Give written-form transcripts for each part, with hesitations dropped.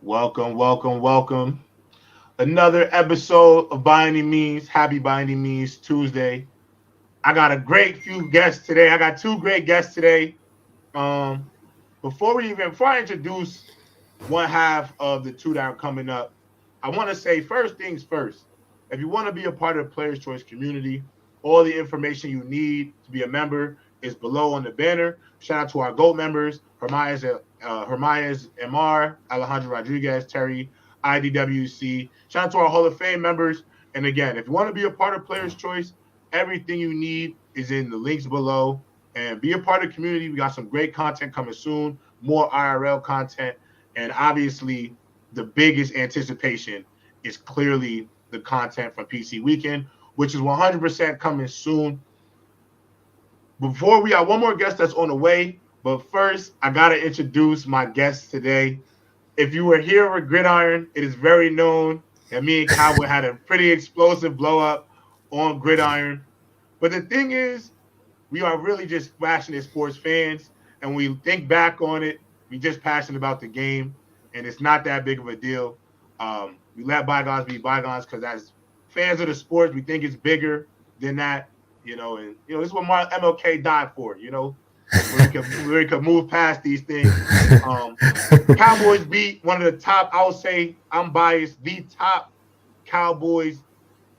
Welcome, welcome, welcome. Another episode of By Any Means. Happy By Any Means Tuesday. I got a great few guests today. I got two great guests today. Um, before I introduce one half of the two that are coming up, I want to say first things first. If you want to be a part of the Players Choice community, all the information you need to be a member is below on the banner. Shout out to our GOAT members, Hermias MR, Alejandro Rodriguez, Terry, IDWC. Shout out to our Hall of Fame members. And again, if you want to be a part of Players Choice, everything you need is in the links below. And be a part of the community. We got some great content coming soon, more IRL content. And obviously, the biggest anticipation is clearly the content from PC Weekend, which is 100% coming soon. Before we got one more guest that's on the way, but first, I got to introduce my guest today. If you were here with Gridiron, it is very known that me and Cowboy had a pretty explosive blow up on Gridiron. But the thing is, we are really just passionate sports fans, and we think back on it. We just passionate about the game, and it's not that big of a deal. We let bygones be bygones because as fans of the sport, we think it's bigger than that, and this is what MLK died for, where we could move past these things. Cowboys beat one of the top, I would say, I'm biased, the top Cowboys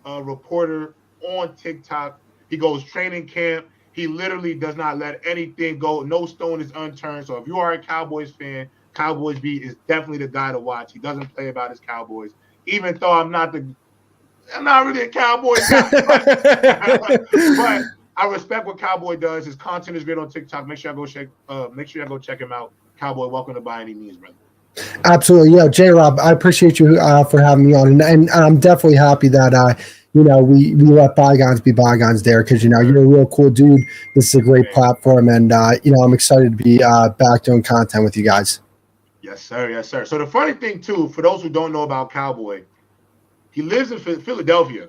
reporter on TikTok. He goes training camp. He literally does not let anything go. No stone is unturned. So if you are a Cowboys fan, Cowboys Beat is definitely the guy to watch. He doesn't play about his Cowboys, even though I'm not really a Cowboys guy. But I respect what Cowboy does. His content is great on TikTok. Make sure y'all go check him out. Cowboy, welcome to By Any Means, brother. Absolutely. JRob, I appreciate you for having me on. And I'm definitely happy that we let bygones be bygones there because, you're a real cool dude. This is a great platform. And, I'm excited to be back doing content with you guys. Yes, sir. Yes, sir. So the funny thing, too, for those who don't know about Cowboy, he lives in Philadelphia.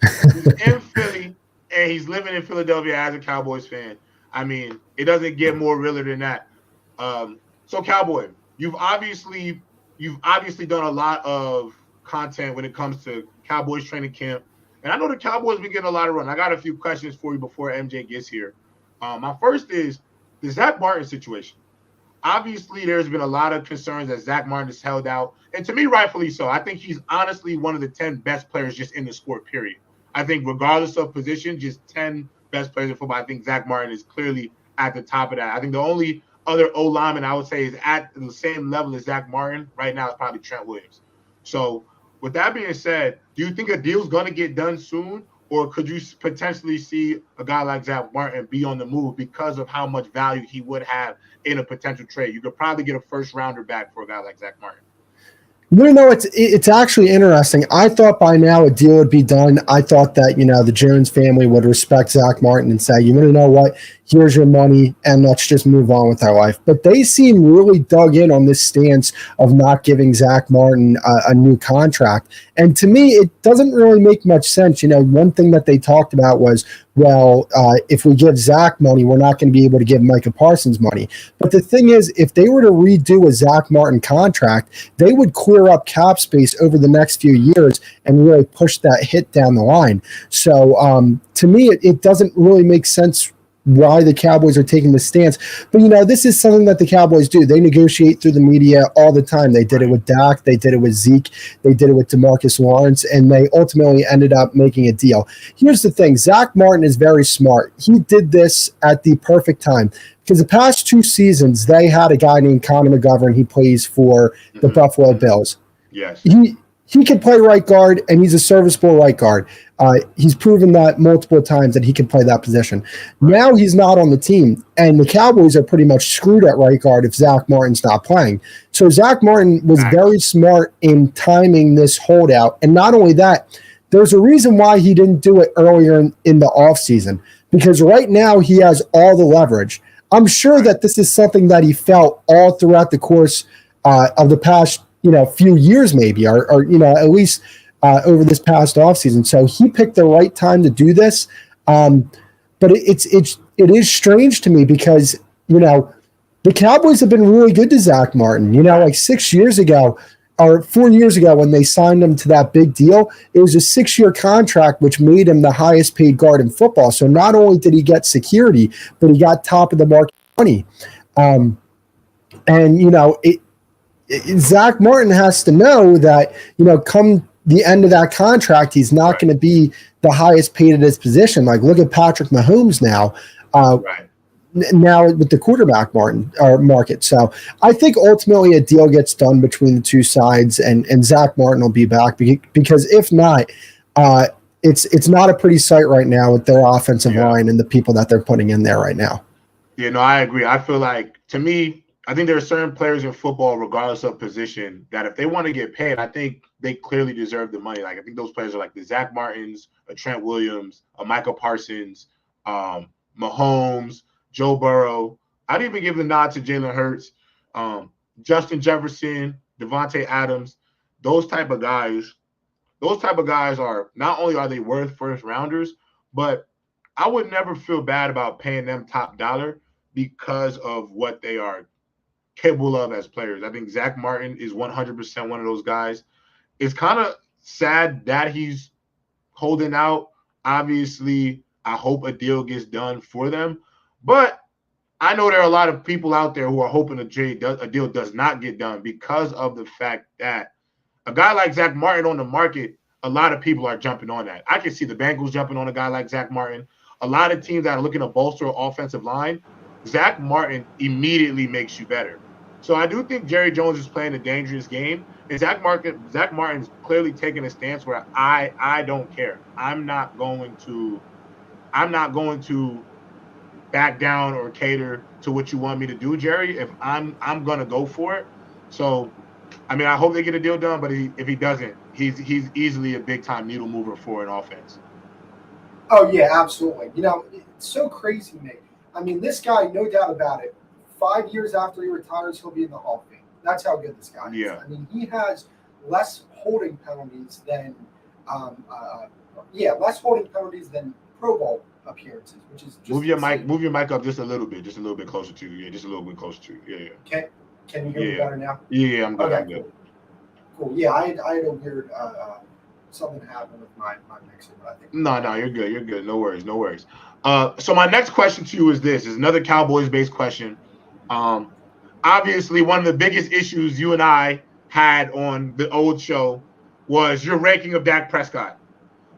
He's in Philly, and he's living in Philadelphia as a Cowboys fan. I mean, it doesn't get more realer than that. So, Cowboy, you've obviously done a lot of content when it comes to Cowboys training camp. And I know the Cowboys been getting a lot of run. I got a few questions for you before MJ gets here. My first is the Zach Martin situation. Obviously, there's been a lot of concerns that Zach Martin has held out. And to me, rightfully so. I think he's honestly one of the 10 best players just in the sport, period. I think regardless of position, just 10 best players in football, I think Zach Martin is clearly at the top of that. I think the only other O-lineman I would say is at the same level as Zach Martin right now is probably Trent Williams. So with that being said, do you think a deal's going to get done soon, or could you potentially see a guy like Zach Martin be on the move because of how much value he would have in a potential trade? You could probably get a first-rounder back for a guy like Zach Martin. No, it's actually interesting. I thought by now a deal would be done. I thought that, the Jones family would respect Zach Martin and say, you want to know what? Here's your money, and let's just move on with our life. But they seem really dug in on this stance of not giving Zach Martin a new contract. And to me, it doesn't really make much sense. One thing that they talked about was, if we give Zach money, we're not going to be able to give Micah Parsons money. But the thing is, if they were to redo a Zach Martin contract, they would clear up cap space over the next few years and really push that hit down the line. So to me, it doesn't really make sense why the Cowboys are taking this stance. But, this is something that the Cowboys do. They negotiate through the media all the time. They did it with Dak. They did it with Zeke. They did it with DeMarcus Lawrence, and they ultimately ended up making a deal. Here's the thing. Zach Martin is very smart. He did this at the perfect time because the past 2 seasons, they had a guy named Connor McGovern. He plays for the Buffalo Bills. Yes. He can play right guard, and he's a serviceable right guard. He's proven that multiple times that he can play that position. Now he's not on the team, and the Cowboys are pretty much screwed at right guard if Zach Martin's not playing. So Zach Martin was very smart in timing this holdout. And not only that, there's a reason why he didn't do it earlier in the offseason, because right now he has all the leverage. I'm sure that this is something that he felt all throughout the course of the past few years maybe, or at least over this past offseason. So he picked the right time to do this. But it is strange to me because, the Cowboys have been really good to Zach Martin. Like 6 years ago, or 4 years ago when they signed him to that big deal, it was a 6-year contract, which made him the highest paid guard in football. So not only did he get security, but he got top of the market money. And, Zach Martin has to know that, come the end of that contract, he's not going to be the highest paid at his position. Like, look at Patrick Mahomes now. Now with the quarterback market. So I think ultimately a deal gets done between the two sides, and Zach Martin will be back, because if not, it's not a pretty sight right now with their offensive line and the people that they're putting in there right now. Yeah, no, I agree. I feel like, to me, I think there are certain players in football, regardless of position, that if they want to get paid, I think they clearly deserve the money. Like, I think those players are like the Zach Martins, a Trent Williams, a Michael Parsons, Mahomes, Joe Burrow. I'd even give the nod to Jalen Hurts, Justin Jefferson, Devontae Adams. Those type of guys are, not only are they worth first rounders, but I would never feel bad about paying them top dollar because of what they are capable of as players. I think Zach Martin is 100% one of those guys. It's kind of sad that he's holding out. Obviously, I hope a deal gets done for them. But I know there are a lot of people out there who are hoping a deal does not get done because of the fact that a guy like Zach Martin on the market, a lot of people are jumping on that. I can see the Bengals jumping on a guy like Zach Martin. A lot of teams that are looking to bolster an offensive line, Zach Martin immediately makes you better. So I do think Jerry Jones is playing a dangerous game, and Zach Martin's clearly taking a stance where I don't care. I'm not going to back down or cater to what you want me to do, Jerry. If I'm gonna go for it. So, I mean, I hope they get a deal done, but if he doesn't, he's easily a big time needle mover for an offense. Oh yeah, absolutely. It's so crazy, mate. I mean, this guy, no doubt about it. 5 years after he retires, he'll be in the Hall of Fame. That's how good this guy is. I mean, he has less holding penalties than Pro Bowl appearances, which is just move your mic up just a little bit closer to you. Yeah, just a little bit closer to you. Yeah. Can you hear me better now? Yeah, I'm good. Okay, I'm good. Cool. Yeah, I had a weird something happened with my mixer, but I think No, you're good. You're good. No worries. So my next question to you is this: is another Cowboys-based question. Obviously, one of the biggest issues you and I had on the old show was your ranking of Dak Prescott.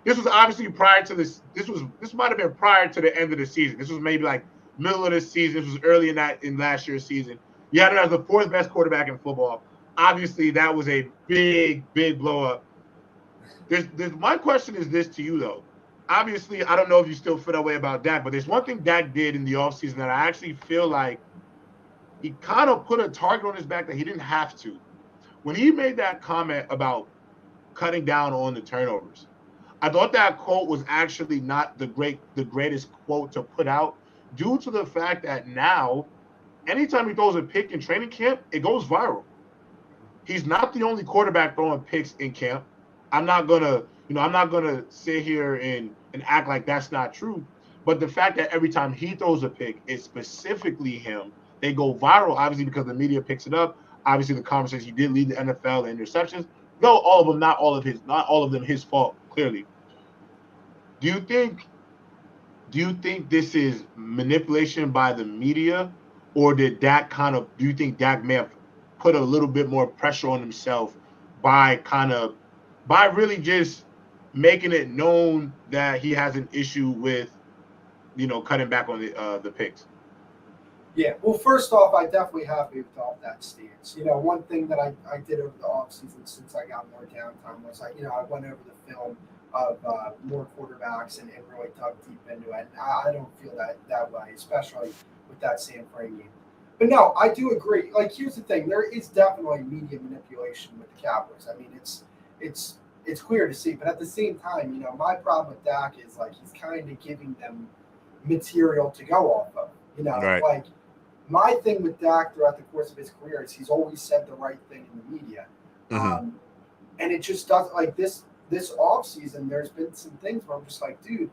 This was obviously prior to this. This might have been prior to the end of the season. This was maybe like middle of the season. This was early in last year's season. You had him as the fourth best quarterback in football. Obviously, that was a big blow up. My question is this to you, though. Obviously, I don't know if you still feel that way about Dak, but there's one thing Dak did in the offseason that I actually feel like he kind of put a target on his back that he didn't have to. When he made that comment about cutting down on the turnovers, I thought that quote was actually not the greatest quote to put out, due to the fact that now, anytime he throws a pick in training camp, it goes viral. He's not the only quarterback throwing picks in camp. I'm not gonna sit here and act like that's not true. But the fact that every time he throws a pick, it's specifically him, they go viral, obviously because the media picks it up. Obviously, the conversation, he did lead the NFL in interceptions. No, all of them, not all of them his fault, clearly. Do you think this is manipulation by the media, or do you think Dak may have put a little bit more pressure on himself by really just making it known that he has an issue with, cutting back on the picks? Yeah, well, first off, I definitely have moved off that stance. One thing that I did over the offseason since I got more downtime was I went over the film of more quarterbacks and really dug deep into it. And I don't feel that way, especially with that San Fran game. But no, I do agree. Like, here's the thing: there is definitely media manipulation with the Cowboys. I mean, it's clear to see. But at the same time, my problem with Dak is he's kind of giving them material to go off of. Right. Like, my thing with Dak throughout the course of his career is he's always said the right thing in the media. Mm-hmm. And it just doesn't, like, this offseason, there's been some things where I'm just like, dude,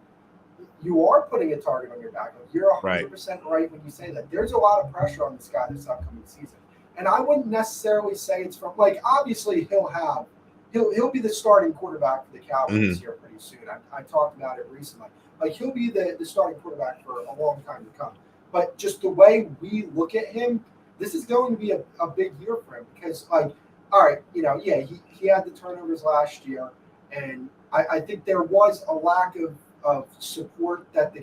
you are putting a target on your back. Like, you're 100% right when you say that. There's a lot of pressure on this guy this upcoming season. And I wouldn't necessarily say it's from obviously he'll be the starting quarterback for the Cowboys here pretty soon. I talked about it recently. He'll be the starting quarterback for a long time to come. But just the way we look at him, this is going to be a big year for him because all right, he had the turnovers last year, and I think there was a lack of support that the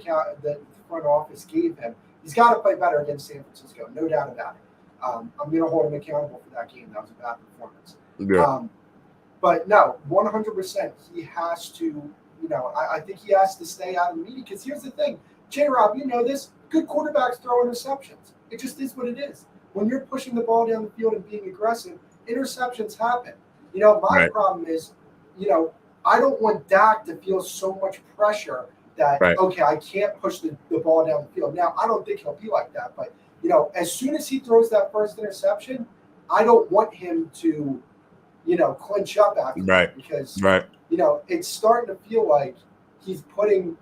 front office gave him. He's got to play better against San Francisco, no doubt about it. I'm going to hold him accountable for that game. That was a bad performance. Yeah. But no, 100%, he has to, I think he has to stay out of the media because here's the thing. JRob, you know this, good quarterbacks throw interceptions. It just is what it is. When you're pushing the ball down the field and being aggressive, interceptions happen. My problem is, I don't want Dak to feel so much pressure that, okay, I can't push the ball down the field. Now, I don't think he'll be like that, but, as soon as he throws that first interception, I don't want him to, clinch up after that because, it's starting to feel like he's putting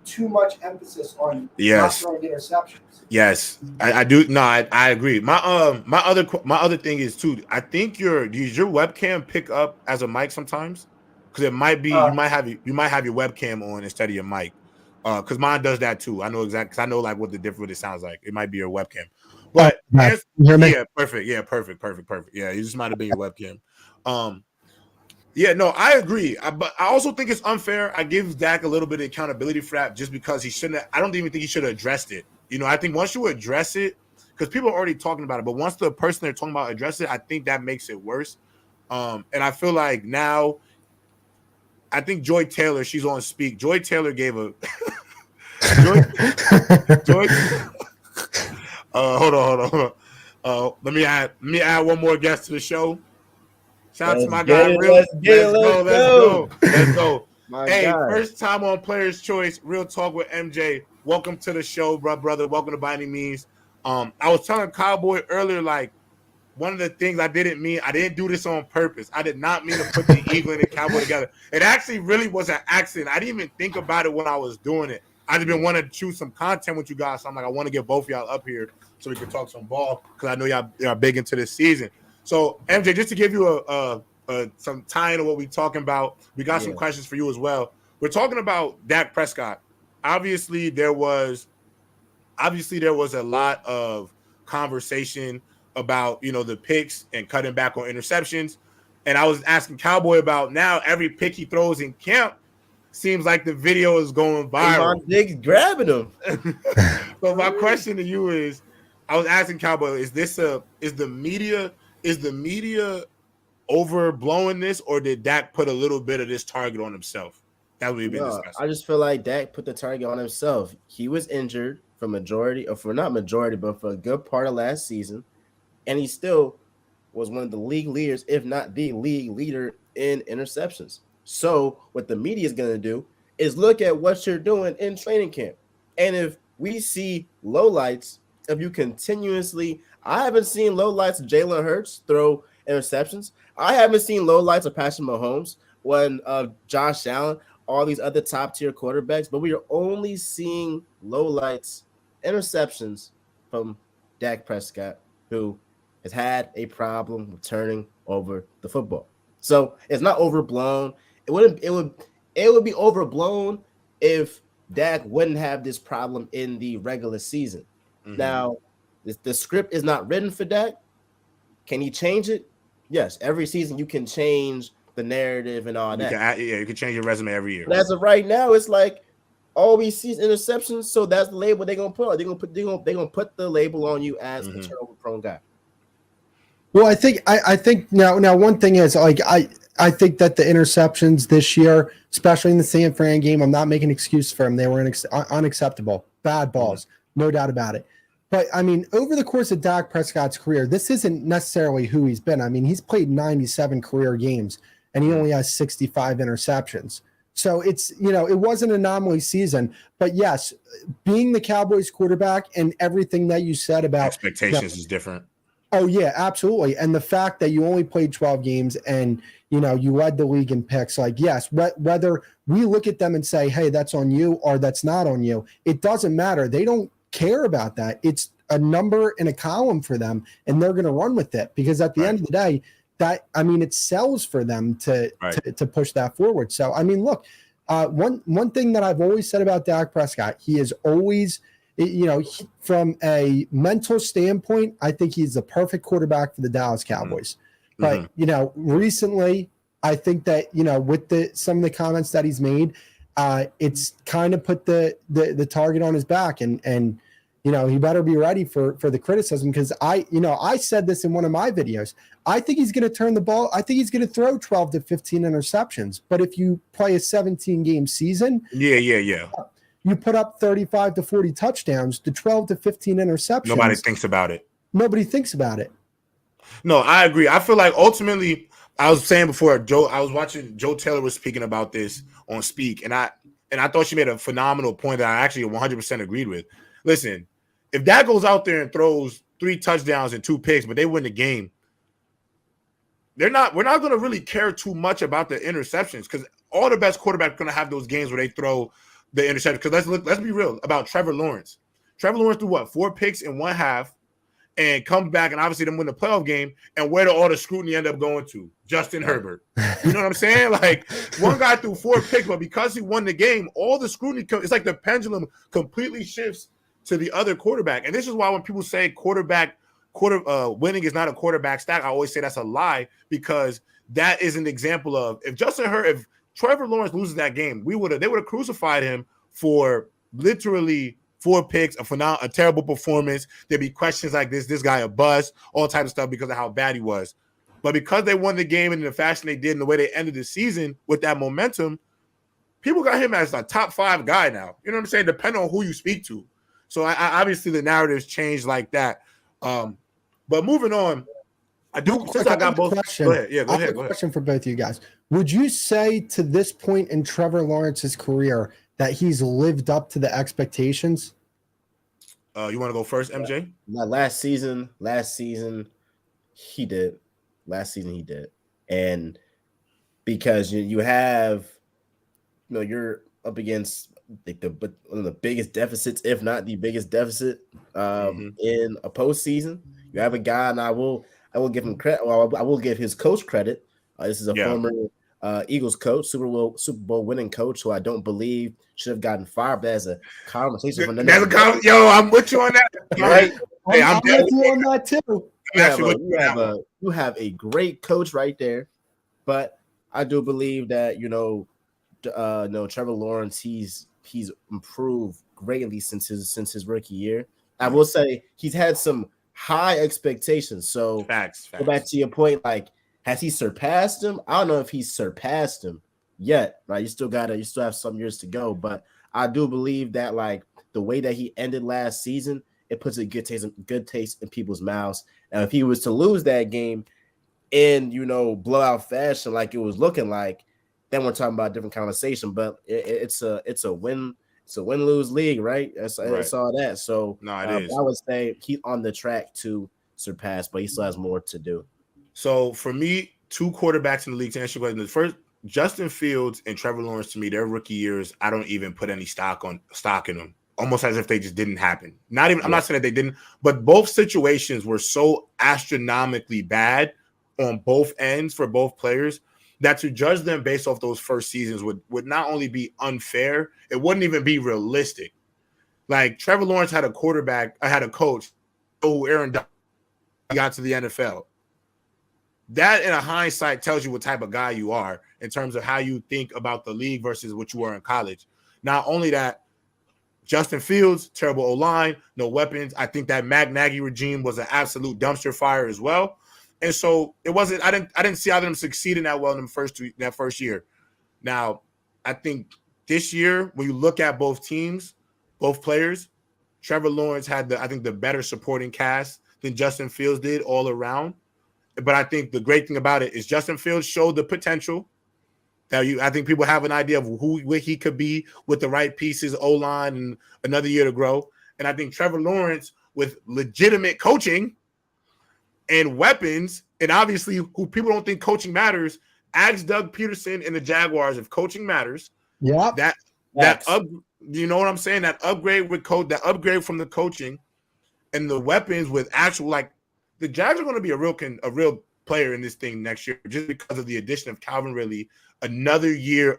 too much emphasis on not throwing interceptions. Yes, I do. No, I agree. My other thing is too. I think does your webcam pick up as a mic sometimes? Because it might be you might have your webcam on instead of your mic. Because mine does that too. I know exactly. Because I know what the difference it sounds like. It might be your webcam. But perfect. Yeah, perfect. Yeah, you just might have been your webcam. Yeah, no, I agree. But I also think it's unfair. I give Dak a little bit of accountability for that just because he shouldn't. I don't even think he should have addressed it. I think once you address it, because people are already talking about it, but once the person they're talking about address it, I think that makes it worse. And I feel like now, I think Joy Taylor, she's on speak. Joy Taylor gave a Joy. Hold on. Let me add one more guest to the show. Shout out to my guy, Real. Let's go. Hey, God. First time on Player's Choice, Real Talk with MJ. Welcome to the show, brother. Welcome to By Any Means. I was telling Cowboy earlier, one of the things I didn't do this on purpose. I did not mean to put the Eagle and the Cowboy together. It actually really was an accident. I didn't even think about it when I was doing it. I just been wanting to choose some content with you guys. So I'm I want to get both of y'all up here so we can talk some ball because I know y'all big into this season. So MJ, just to give you some tie-in to what we're talking about, we got some questions for you as well. We're talking about Dak Prescott. Obviously, there was a lot of conversation about the picks and cutting back on interceptions. And I was asking Cowboy about now every pick he throws in camp seems like the video is going viral. Diggs grabbing him. So my question to you is, I was asking Cowboy, is the media overblowing this, or did Dak put a little bit of this target on himself? That's what we've been discussing. I just feel like Dak put the target on himself. He was injured for a good part of last season, and he still was one of the league leaders, if not the league leader in interceptions. So what the media is going to do is look at what you're doing in training camp. And if we see lowlights, if you continuously, I haven't seen lowlights of Jalen Hurts throw interceptions. I haven't seen lowlights of Patrick Mahomes, Josh Allen, all these other top-tier quarterbacks, but we are only seeing lowlights, interceptions from Dak Prescott, who has had a problem with turning over the football. So it's not overblown. It would be overblown if Dak wouldn't have this problem in the regular season. Mm-hmm. Now, the script is not written for Dak. Can he change it? Yes. Every season you can change the narrative and all that. You can change your resume every year. But as of right now, it's like all we see is interceptions. So that's the label they're gonna put. They're gonna put the label on you as a turnover prone guy. Well, I think now one thing is I think that the interceptions this year, especially in the San Fran game, I'm not making an excuse for them. They were unacceptable, bad balls, no doubt about it. But, I mean, over the course of Dak Prescott's career, this isn't necessarily who he's been. I mean, he's played 97 career games, and he only has 65 interceptions. So it's, it was an anomaly season. But, yes, being the Cowboys quarterback and everything that you said about expectations is different. Oh, yeah, absolutely. And the fact that you only played 12 games and, you led the league in picks, yes, whether we look at them and say, hey, that's on you or that's not on you, it doesn't matter. They don't care about that. It's a number in a column for them, and they're going to run with it because at the end of the day, it sells for them to push that forward. So I mean, look, one thing that I've always said about Dak Prescott, he is always, from a mental standpoint, I think he's the perfect quarterback for the Dallas Cowboys. But recently, I think that with some of the comments that he's made, it's kind of put the target on his back, and he better be ready for the criticism, because I said this in one of my videos. I think he's going to turn the ball. I think he's going to throw 12 to 15 interceptions. But if you play a 17-game season, you put up 35 to 40 touchdowns. The 12 to 15 interceptions. Nobody thinks about it. Nobody thinks about it. No, I agree. I feel like ultimately, I was saying before, I was watching Joe Taylor was speaking about this on Speak, and I thought she made a phenomenal point that I actually 100% agreed with. Listen, if Dak goes out there and throws 3 touchdowns and 2 picks, but they win the game, we're not going to really care too much about the interceptions, because all the best quarterbacks are going to have those games where they throw the interception. Because let's be real about Trevor Lawrence. Trevor Lawrence threw 4 picks in one half, and comes back and obviously then win the playoff game. And where do all the scrutiny end up going to? Justin Herbert. You know what I'm saying? Like, one guy threw 4 picks, but because he won the game, all the scrutiny it's like the pendulum completely shifts to the other quarterback. And this is why when people say winning is not a quarterback stat, I always say that's a lie, because that is an example of if Trevor Lawrence loses that game, they would have crucified him for literally 4 picks, a terrible performance. There'd be questions like this guy a bust, all types of stuff because of how bad he was. But because they won the game in the fashion they did and the way they ended the season with that momentum, people got him as a top 5 guy now. You know what I'm saying? Depending on who you speak to. So I obviously the narrative's changed like that. But moving on, I got both. Question. Go ahead. Yeah, go I ahead. have a question for both of you guys. Would you say to this point in Trevor Lawrence's career that he's lived up to the expectations? You want to go first, MJ? Last season, he did. And because you have, you're up against one of the biggest deficits, if not the biggest deficit, in a postseason. You have a guy, and I will give him credit. Well, I will give his coach credit. This is a former Eagles coach, Super Bowl winning coach, who I don't believe should have gotten fired. But as a conversation for I'm with you on that. Right? Hey, I'm with you on that too. You have a great coach right there, but I do believe that Trevor Lawrence, he's improved greatly since his rookie year. I will say he's had some high expectations. So facts. Go back to your point, like, has he surpassed him? I don't know if he's surpassed him yet, right? You still have some years to go, but I do believe that, like, the way that he ended last season, it puts a good taste in people's mouths. And if he was to lose that game in, blowout fashion, like it was looking like, then we're talking about a different conversation. But it's a win-lose league, right? It's all that. So it is. I would say he's on the track to surpass, but he still has more to do. So for me, 2 quarterbacks in the league to answer your question. The first, Justin Fields and Trevor Lawrence, to me, their rookie years, I don't even put any stock in them. Almost as if they just didn't happen. I'm not saying that they didn't, but both situations were so astronomically bad on both ends for both players that to judge them based off those first seasons would not only be unfair, it wouldn't even be realistic. Like, Trevor Lawrence had a coach who Aaron Donald got to the NFL. That, in a hindsight, tells you what type of guy you are in terms of how you think about the league versus what you were in college. Not only that, Justin Fields, terrible O-line, no weapons. I think that Matt Nagy regime was an absolute dumpster fire as well. And so it wasn't. I didn't see either of them succeeding that well in that first year. Now, I think this year, when you look at both teams, both players, Trevor Lawrence had the better supporting cast than Justin Fields did all around. But I think the great thing about it is Justin Fields showed the potential that I think people have an idea of what he could be with the right pieces, O-line, and another year to grow. And I think Trevor Lawrence, with legitimate coaching and weapons, and obviously who people don't think coaching matters, ask Doug Peterson and the Jaguars if coaching matters. Yeah. You know what I'm saying? That upgrade from the coaching, and the weapons with actual like the Jags are going to be a real player in this thing next year just because of the addition of Calvin Ridley. Another year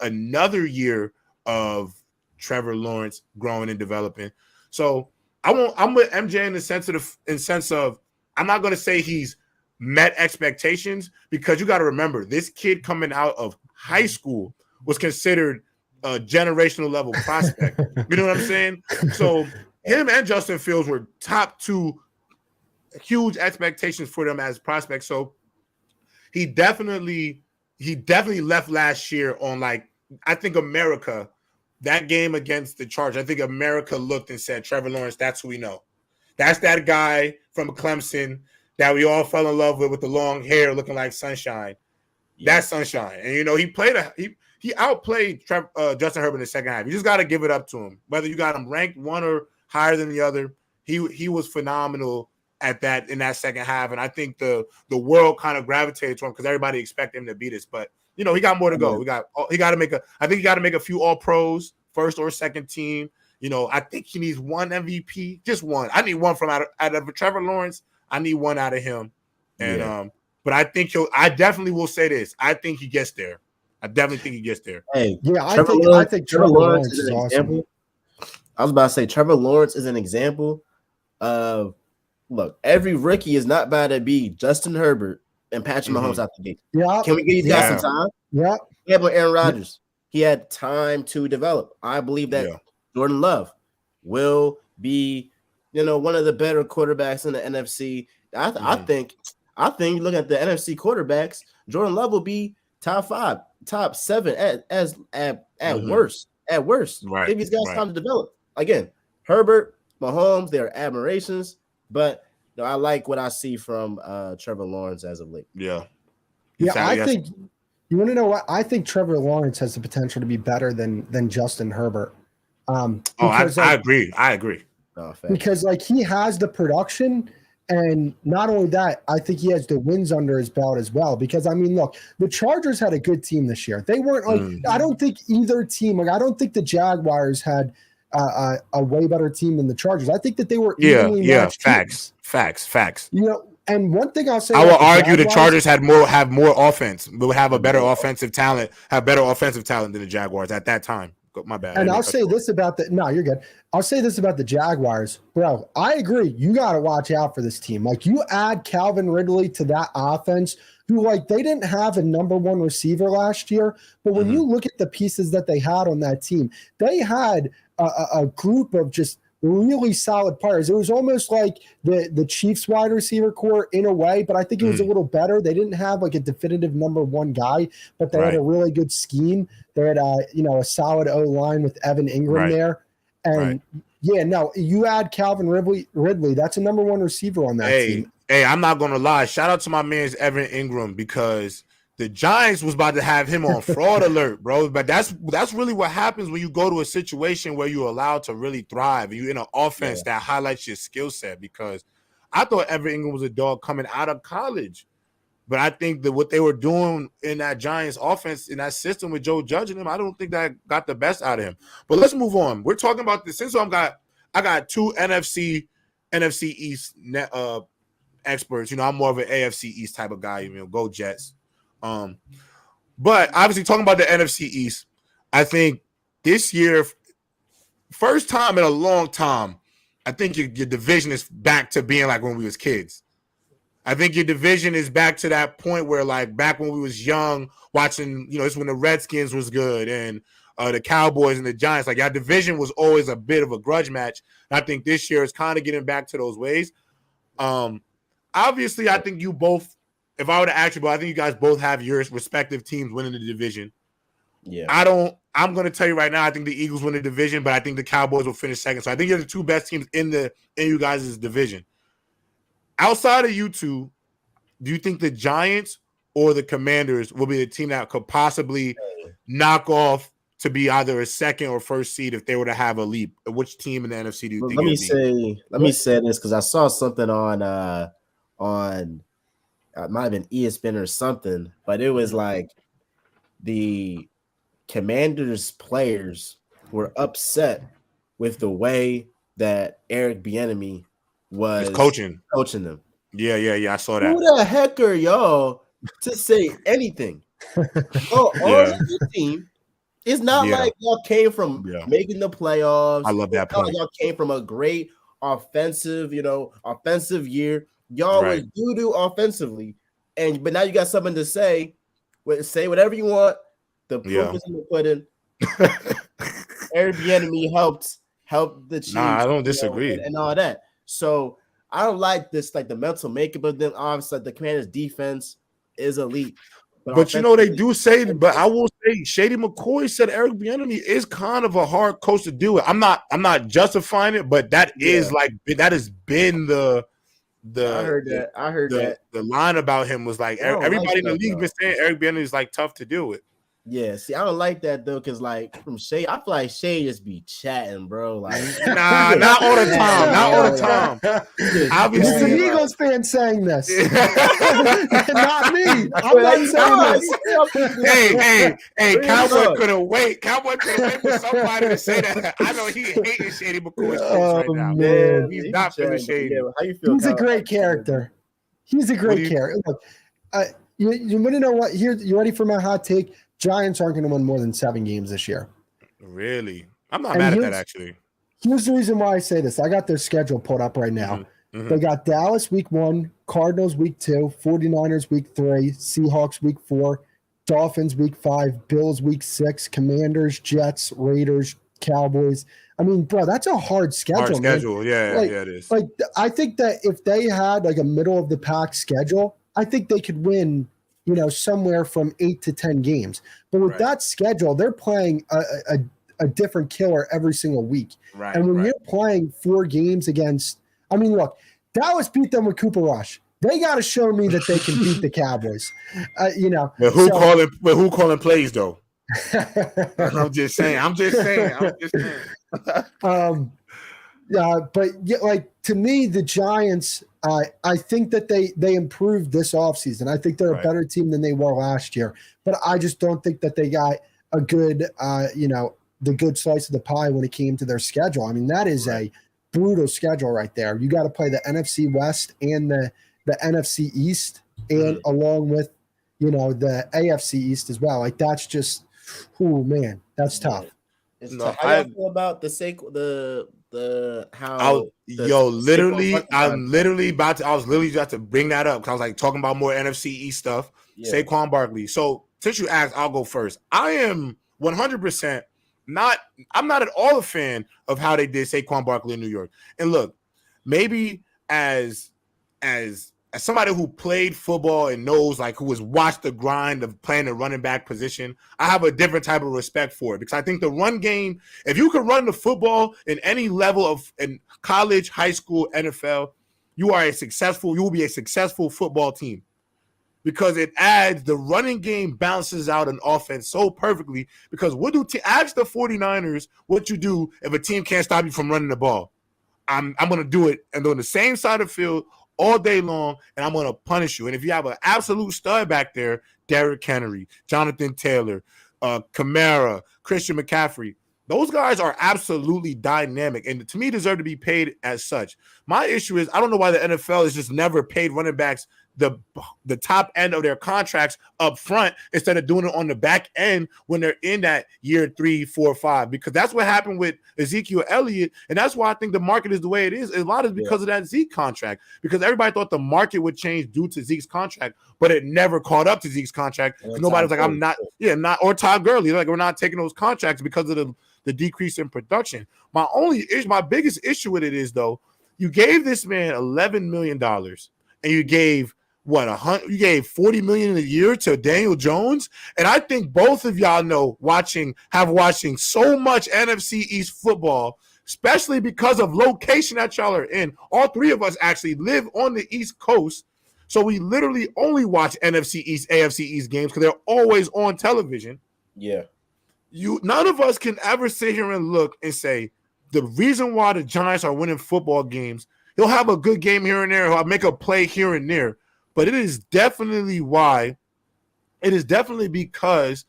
of Trevor Lawrence growing and developing. So I'm with MJ in the sense of I'm not going to say he's met expectations because you got to remember this kid coming out of high school was considered a generational level prospect. You know what I'm saying? So him and Justin Fields were top two, huge expectations for them as prospects. So he definitely left last year on like I think America. That game against the Chargers, I think America looked and said, Trevor Lawrence, that's who we know. That's that guy from Clemson that we all fell in love with the long hair looking like sunshine. Yeah. That's sunshine. And, you know, he outplayed Justin Herbert in the second half. You just got to give it up to him. Whether you got him ranked one or higher than the other, he was phenomenal at that in that second half. And I think the world kind of gravitated to him because everybody expected him to beat us. But you know, he got more to go. He got to make a few all pros, first or second team. You know, I think he needs one MVP, just one. I need one from out of Trevor Lawrence. I need one out of him. And but I think I definitely will say this. I think he gets there. I definitely think he gets there. Hey, yeah, I think Trevor Lawrence is an example. I was about to say Trevor Lawrence is an example of look, every rookie is not bad to be Justin Herbert and Patrick Mahomes out the gate. Yeah. Can we give these guys some time? Yeah. Yeah, but Aaron Rodgers, he had time to develop. I believe that Jordan Love will be, you know, one of the better quarterbacks in the NFC. I think look at the NFC quarterbacks, Jordan Love will be top 5, top 7 at worst. At worst. Right. If he's got time to develop. Again, Herbert, Mahomes, they are admirations, but no, I like what I see from Trevor Lawrence as of late. Yeah. I think you want to know what I think Trevor Lawrence has the potential to be better than Justin Herbert. I agree. Because like he has the production, and not only that, I think he has the wins under his belt as well. Because I mean, look, the Chargers had a good team this year. They weren't like I don't think either team. Like I don't think the Jaguars had a way better team than the Chargers. I think that they were facts. You know, and one thing I'll say, I will argue the Chargers have more offense, will have a better offensive talent, than the Jaguars at that time. My bad. And I'll say this about you're good. I'll say this about the Jaguars, bro. I agree. You got to watch out for this team. Like you add Calvin Ridley to that offense, who like they didn't have a number one receiver last year, but when you look at the pieces that they had on that team, they had a group of just really solid players. It was almost like the Chiefs wide receiver core in a way, but I think it was a little better. They didn't have like a definitive number one guy, but they had a really good scheme. They had a solid O-line with Evan Ingram there. And you add Calvin Ridley, that's a number one receiver on that team. Hey, I'm not gonna lie. Shout out to my man's Evan Ingram because the Giants was about to have him on fraud alert, bro. But that's really what happens when you go to a situation where you're allowed to really thrive and you're in an offense that highlights your skill set. Because I thought Evan Ingram was a dog coming out of college, but I think that what they were doing in that Giants offense in that system with Joe Judge and him, I don't think that got the best out of him. But let's move on. We're talking about this. Since I got two NFC East experts. You know, I'm more of an AFC East type of guy. You know, go Jets. But obviously talking about the NFC East, I think this year, first time in a long time, I think your division is back to being like when we was kids. I think your division is back to that point where like back when we was young watching, you know, it's when the Redskins was good and the Cowboys and the Giants, like our division was always a bit of a grudge match. And I think this year is kind of getting back to those ways. Obviously, I think you both, if I were to ask you, but I think you guys both have your respective teams winning the division. Yeah. I'm going to tell you right now, I think the Eagles win the division, but I think the Cowboys will finish second. So I think you're the two best teams in you guys' division. Outside of you two, do you think the Giants or the Commanders will be the team that could possibly knock off to be either a second or first seed if they were to have a leap? Which team in the NFC do you think? Let me say this because I saw something on it might have been ESPN or something, but it was like the Commanders players were upset with the way that Eric Bieniemy was coaching them. Yeah. I saw that. Who the heck are y'all to say anything? Oh, Yeah. on your team. It's not like y'all came from making the playoffs. I love that point. Like y'all came from a great offensive year. Y'all was doo-doo offensively. But now you got something to say. Say whatever you want. The proof is in the pudding. Airbnb helped the Chiefs. Nah, I don't disagree. And all that. So I don't like this, like the mental makeup of them. Obviously, the Commanders' defense is elite. But they do say, but I will say, Shady McCoy said Eric Bieniemy is kind of a hard coach to deal with. I'm not justifying it, but that is that has been the I heard that. The line about him was like everybody in the league been saying Eric Bieniemy is like tough to deal with. Yeah, see, I don't like that though, because like from Shay, I feel like Shay just be chatting, bro. Like, nah, not all the time, not all the time. Obviously, he's an Eagles fan saying this, not me. I'm not saying this. Hey, Cowboy couldn't wait. Cowboy couldn't wait for somebody to say that. I know he hating Shady McCoy's right now. Man. He's not feeling shady. Yeah, how you feel? He's a great character. He's a great character. Look, you want to know what? Here, you ready for my hot take? Giants aren't going to win more than 7 games this year. Really? I'm not mad at that, actually. Here's the reason why I say this. I got their schedule pulled up right now. Mm-hmm. They got Dallas week 1, Cardinals week 2, 49ers week 3, Seahawks week 4, Dolphins week 5, Bills week 6, Commanders, Jets, Raiders, Cowboys. I mean, bro, that's a hard schedule. Hard schedule, yeah, it is. Like, I think that if they had like a middle of the pack schedule, I think they could win, somewhere from 8 to 10 games. But with that schedule, they're playing a different killer every single week. Right. And when you're playing 4 games against, I mean, look, Dallas beat them with Cooper Rush. They got to show me that they can beat the Cowboys. But who calling plays though? I'm just saying. But like to me, the Giants, I think that they improved this offseason. I think they're a better team than they were last year. But I just don't think that they got a good, the good slice of the pie when it came to their schedule. I mean, that is a brutal schedule right there. You got to play the NFC West and the NFC East, and along with, the AFC East as well. Like that's just, oh man, that's tough. Tough. How do you feel about I was literally about to bring that up because I was like talking about more NFC East stuff. Yeah. Saquon Barkley. So since you asked, I'll go first. I am 100% I'm not at all a fan of how they did Saquon Barkley in New York. And look, maybe as somebody who played football and knows, like, who has watched the grind of playing the running back position, I have a different type of respect for it because I think the run game, if you can run the football in any level in college, high school, NFL, you will be a successful football team because the running game balances out an offense so perfectly because ask the 49ers what you do if a team can't stop you from running the ball. I'm going to do it and on the same side of the field all day long, and I'm going to punish you. And if you have an absolute stud back there, Derrick Henry, Jonathan Taylor, Kamara, Christian McCaffrey, those guys are absolutely dynamic and to me deserve to be paid as such. My issue is I don't know why the NFL has just never paid running backs the top end of their contracts up front instead of doing it on the back end when they're in that year 3, 4, 5, because that's what happened with Ezekiel Elliott. And that's why I think the market is the way it is. A lot is because of that Zeke contract, because everybody thought the market would change due to Zeke's contract, but it never caught up to Zeke's contract. Nobody was like, or Todd Gurley. Like, we're not taking those contracts because of the decrease in production. My biggest issue with it is, though, you gave this man $11 million and you gave you gave $40 million a year to Daniel Jones. And I think both of y'all know, watching so much NFC East football, especially because of location that y'all are in. All 3 of us actually live on the East Coast. So we literally only watch NFC East, AFC East games because they're always on television. Yeah. None of us can ever sit here and look and say the reason why the Giants are winning football games, he'll have a good game here and there, he'll make a play here and there. But it is definitely because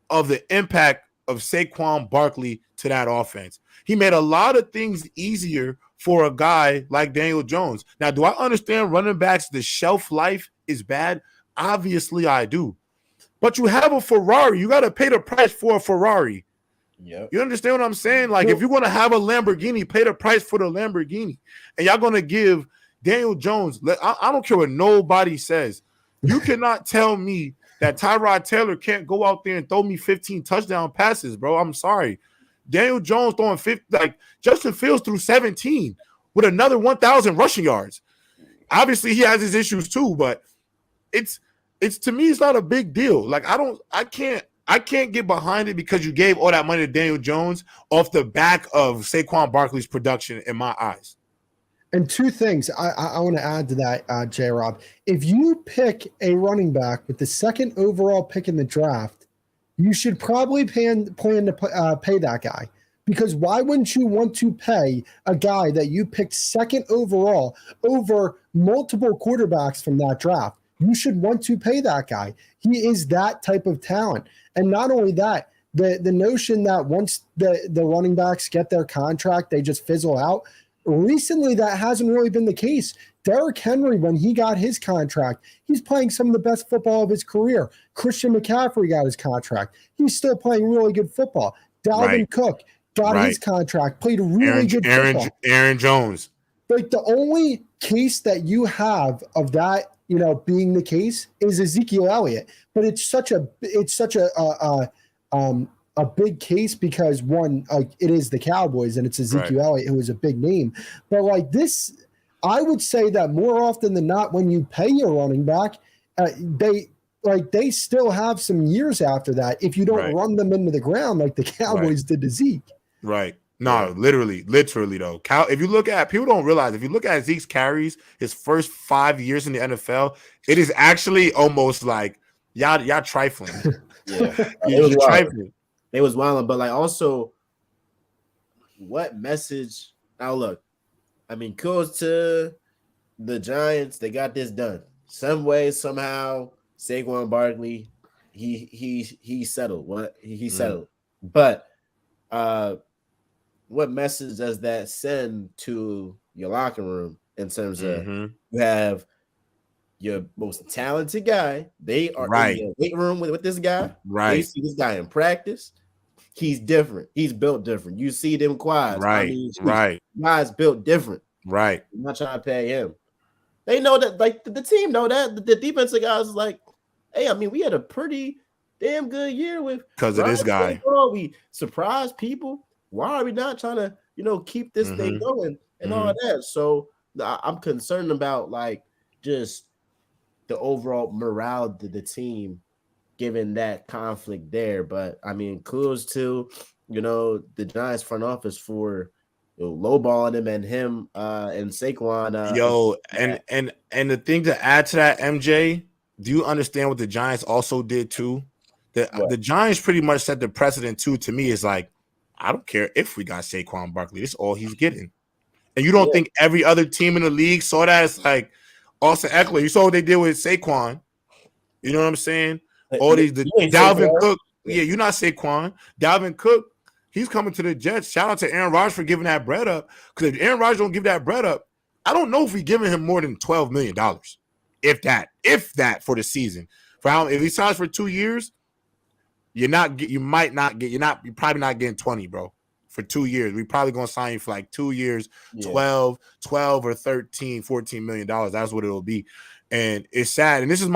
of the impact of Saquon Barkley to that offense. He made a lot of things easier for a guy like Daniel Jones. Now, do I understand running backs, the shelf life is bad? Obviously, I do. But you have a Ferrari. You got to pay the price for a Ferrari. Yep. You understand what I'm saying? Like, if you're going to have a Lamborghini, pay the price for the Lamborghini. And y'all going to give Daniel Jones, I don't care what nobody says. You cannot tell me that Tyrod Taylor can't go out there and throw me 15 touchdown passes, bro. I'm sorry. Daniel Jones throwing 50, like Justin Fields threw 17 with another 1,000 rushing yards. Obviously, he has his issues too, but it's to me, it's not a big deal. Like, I can't get behind it because you gave all that money to Daniel Jones off the back of Saquon Barkley's production in my eyes. And two things I want to add to that, JRob. If you pick a running back with the second overall pick in the draft, you should probably plan to pay that guy. Because why wouldn't you want to pay a guy that you picked second overall over multiple quarterbacks from that draft? You should want to pay that guy. He is that type of talent. And not only that, the notion that once the running backs get their contract, they just fizzle out. Recently, that hasn't really been the case. Derrick Henry, when he got his contract, he's playing some of the best football of his career. Christian McCaffrey got his contract. He's still playing really good football. Dalvin Cook got his contract, played really good football. Aaron Jones. Like, the only case that you have of that, being the case is Ezekiel Elliott. But it's such a big case because one, it is the Cowboys and it's Ezekiel Elliott who is a big name. But like this, I would say that more often than not, when you pay your running back, they still have some years after that if you don't run them into the ground like the Cowboys did to Zeke. Right. No, literally though. If you look at, people don't realize, if you look at Zeke's carries, his first 5 years in the NFL, it is actually almost like y'all trifling. Yeah, you're trifling. They was wilding, but like also, what message? Now look, I mean, kudos to the Giants. They got this done. Some way, somehow, Saquon Barkley, he settled. What he settled, but what message does that send to your locker room in terms of you have your most talented guy? They are in the weight room with this guy. Right, they see this guy in practice. He's different. He's built different. You see them quads. Guys built different. Right. I'm not trying to pay him. They know that, like, the team know that. The defensive guys is like, hey, I mean, we had a pretty damn good year with because of this guy. We surprised people. Why are we not trying to, keep this thing going and all that? So I'm concerned about, like, just the overall morale of the team, given that conflict there. But I mean, kudos to the Giants front office for lowballing him and Saquon. And the thing to add to that, MJ, do you understand what the Giants also did too? The Giants pretty much set the precedent too. To me, is like, I don't care if we got Saquon Barkley. This is all he's getting. And you don't think every other team in the league saw that? It's like Austin Eckler. You saw what they did with Saquon. You know what I'm saying? All these Dalvin Cook. Yeah, you're not Saquon. Dalvin Cook, he's coming to the Jets. Shout out to Aaron Rodgers for giving that bread up. Because if Aaron Rodgers don't give that bread up, I don't know if we're giving him more than $12 million. If that for the season. If he signs for 2 years, you're probably not getting 20, bro. For 2 years. We're probably gonna sign you for like 2 years, 12 or 13, $14 million. That's what it'll be. And it's sad. And this is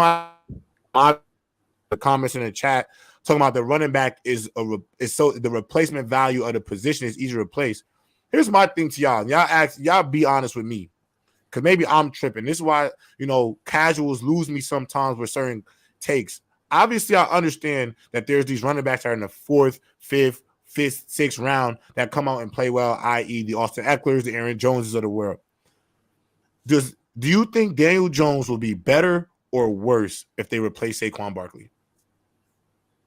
the comments in the chat talking about the running back is the replacement value of the position is easy to replace. Here's my thing to y'all. Y'all be honest with me, because maybe I'm tripping. This is why casuals lose me sometimes with certain takes. Obviously, I understand that there's these running backs that are in the 4th, 5th, 6th round that come out and play well, i.e. the Austin Ecklers, the Aaron Joneses of the world. Do you think Daniel Jones will be better or worse if they replace Saquon Barkley?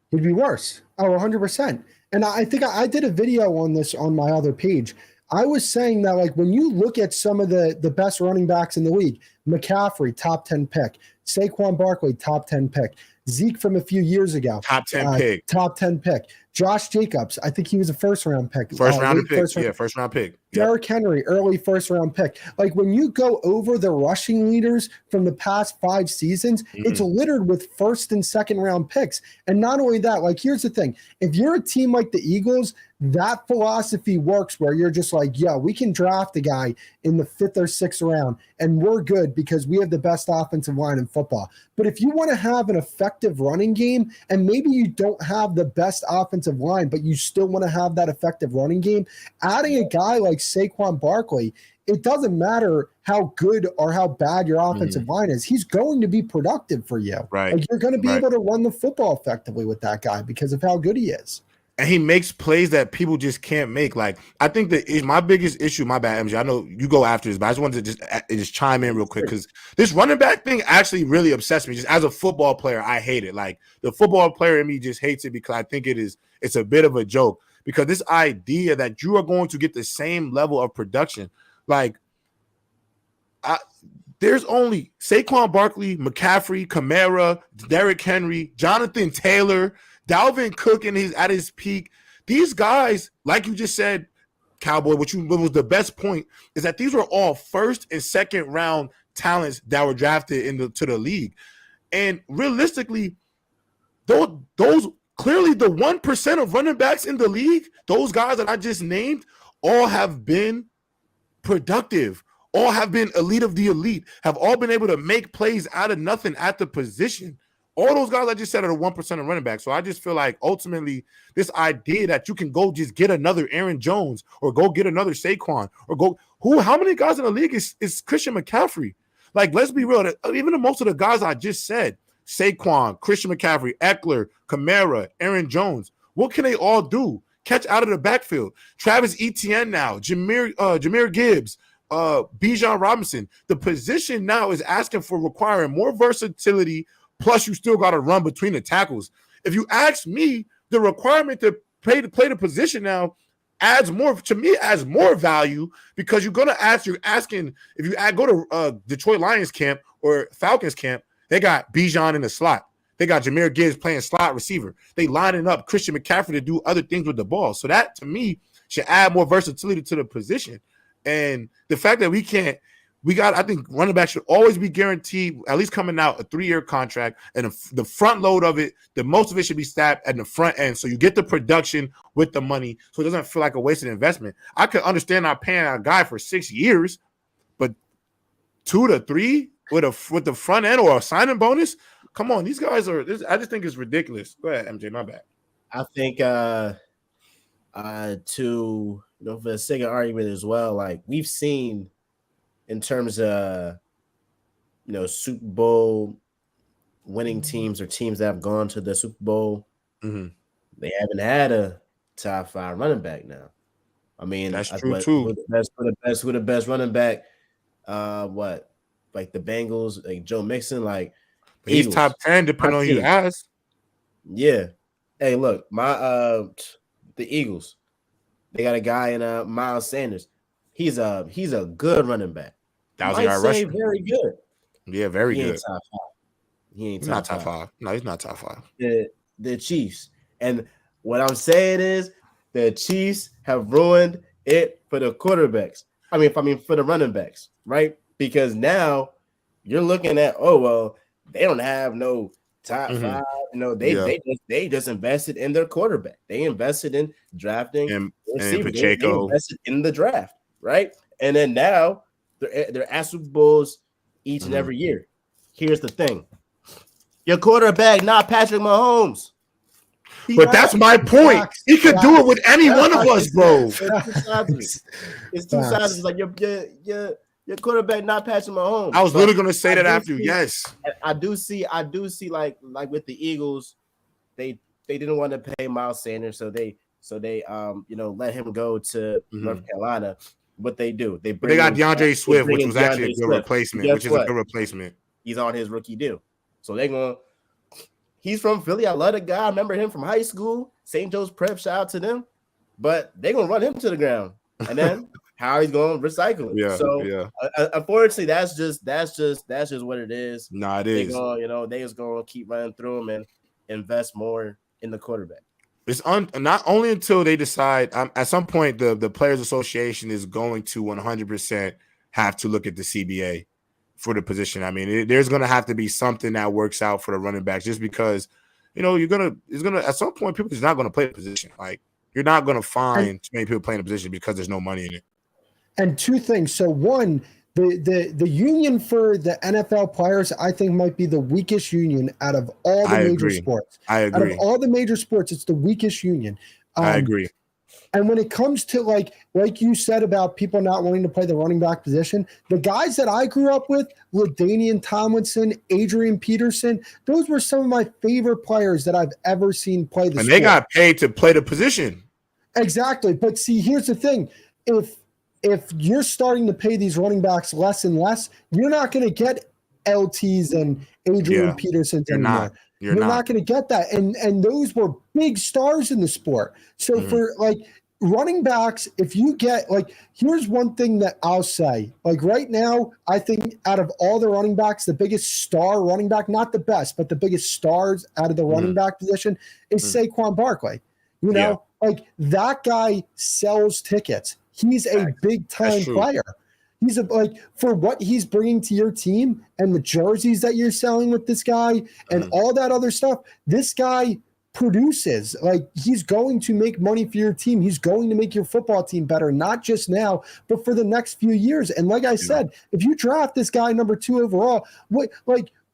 He'd be worse. Oh, 100%. And I think I did a video on this on my other page. I was saying that, like, when you look at some of the best running backs in the league, McCaffrey, top 10 pick, Saquon Barkley, top 10 pick, Zeke from a few years ago, top 10 pick, top 10 pick, Josh Jacobs, I think he was a first-round pick. First round pick. First round pick. Yep. Derrick Henry, early first-round pick. Like when you go over the rushing leaders from the past 5 seasons, it's littered with first and second-round picks. And not only that, like here's the thing. If you're a team like the Eagles, that philosophy works where you're just like, yeah, we can draft a guy in the 5th or 6th round, and we're good because we have the best offensive line in football. But if you want to have an effective running game, and maybe you don't have the best offensive line, but you still want to have that effective running game, adding a guy like Saquon Barkley, it doesn't matter how good or how bad your offensive line is. He's going to be productive for you. Right. Like you're going to be able to run the football effectively with that guy because of how good he is. And he makes plays that people just can't make. Like, I think that my biggest issue, my bad, MJ, I know you go after this, but I just wanted to just chime in real quick because this running back thing actually really obsessed me. Just as a football player, I hate it. Like, the football player in me just hates it because I think it's a bit of a joke. Because this idea that you are going to get the same level of production, like, there's only Saquon Barkley, McCaffrey, Kamara, Derrick Henry, Jonathan Taylor, Dalvin Cook at his peak. These guys, like you just said, Cowboy, what was the best point is that these were all first and second round talents that were drafted to the league. And realistically, those clearly the 1% of running backs in the league, those guys that I just named, all have been productive, all have been elite of the elite, have all been able to make plays out of nothing at the position. All those guys I just said are the 1% of running back. So I just feel like ultimately this idea that you can go just get another Aaron Jones or go get another Saquon or how many guys in the league is Christian McCaffrey? Like, let's be real. Even most of the guys I just said, Saquon, Christian McCaffrey, Eckler, Kamara, Aaron Jones, what can they all do? Catch out of the backfield. Travis Etienne now, Jahmyr Gibbs, Bijan Robinson. The position now is requiring more versatility. Plus, you still got to run between the tackles. If you ask me, the requirement to play the position now adds more value because you're asking if you go to Detroit Lions camp or Falcons camp, they got Bijan in the slot. They got Jahmyr Gibbs playing slot receiver. They lining up Christian McCaffrey to do other things with the ball. So that to me should add more versatility to the position. And the fact that I think running back should always be guaranteed, at least coming out, a 3-year contract. And the front load of it, the most of it should be stacked at the front end. So you get the production with the money. So it doesn't feel like a wasted investment. I could understand not paying a guy for 6 years, but 2 to 3 with the front end or a signing bonus. Come on, these guys I just think it's ridiculous. Go ahead, MJ, my bad. I think for the sake of argument as well, like we've seen in terms of Super Bowl winning teams or teams that have gone to the Super Bowl, they haven't had a top 5 running back now. I mean, that's true too. Who the best running back? Like the Bengals, like Joe Mixon, like he's Eagles. Top 10 depending on who you ask. Yeah. Hey, look, the Eagles, they got a guy in Miles Sanders. He's a good running back. That was a guy rushing. Very good. Yeah, very good. He's not top 5. No, he's not top 5. The Chiefs. And what I'm saying is the Chiefs have ruined it for the quarterbacks. I mean for the running backs, right? Because now you're looking at, they don't have no top 5. They just invested in their quarterback. They invested in drafting and Pacheco. They invested in the draft, right? And then now they're at Super Bowls each and every year. Here's the thing: your quarterback, not Patrick Mahomes. But that's my point. He could do it with any one of us, bro. It's two sides. It's like your quarterback, not Patrick Mahomes. I was literally going to say that after you. Yes, I do see. Like with the Eagles, they didn't want to pay Miles Sanders, so they let him go to North Carolina. What they do, they got DeAndre Swift, which was actually a good replacement. A good replacement. He's on his rookie deal, so they're going. He's from Philly. I love the guy. I remember him from high school. St. Joe's Prep. Shout out to them. But they're gonna run him to the ground, and then how he's gonna recycle it. Yeah. So unfortunately, that's just what it is. Nah, it is. They just gonna keep running through him and invest more in the quarterback. It's not only until they decide. At some point, the Players Association is going to 100% have to look at the CBA for the position. I mean, there's going to have to be something that works out for the running backs, just because, it's gonna at some point people just not going to play the position. Like, you're not going to find too many people playing the position because there's no money in it. And two things. So one, the union for the NFL players, I think, might be the weakest union out of all the major sports. I agree. Out of all the major sports, it's the weakest union. I agree. And when it comes to like you said about people not wanting to play the running back position, the guys that I grew up with, LaDainian Tomlinson, Adrian Peterson, those were some of my favorite players that I've ever seen play the sport. They got paid to play the position. Exactly. But see, here's the thing. If you're starting to pay these running backs less and less, you're not going to get LTs and Adrian Petersons anymore. You're not going to get that. And those were big stars in the sport. So for like running backs, if you get here's one thing that I'll say. Like right now, I think out of all the running backs, the biggest star running back, not the best, but the biggest stars out of the running back position is Saquon Barkley. Like that guy sells tickets. He's a big time player. He's for what he's bringing to your team and the jerseys that you're selling with this guy and all that other stuff. This guy produces. Like, he's going to make money for your team. He's going to make your football team better, not just now, but for the next few years. And like I said, if you draft this guy number 2 overall,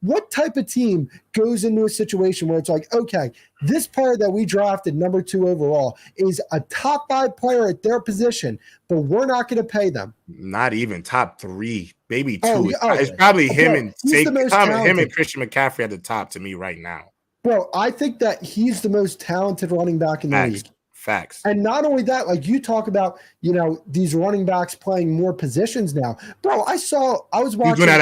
what type of team goes into a situation where it's like, okay, this player that we drafted number 2 overall is a top 5 player at their position, but we're not going to pay them. Not even top 3, maybe 2. It's probably him and him and Christian McCaffrey at the top to me right now. Bro, I think that he's the most talented running back in the league. Facts. And not only that, like you talk about, these running backs playing more positions now. Bro, I was watching. He was doing that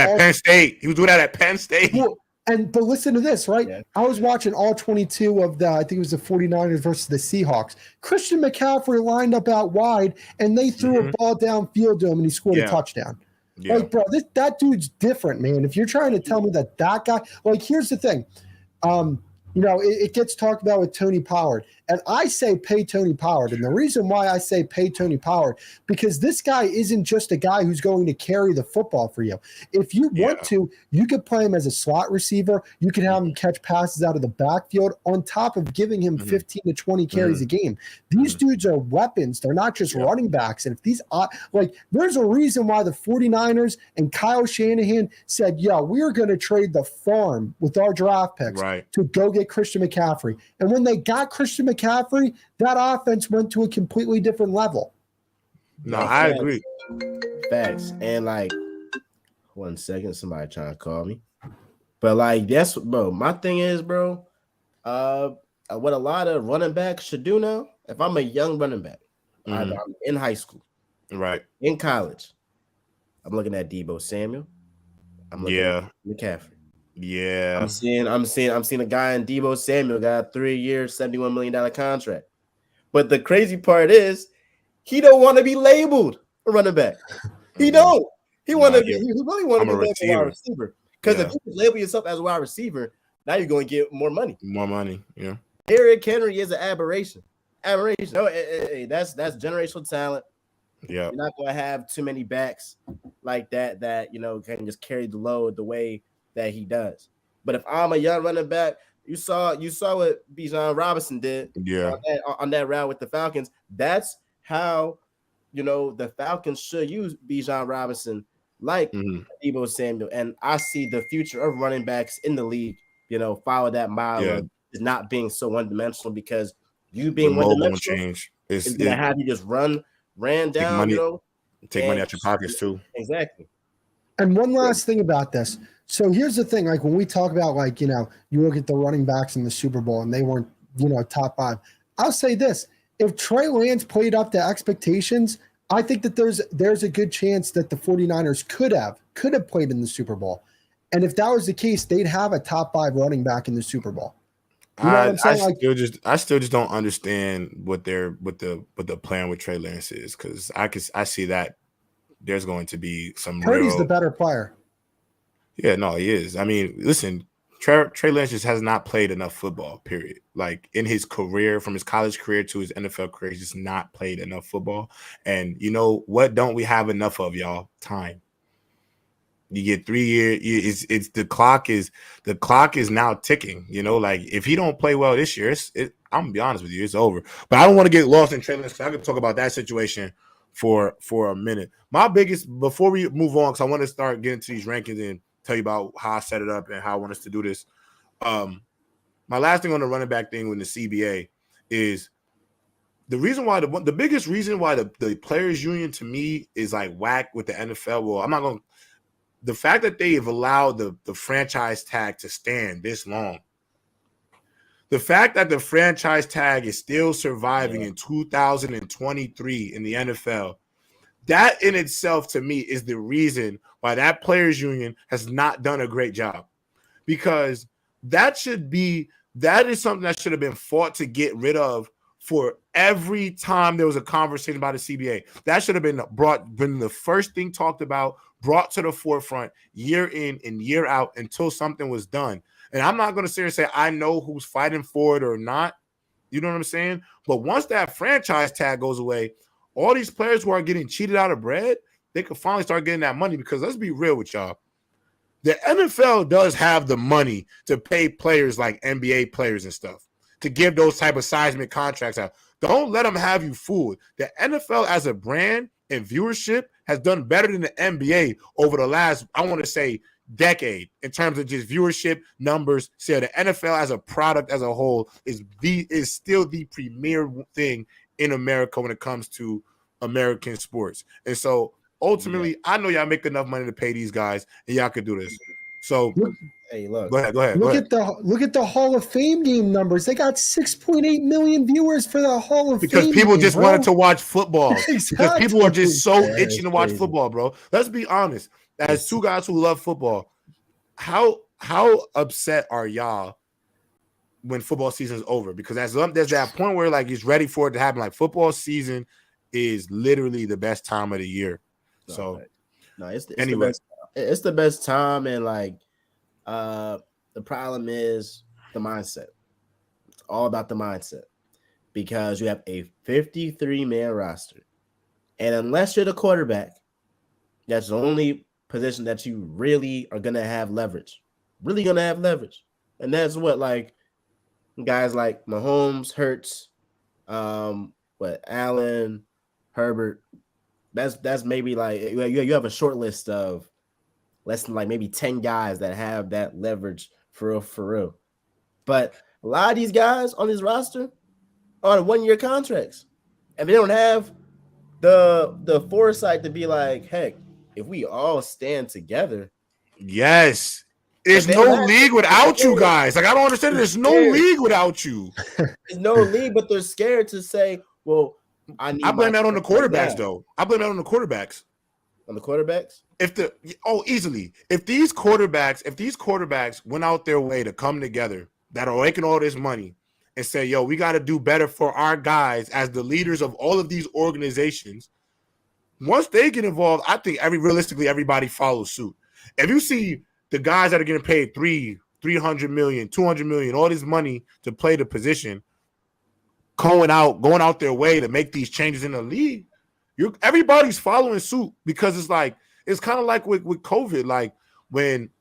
at Penn State. Well, but listen to this, right? Yeah. I was watching all 22 of I think it was the 49ers versus the Seahawks. Christian McCaffrey lined up out wide, and they threw a ball downfield to him, and he scored a touchdown. Yeah. Like, bro, that dude's different, man. If you're trying to tell me that guy, here's the thing. It gets talked about with Tony Pollard. And I say pay Tony Pollard. And the reason why I say pay Tony Pollard, because this guy isn't just a guy who's going to carry the football for you. If you want to, you could play him as a slot receiver. You can have him catch passes out of the backfield on top of giving him 15 to 20 carries a game. These dudes are weapons. They're not just running backs. And if these there's a reason why the 49ers and Kyle Shanahan said, we're going to trade the farm with our draft picks to go get Christian McCaffrey. And when they got Christian McCaffrey, that offense went to a completely different level. No, I agree. Facts. And 1 second, somebody trying to call me. But that's, bro, my thing is, bro, what a lot of running backs should do now, if I'm a young running back, I'm in high school, in college, I'm looking at Deebo Samuel. I'm looking at McCaffrey. Yeah, I'm seeing a guy in Deebo Samuel got a 3-year, $71 million contract. But the crazy part is, he don't want to be labeled a running back. He don't. He really want to be labeled a wide receiver. Because if you label yourself as a wide receiver, now you're going to get more money. More money. Yeah. Derrick Henry is an aberration. No, that's generational talent. Yeah. You're not going to have too many backs like that can just carry the load the way that he does. But if I'm a young running back, you saw what Bijan Robinson did on that route with the Falcons. That's how the Falcons should use Bijan Robinson like Deebo Samuel. And I see the future of running backs in the league, follow that model of not being so one-dimensional, because you being one-dimensional is going to have you just ran down, take money out your pockets too. Exactly. And one last thing about this. So here's the thing, when we talk about you look at the running backs in the Super Bowl and they weren't, top 5. I'll say this. If Trey Lance played up to expectations, I think that there's a good chance that the 49ers could have played in the Super Bowl. And if that was the case, they'd have a top 5 running back in the Super Bowl. You know what I'm saying? I still just don't understand what the plan with Trey Lance is, because I see that there's going to be some Purdy's the better player. Yeah, no, he is. I mean, listen, Trey Lance just has not played enough football, period. Like in his career, from his college career to his NFL career, he's just not played enough football. And you know what don't we have enough of, y'all? Time. You get 3 years. It's the clock is now ticking. You know, like if he don't play well this year, I'm gonna be honest with you, it's over. But I don't want to get lost in Trey Lance. I can talk about that situation for a minute. My biggest, before we move on, because I want to start getting to these rankings and tell you about how I set it up and how I want us to do this. My last thing on the running back thing with the CBA is the reason why the biggest reason why the players union to me is like whack with the NFL. Well, I'm not going to. The fact that they have allowed the franchise tag to stand this long, the fact that the franchise tag is still surviving in 2023 in the NFL, that in itself to me is the reason why that players union has not done a great job, because that is something that should have been fought to get rid of for every time there was a conversation about a CBA. That should have been the first thing talked about, brought to the forefront year in and year out until something was done. And I'm not going to sit here and say I know who's fighting for it or not. You know what I'm saying? But once that franchise tag goes away, all these players who are getting cheated out of bread, they can finally start getting that money, because let's be real with y'all. The NFL does have the money to pay players like NBA players and stuff, to give those type of seismic contracts out. Don't let them have you fooled. The NFL as a brand and viewership has done better than the NBA over the last, I want to say, decade in terms of just viewership numbers. So the NFL as a product as a whole is still the premier thing in America when it comes to American sports. And so ultimately, I know y'all make enough money to pay these guys, and y'all could do this. So hey, look. Go ahead. Look at the Hall of Fame game numbers. They got 6.8 million viewers for the Hall of Fame. Because people just bro. wanted to watch football. Exactly. Because people are just so itching to watch crazy. football, bro. Let's be honest. As two guys who love football, how upset are y'all when football season is over? Because there's that point where like he's ready for it to happen. Like football season is literally the best time of the year. So it's anyway, it's the best time, and like the problem is the mindset. It's all about the mindset, because you have a 53-man roster, and unless you're the quarterback, that's the only position that you really are gonna have leverage. Really gonna have leverage, and that's what like guys like Mahomes, Hurts, Allen, Herbert. That's maybe like you have a short list of less than like maybe 10 guys that have that leverage for real. But a lot of these guys on this roster are on 1-year contracts, and they don't have the foresight to be like, heck, if we all stand together. Yes. There's no league without you guys. Like, I don't understand. There's no league without you. There's no league, but they're scared to say, well, I blame that on the quarterbacks, though. I blame that on the quarterbacks. On the quarterbacks? Easily. If these quarterbacks went out their way to come together that are making all this money and say, yo, we got to do better for our guys as the leaders of all of these organizations, once they get involved, I think realistically everybody follows suit. If you see the guys that are getting paid $300 million, $200 million, all this money to play the position, going out their way to make these changes in the league, everybody's following suit, because it's kind of like with COVID. Like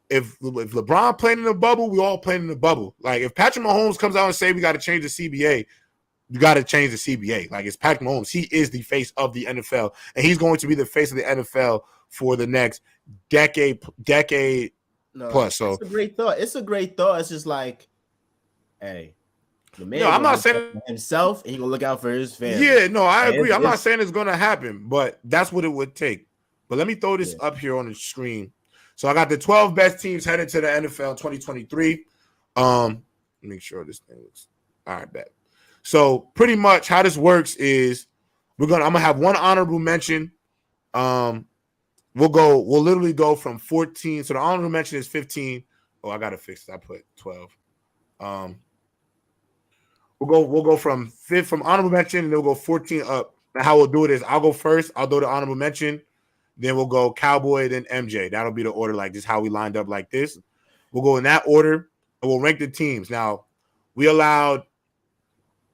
if LeBron playing in the bubble, we all playing in the bubble. Like if Patrick Mahomes comes out and say we got to change the CBA, you got to change the CBA. Like it's Patrick Mahomes. He is the face of the NFL, and he's going to be the face of the NFL for the next decade plus. So it's a great thought. It's just like, hey, the man. No, I'm not saying himself, and he gonna look out for his family. Yeah, no, I agree. I'm not saying it's gonna happen, but that's what it would take. But let me throw this up here on the screen. So I got the 12 best teams headed to the NFL 2023. Make sure this thing looks all right. Bet. So pretty much how this works is I'm gonna have one honorable mention. We'll literally go from 14. So the honorable mention is 15. Oh, I gotta fix it. I put 12. We'll go from honorable mention, and then we'll go 14 up. Now how we'll do it is I'll go first. I'll do the honorable mention. Then we'll go Cowboy, then MJ. That'll be the order, like this, how we lined up like this. We'll go in that order. and we'll rank the teams. Now, we allowed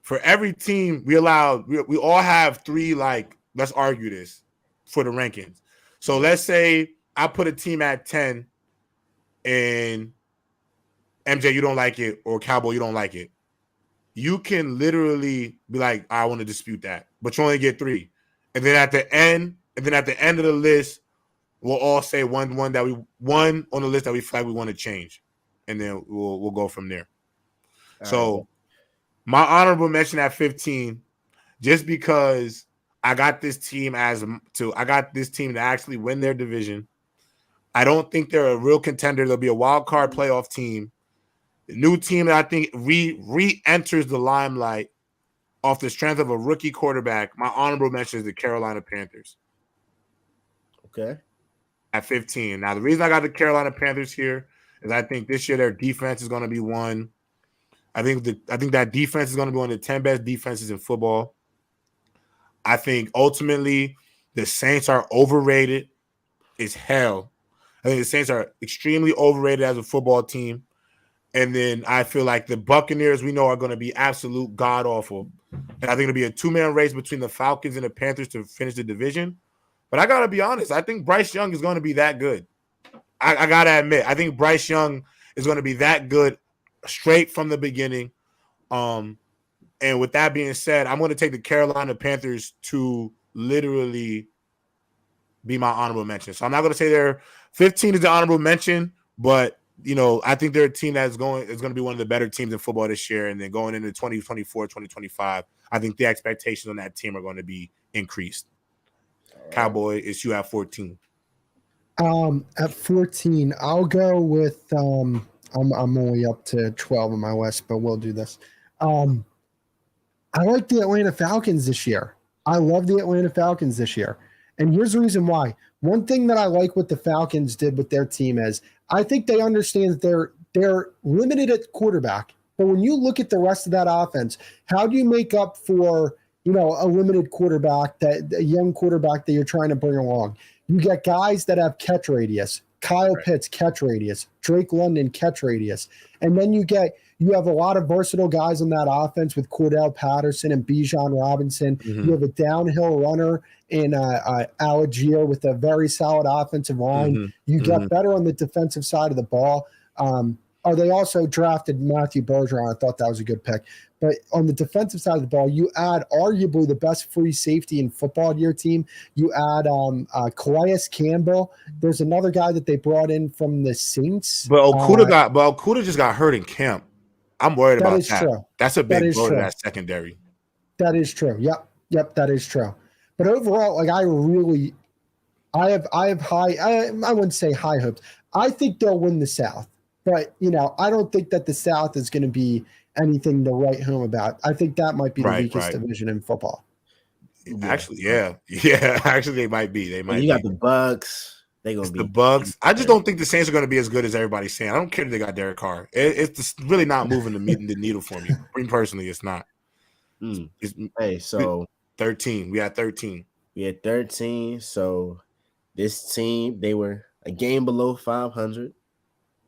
for every team, we all have 3, like, let's argue this for the rankings. So let's say I put a team at 10 and MJ, you don't like it, or Cowboy, you don't like it. You can literally be like, I want to dispute that, but you only get 3. And then at the end of the list, we'll all say one on the list that we feel like we want to change. And then we'll go from there. So my honorable mention at 15, just because I got this team to actually win their division. I don't think they're a real contender. They'll be a wild card playoff team. The new team that I think re-enters the limelight off the strength of a rookie quarterback. My honorable mention is the Carolina Panthers. Okay. At 15. Now, the reason I got the Carolina Panthers here is I think this year their defense is going to be one. I think that defense is going to be one of the 10 best defenses in football. I think ultimately the Saints are overrated as hell. I think the Saints are extremely overrated as a football team. And then I feel like the Buccaneers, we know, are going to be absolute god-awful. And I think it'll be a 2-man race between the Falcons and the Panthers to finish the division. But I got to be honest, I think Bryce Young is going to be that good. I got to admit, I think Bryce Young is going to be that good straight from the beginning. And with that being said, I'm going to take the Carolina Panthers to literally be my honorable mention. So I'm not going to say they're 15 is the honorable mention, but I think they're a team that's going to be one of the better teams in football this year. And then going into 2024, 2025, I think the expectations on that team are going to be increased. Right. Cowboy, it's you at 14. At 14, I'll go with I'm only up to 12 on my list, but we'll do this. I like the Atlanta Falcons this year. I love the Atlanta Falcons this year. And here's the reason why. One thing that I like what the Falcons did with their team is I think they understand that they're limited at quarterback. But when you look at the rest of that offense, how do you make up for, a limited quarterback, a young quarterback that you're trying to bring along? You get guys that have catch radius. Kyle Pitts, catch radius. Drake London, catch radius. And then you have a lot of versatile guys on that offense with Cordell Patterson and Bijan Robinson. Mm-hmm. You have a downhill runner in Algier with a very solid offensive line. Mm-hmm. You get better on the defensive side of the ball. They also drafted Matthew Bergeron. I thought that was a good pick. But on the defensive side of the ball, you add arguably the best free safety in football to your team. You add Calais Campbell. There's another guy that they brought in from the Saints. But Okuda just got hurt in camp. I'm worried about that. True. That's a big blow to that secondary. That is true. Yep, that is true. But overall, like I have high. I wouldn't say high hopes. I think they'll win the South. But, I don't think that the South is going to be anything to write home about. I think that might be the weakest division in football. Actually, yeah. Actually, they might be. You got the Bucks. They're going to be the Bucks. I just don't think the Saints are going to be as good as everybody's saying. I don't care if they got Derek Carr. It's really not moving the needle for me. Me personally, it's not. So 13. We had 13. We had 13. So this team, they were a game below 500.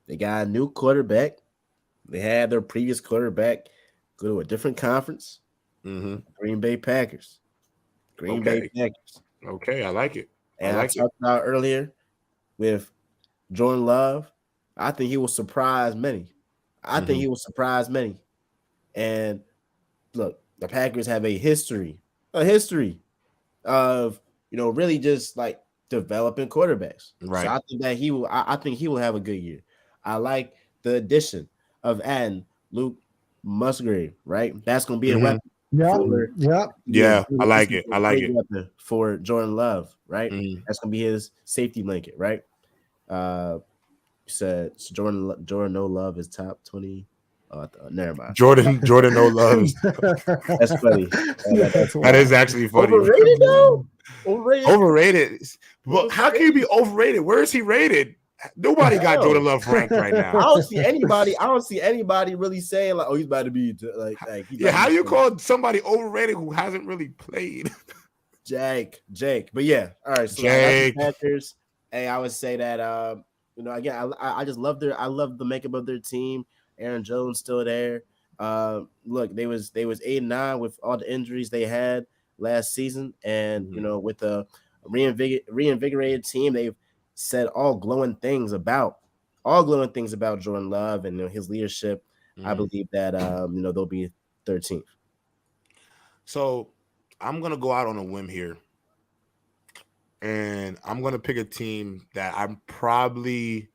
They got a new quarterback. They had their previous quarterback go to a different conference. Mm-hmm. Green Bay Packers. Bay Packers. Okay, I like it. And I talked about earlier with Jordan Love. I think he will surprise many. And look, the Packers have a history of really just like developing quarterbacks. Right. So I think that I think he will have a good year. I like the addition of adding Luke Musgrave, right? That's going to be a weapon. Yeah, I like it. For Jordan Love, right? Mm-hmm. That's going to be his safety blanket, right? You said Jordan No Love is top 20. Never mind. Jordan No Love. That's funny. That is actually funny. Overrated though? Overrated. Well, how can you be overrated? Where is he rated? Nobody got Jordan Love ranked right now. I don't see anybody really saying like, "Oh, he's about to be like." How you call somebody overrated who hasn't really played? Jake. But yeah, all right. So Jake. Panthers. Hey, I would say that again, I just love I love the makeup of their team, Aaron Jones still there. Look, they was 8-9 with all the injuries they had last season, and with a reinvigorated team, they've said all glowing things about Jordan Love and his leadership. I believe that they'll be 13th. So I'm gonna go out on a whim here, and I'm gonna pick a team that I'm probably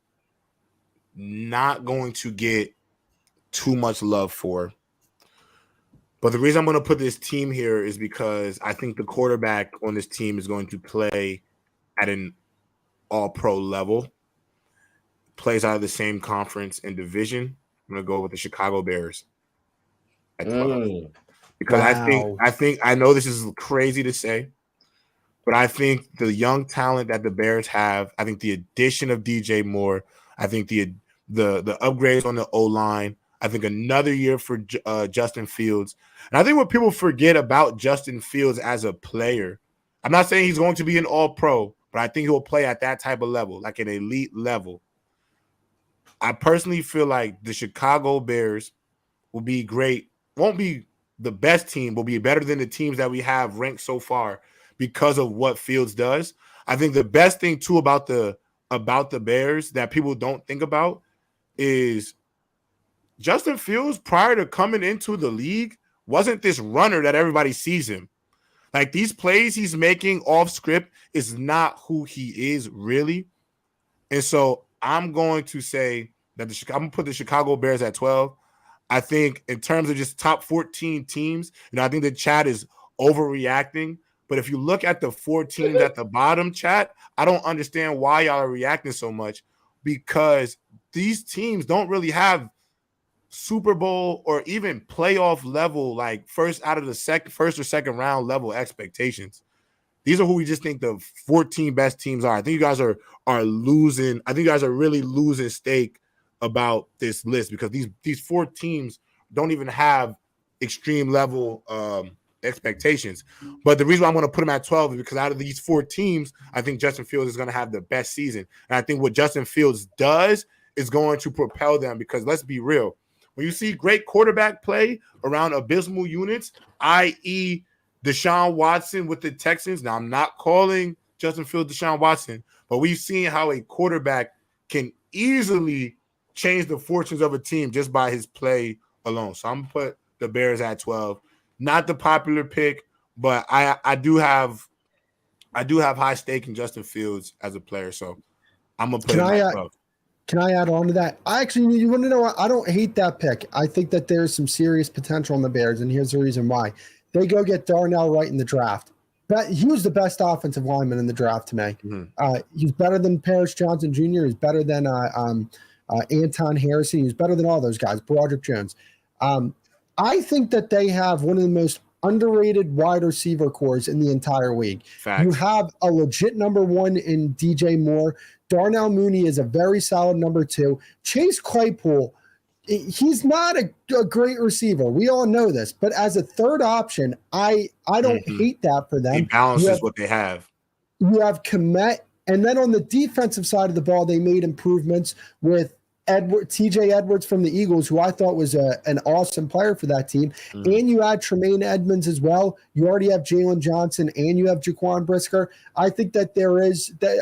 not going to get too much love for. But the reason I'm going to put this team here is because I think the quarterback on this team is going to play at an all-pro level, plays out of the same conference and division. I'm going to go with the Chicago Bears at 12. Because I know this is crazy to say, but I think the young talent that the Bears have, I think the addition of DJ Moore, I think the upgrades on the O-line, I think another year for Justin Fields. And I think what people forget about Justin Fields as a player, I'm not saying he's going to be an all-pro, but I think he'll play at that type of level, like an elite level. I personally feel like the Chicago Bears will be great. Won't be the best team, will be better than the teams that we have ranked so far because of what Fields does. I think the best thing, too, about the Bears that people don't think about is Justin Fields, prior to coming into the league, wasn't this runner that everybody sees him. Like, these plays he's making off script is not who he is, really. And so I'm going to say that I'm going to put the Chicago Bears at 12. I think in terms of just top 14 teams, I think the chat is overreacting. But if you look at the 4 teams at the bottom, chat, I don't understand why y'all are reacting so much, because these teams don't really have Super Bowl or even playoff level, like first or second round level expectations. These are who we just think the 14 best teams are. I think you guys are losing. I think you guys are really losing stake about this list, because these 4 teams don't even have extreme level expectations. But the reason why I'm going to put them at 12 is because out of these 4 teams, I think Justin Fields is going to have the best season. And I think what Justin Fields does is going to propel them, because let's be real. When you see great quarterback play around abysmal units, i.e. Deshaun Watson with the Texans. Now, I'm not calling Justin Fields Deshaun Watson, but we've seen how a quarterback can easily change the fortunes of a team just by his play alone. So I'm going to put the Bears at 12. Not the popular pick, but I do have high stake in Justin Fields as a player. So I'm going to put him at 12. Can I add on to that? You want to know what? I don't hate that pick. I think that there's some serious potential in the Bears, and here's the reason why. They go get Darnell Wright in the draft. But he was the best offensive lineman in the draft to me. He's better than Paris Johnson Jr. He's better than Anton Harrison. He's better than all those guys, Broderick Jones. I think that they have one of the most underrated wide receiver cores in the entire league. Facts. You have a legit number 1 in DJ Moore. Darnell Mooney is a very solid number 2. Chase Claypool, he's not a great receiver. We all know this. But as a third option, I don't hate that for them. He balances what they have. You have Kmet. And then on the defensive side of the ball, they made improvements with TJ Edwards from the Eagles, who I thought was an awesome player for that team. And you add Tremaine Edmonds as well. You already have Jalen Johnson, and you have Jaquan Brisker. I think that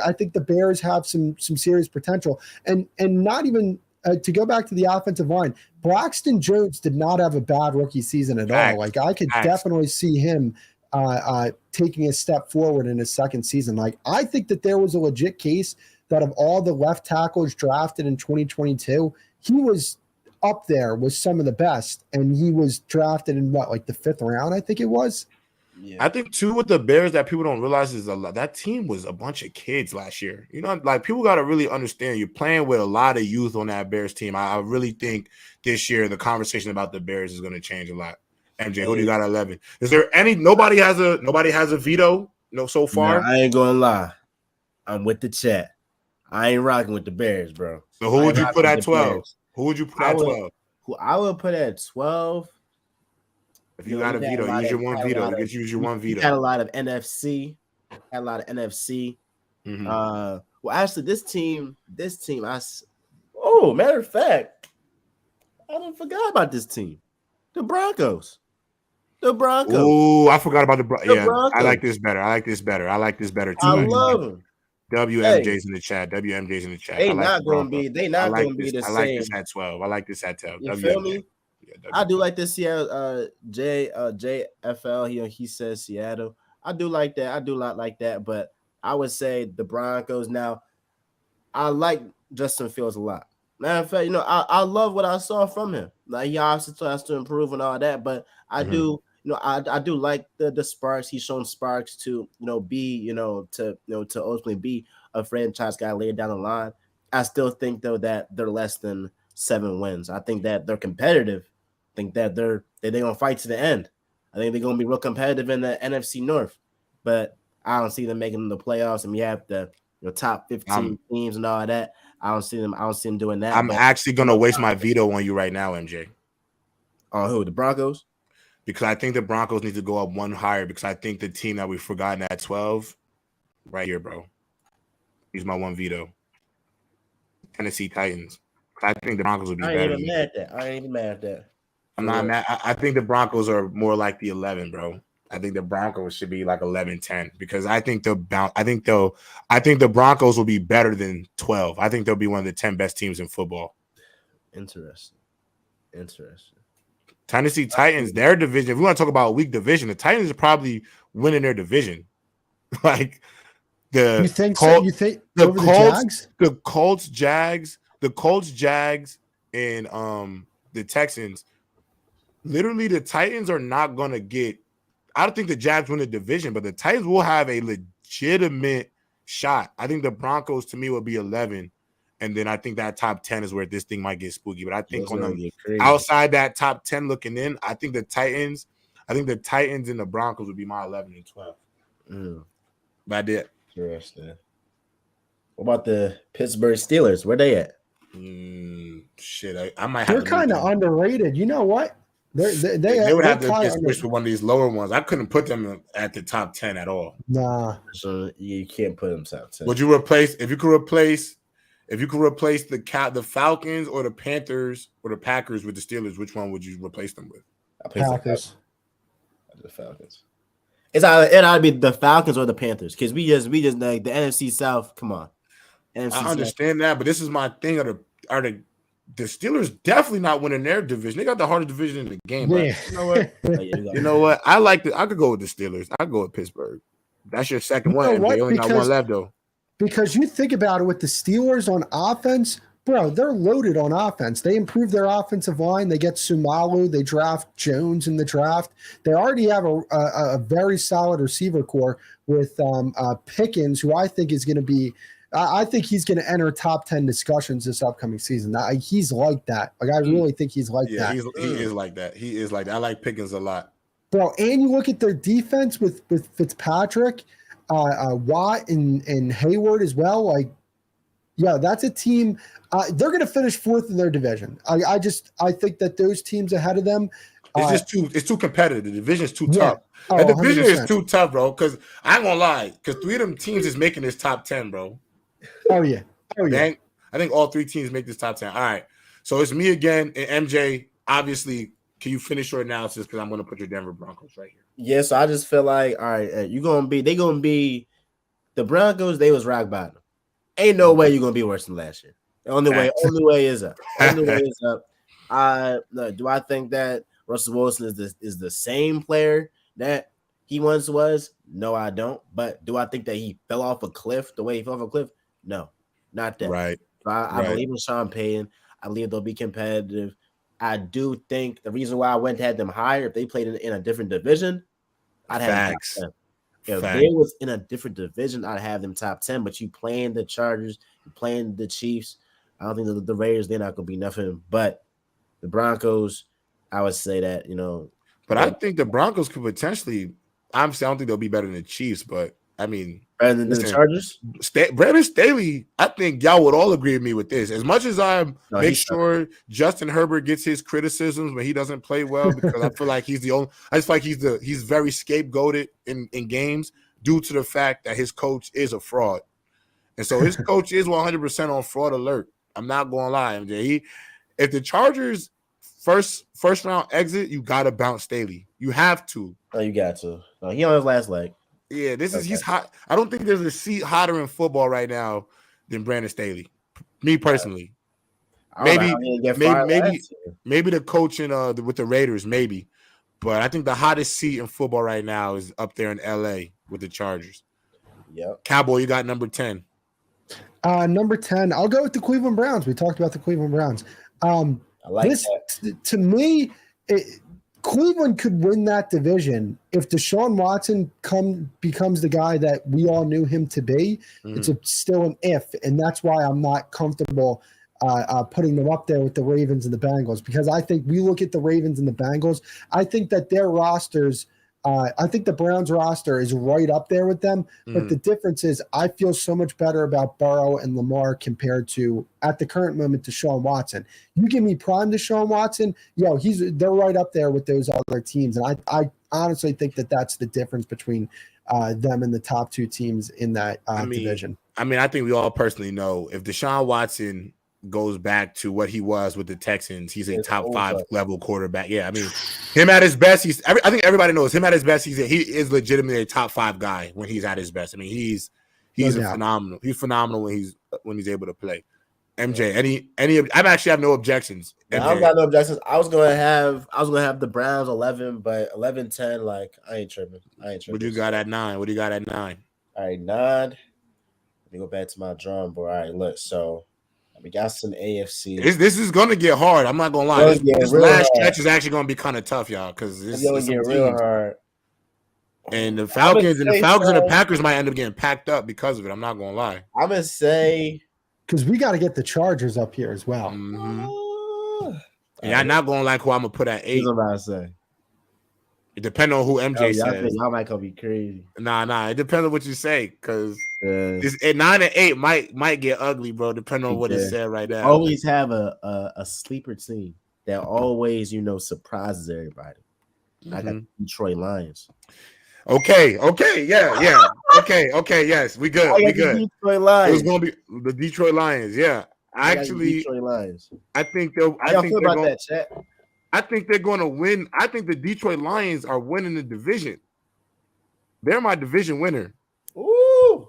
I think the Bears have some serious potential. And not even to go back to the offensive line, Braxton Jones did not have a bad rookie season at all. Like, I could definitely see him taking a step forward in his second season. Like, I think that there was a legit case that of all the left tackles drafted in 2022, he was up there with some of the best, and he was drafted in the 5th round, I think it was. Yeah. I think too with the Bears that people don't realize is that team was a bunch of kids last year. People got to really understand you're playing with a lot of youth on that Bears team. I really think this year the conversation about the Bears is going to change a lot. MJ, who do you got at 11? Is there nobody has a veto? No, so far. No, I ain't gonna lie. I'm with the chat. I ain't rocking with the Bears, bro. So who would you put at 12? Who would you put at 12? Who I would put at 12? If you got a veto, use your one veto. You can use your one veto. Had a lot of NFC. Well, actually, this team. Matter of fact, I don't forgot about this team. The Broncos. The Broncos. Ooh, I forgot about the The yeah. Broncos. I like this better. I like this better I too. love them. WMJ's in the chat. WMJ's in the chat. They I like not the gonna Broncos. be. They not like gonna be the I same. like this at 12. I like this at 12. You WMJ. feel me? Yeah, I do like this Seattle. JFL. He says Seattle. I do like that. I do not like that, but I would say the Broncos. Now, I like Justin Fields a lot. Matter of fact, I love what I saw from him. Like he obviously has to improve and all that, but I do. I do like the sparks. He's shown sparks to be to ultimately be a franchise guy later down the line. I still think though that they're less than 7 wins. I think that they're competitive. I think that they're gonna fight to the end. I think they're gonna be real competitive in the NFC North, but I don't see them making the playoffs. And we have the top 15 teams and all that. I don't see them doing that. I'm actually gonna waste my veto on you right now, MJ. On who? The Broncos? Because I think the Broncos need to go up one higher because I think the team that we've forgotten at 12, right here, bro. He's my one veto. Tennessee Titans. I think the Broncos would be better. I ain't even mad at that. I'm not mad. I think the Broncos are more like the 11, bro. I think the Broncos should be like 11-10 because I think the Broncos will be better than 12. I think they'll be one of the 10 best teams in football. Interesting. Tennessee Titans, their division. If we want to talk about a weak division, the Titans are probably winning their division. Like you think over the Colts, Jags, and the Texans. Literally, the Titans are not gonna get. I don't think the Jags win the division, but the Titans will have a legitimate shot. I think the Broncos, to me, will be 11. And then I think that top 10 is where this thing might get spooky. But I think outside that top 10 looking in, I think the Titans and the Broncos would be my 11 and 12. But I did. Interesting. What about the Pittsburgh Steelers? Where they at? Shit, I might have. They're kind of underrated. You know what? They would have to get switched with one of these lower ones. I couldn't put them at the top 10 at all. Nah. So you can't put them top 10. Would you replace if you could replace the Falcons or the Panthers or the Packers with the Steelers? Which one would you replace them with? Packers. The Falcons. It ought to be the Falcons or the Panthers because we just like the NFC South. Come on, NFC I understand that, but this is my thing. Are the Steelers definitely not winning their division? They got the hardest division in the game. Yeah. But you know what? You know what? I could go with the Steelers. I could go with Pittsburgh. That's your second one. They only got one left though. Because you think about it with the Steelers on offense, bro, they're loaded on offense. They improve their offensive line. They get Sumalu. They draft Jones in the draft. They already have a very solid receiver core with Pickens, who I think is going to be I think he's going to enter top 10 discussions this upcoming season. He's like that. Like I really think he's like that. He is like that. He is like that. I like Pickens a lot. Bro, and you look at their defense with Fitzpatrick, Watt, and Hayward as well. Like, yeah, that's a team. They're going to finish fourth in their division. I think that those teams ahead of them. It's too competitive. The division is too tough. The division 100%. Is too tough, bro. Because I ain't gonna lie, because 3 of them teams is making this top 10, bro. Oh yeah. I think all 3 teams make this top 10. All right. So it's me again and MJ. Obviously, can you finish your analysis? Because I'm gonna put your Denver Broncos right here. Yeah, so I just feel like, all right, they gonna be the Broncos. They was rock bottom. Ain't no way you're gonna be worse than last year. The only way is up. Do I think that Russell Wilson is the same player that he once was? No, I don't. But do I think that he fell off a cliff the way he fell off a cliff? No, not that. Right. So I believe in Sean Payton. I believe they'll be competitive. I do think the reason why I went and had them higher, if they played in a different division, I'd have them top 10. If they was in a different division, I'd have them top 10. But you playing the Chargers, you playing the Chiefs, I don't think the Raiders, they're not going to be nothing. But the Broncos, I would say that, But I think the Broncos could potentially – obviously, I don't think they'll be better than the Chiefs, but, I mean – better than the Chargers? Brandon Staley, I think y'all would all agree with me with this. As much as I make sure Justin Herbert gets his criticisms when he doesn't play well, because I feel like he's I just feel like he's very scapegoated in games due to the fact that his coach is a fraud. And so his coach is 100% on fraud alert. I'm not going to lie, MJ. If the Chargers first round exit, you gotta bounce Staley. You have to. Oh, you got to. No, he on his last leg. Yeah, he's hot. I don't think there's a seat hotter in football right now than Brandon Staley. Me personally. Maybe the coaching with the Raiders, maybe. But I think the hottest seat in football right now is up there in LA with the Chargers. Yep. Cowboy, you got number 10. Number 10, I'll go with the Cleveland Browns. We talked about the Cleveland Browns. I like that. To me, Cleveland could win that division if Deshaun Watson becomes the guy that we all knew him to be. Mm-hmm. It's still an if, and that's why I'm not comfortable putting them up there with the Ravens and the Bengals, because I think we look at the Ravens and the Bengals. I think that their rosters, I think the Browns roster is right up there with them. But the difference is I feel so much better about Burrow and Lamar compared to, at the current moment, Deshaun Watson. You give me prime Deshaun Watson, they're right up there with those other teams. And I honestly think that that's the difference between them and the top two teams in that division. I think we all personally know if Deshaun Watson goes back to what he was with the Texans, he's a top 5 level quarterback. Yeah, I mean, him at his best, I think everybody knows him at his best. He is legitimately a top 5 guy when he's at his best. I mean, he's phenomenal. He's phenomenal when he's able to play. MJ, any? I actually have no objections. MJ. I don't got no objections. I was gonna have the Browns 11, but 11-10, like I ain't tripping. What do you got at 9? All right, 9. Let me go back to my drawing board. All right, look, so we got some AFC. This is gonna get hard. I'm not gonna lie. This last stretch is actually gonna be kind of tough, y'all, because it's gonna get real hard. And the Falcons and the Packers might end up getting packed up because of it. I'm not gonna lie. I'm gonna say, because we got to get the Chargers up here as well. Mm-hmm. And I'm not gonna like who I'm gonna put at 8. What I'm about to say. It depends on who MJ says. Y'all might gonna be crazy. Nah. It depends on what you say, because this at 9 and 8 might get ugly, bro. Depending on what it said right now. Always have a sleeper team that always surprises everybody. I got Detroit Lions. Okay, yeah. Okay, yes, we good. Detroit Lions. It was gonna be the Detroit Lions. Yeah, actually, Detroit Lions. I think they'll. How y'all feel about that, chat? I think they're going to win. I think the Detroit Lions are winning the division. They're my division winner. Ooh,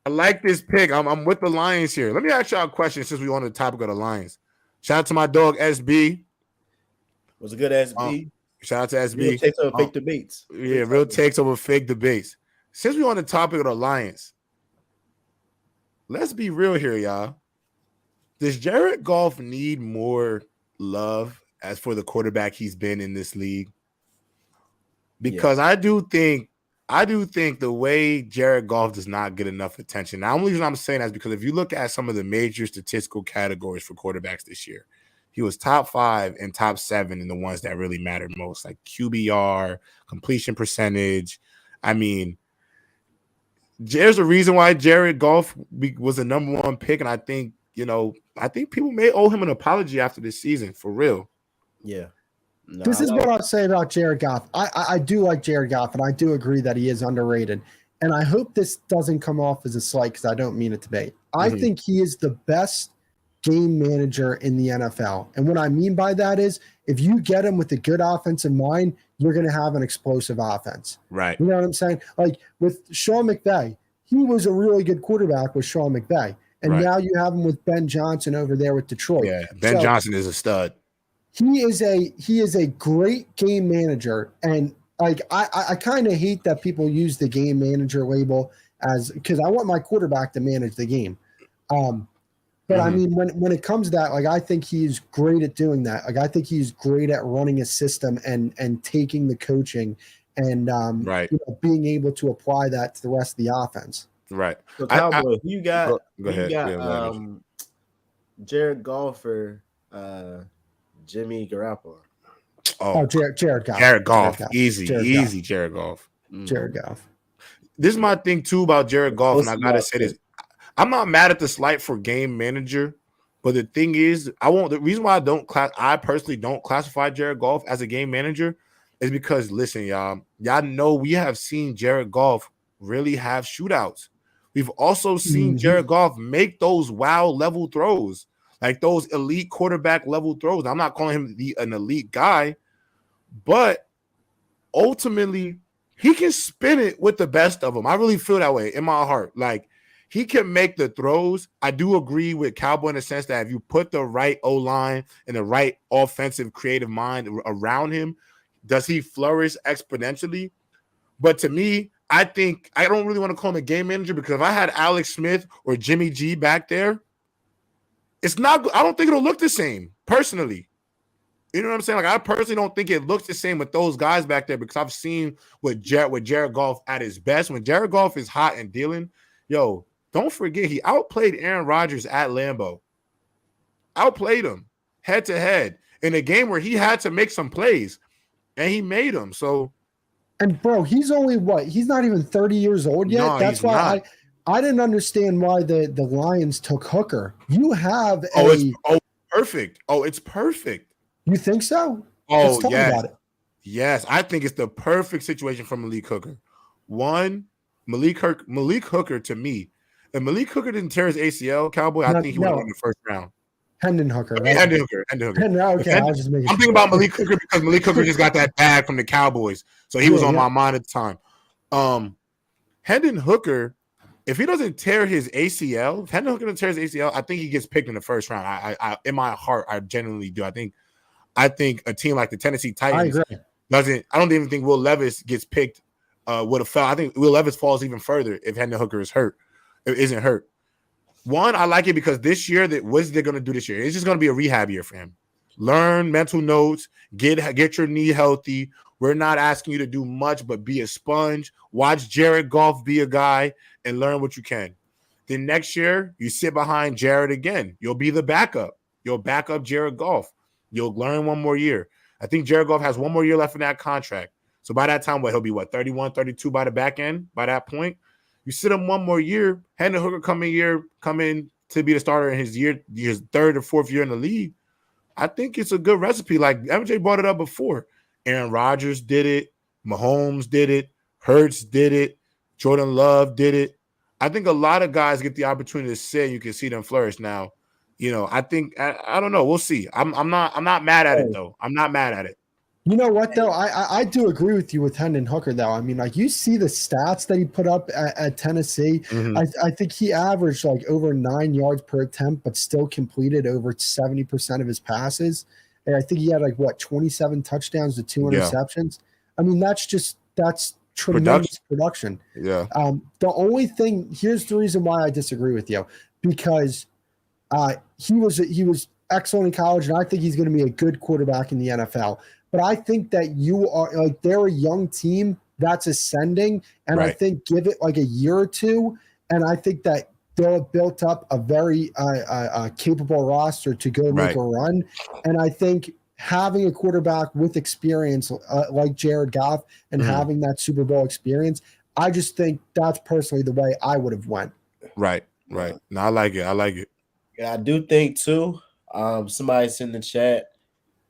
I like this pick. I'm with the Lions here. Let me ask y'all a question since we're on the topic of the Lions. Shout out to my dog SB. Was a good SB. Shout out to SB. Real takes over fake debates. Yeah, real takes over fake debates. Since we're on the topic of the Lions, let's be real here, y'all. Does Jared Goff need more love as for the quarterback he's been in this league? Because I do think the way Jared Goff does not get enough attention. Now, the only reason I'm saying that is because if you look at some of the major statistical categories for quarterbacks this year, he was top 5 and top 7 in the ones that really mattered most, like QBR, completion percentage. I mean, there's a reason why Jared Goff was the number 1 pick, and I think people may owe him an apology after this season, for real. Yeah. No, this is what I'll say about Jared Goff. I do like Jared Goff, and I do agree that he is underrated. And I hope this doesn't come off as a slight, because I don't mean it to be. I think he is the best game manager in the NFL. And what I mean by that is, if you get him with a good offensive mind, you're going to have an explosive offense. Right. You know what I'm saying? Like with Sean McVay, he was a really good quarterback with Sean McVay. And now you have him with Ben Johnson over there with Detroit. Yeah, Ben Johnson is a stud. He is a great game manager, and like I kind of hate that people use the game manager label because I want my quarterback to manage the game. But I mean, when it comes to that, like I think he's great at doing that. Like I think he's great at running a system and taking the coaching and being able to apply that to the rest of the offense. Right. So Cowboy, you got go ahead. Jared Goff or Jimmy Garoppolo. Jared Goff. Jared Goff. Easy. Jared Goff. Jared Goff. This is my thing too about Jared Goff, and I gotta say this. I'm not mad at the slight for game manager, but the thing is, the reason why I personally don't classify Jared Goff as a game manager is because, listen, y'all know we have seen Jared Goff really have shootouts. We've also seen Jared Goff make those wow level throws. like those elite quarterback level throws. I'm not calling him an elite guy, but ultimately he can spin it with the best of them. I really feel that way in my heart. Like he can make the throws. I do agree with Cowboy in the sense that if you put the right O-line and the right offensive creative mind around him, does he flourish exponentially? But to me, I think I don't really want to call him a game manager because if I had Alex Smith or Jimmy G back there, it's not. I don't think it'll look the same personally. You know what I'm saying? Like I personally don't think it looks the same with those guys back there because I've seen with Jared Goff at his best. When Jared Goff is hot and dealing, yo, don't forget he outplayed Aaron Rodgers at Lambeau. Outplayed him head to head in a game where he had to make some plays, and he made them. So. And bro, he's only what? He's not even 30 years old yet. No, That's why I didn't understand why the Lions took Hooker. You have perfect. Oh, it's perfect. You think so? Oh, Let's talk about it. Yes, I think it's the perfect situation for Malik Hooker. One, Malik Hooker to me. If Malik Hooker didn't tear his ACL, Cowboy, I think he would have won the first round. Hendon Hooker. Hendon Hooker. Okay, I was just making I'm thinking about Malik Hooker because Malik Hooker just got that bag from the Cowboys. So he was on my mind at the time. Hendon Hooker, if he doesn't tear his ACL, if Hendon Hooker doesn't tear his ACL, I think he gets picked in the first round. I in my heart, I genuinely do. I think a team like the Tennessee Titans doesn't. I don't even think Will Levis gets picked. Would have fell. I think Will Levis falls even further if Hendon Hooker isn't hurt. One, I like it because this year, what's they going to do this year? It's just going to be a rehab year for him. Learn mental notes, get your knee healthy. We're not asking you to do much, but be a sponge. Watch Jared Goff be a guy and learn what you can. Then next year, you sit behind Jared again. You'll be the backup. You'll back up Jared Goff. You'll learn one more year. I think Jared Goff has one more year left in that contract. So by that time, he'll be 31, 32 by the back end by that point. You sit him one more year, Hendon Hooker come in to be the starter in his third or fourth year in the league. I think it's a good recipe. Like MJ brought it up before. Aaron Rodgers did it. Mahomes did it. Hurts did it. Jordan Love did it. I think a lot of guys get the opportunity to sit and you can see them flourish now. You know, I think I don't know. We'll see. I'm not mad at it though. I'm not mad at it. You know what though? I do agree with you with Hendon Hooker though. I mean, like you see the stats that he put up at Tennessee. Mm-hmm. I think he averaged like over 9 yards per attempt, but still completed over 70% of his passes. And I think he had like 27 touchdowns to 2 interceptions. I mean, that's tremendous production. Yeah. The only thing here's the reason why I disagree with you because he was excellent in college, and I think he's going to be a good quarterback in the NFL. But I think that they're a young team that's ascending, and I think give it like a year or two, and I think that they'll have built up a very capable roster to go make a run. And I think having a quarterback with experience like Jared Goff and having that Super Bowl experience, I just think that's personally the way I would have went. Right. No, I like it. Yeah, I do think too. Somebody's in the chat.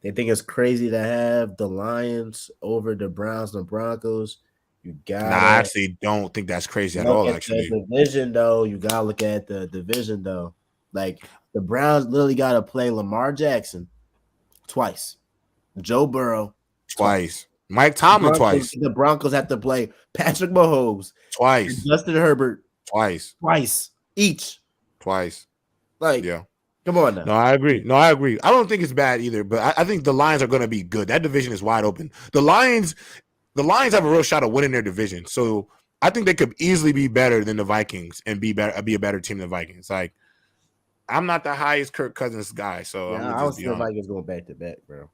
They think it's crazy to have the Lions over the Browns and the Broncos. I actually don't think that's crazy at all. Actually, the division though, you gotta look at the division though. Like the Browns literally got to play Lamar Jackson twice, Joe Burrow twice, Mike Tomlin twice. The Broncos have to play Patrick Mahomes twice, Justin Herbert twice each. Like, yeah. Come on now. No, I agree. I don't think it's bad either, but I think the Lions are going to be good. That division is wide open. The Lions have a real shot of winning their division. So I think they could easily be better than the Vikings and be a better team than the Vikings. Like, I'm not the highest Kirk Cousins guy, so I don't see the Vikings going back to back, bro.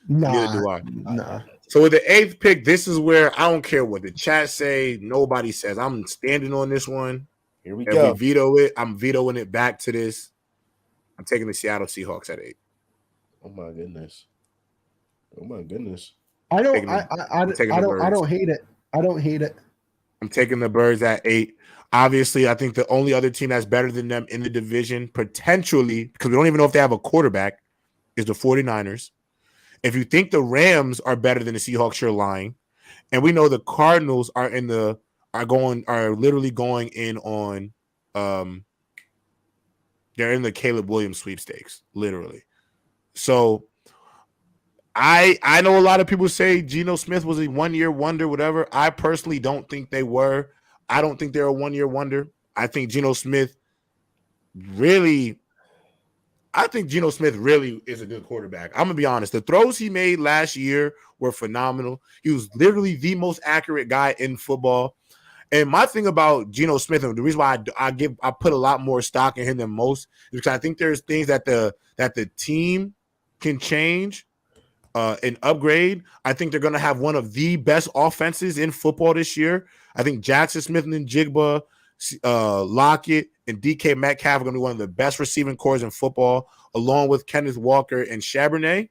Neither do I. Nah. So with the 8th pick, this is where I don't care what the chat say, nobody says. I'm standing on this one. Here we go. If we veto it, I'm vetoing it back to this. I'm taking the Seattle Seahawks at 8. Oh my goodness. I don't hate it. I don't hate it. I'm taking the Birds at 8. Obviously, I think the only other team that's better than them in the division, potentially, because we don't even know if they have a quarterback, is the 49ers. If you think the Rams are better than the Seahawks, you're lying. And we know the Cardinals are literally going in on They're in the Caleb Williams sweepstakes, literally. So I know a lot of people say Geno Smith was a 1-year wonder, whatever. I personally don't think they were. I don't think they're a 1-year wonder. I think Geno Smith really is a good quarterback. I'm gonna be honest. The throws he made last year were phenomenal. He was literally the most accurate guy in football. And my thing about Geno Smith, and the reason why I put a lot more stock in him than most, is because I think there's things that the team can change and upgrade. I think they're going to have one of the best offenses in football this year. I think Jackson Smith and Jigba, Lockett, and DK Metcalf are going to be one of the best receiving corps in football, along with Kenneth Walker and Charbonnet.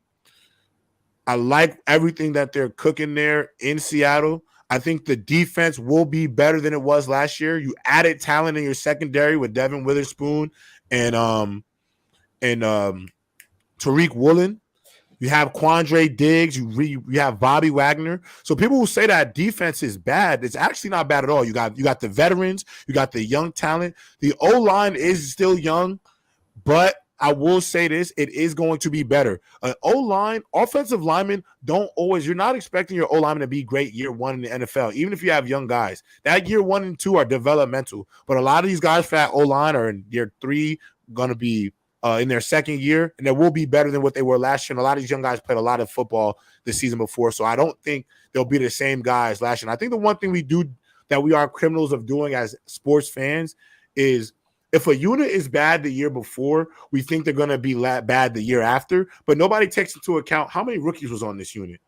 I like everything that they're cooking there in Seattle. I think the defense will be better than it was last year. You added talent in your secondary with Devin Witherspoon and Tariq Woolen. You have Quandre Diggs. You have Bobby Wagner. So people who say that defense is bad, it's actually not bad at all. You got the veterans. You got the young talent. The O-line is still young, but I will say this, it is going to be better. An O-line, offensive linemen you're not expecting your O-lineman to be great year one in the NFL, even if you have young guys. That year 1 and 2 are developmental, but a lot of these guys for that O-line are in year 3 going to be in their second year, and they will be better than what they were last year. And a lot of these young guys played a lot of football the season before, so I don't think they'll be the same guys last year. And I think the one thing we do that we are criminals of doing as sports fans is if a unit is bad the year before, we think they're going to be bad the year after, but nobody takes into account how many rookies was on this unit.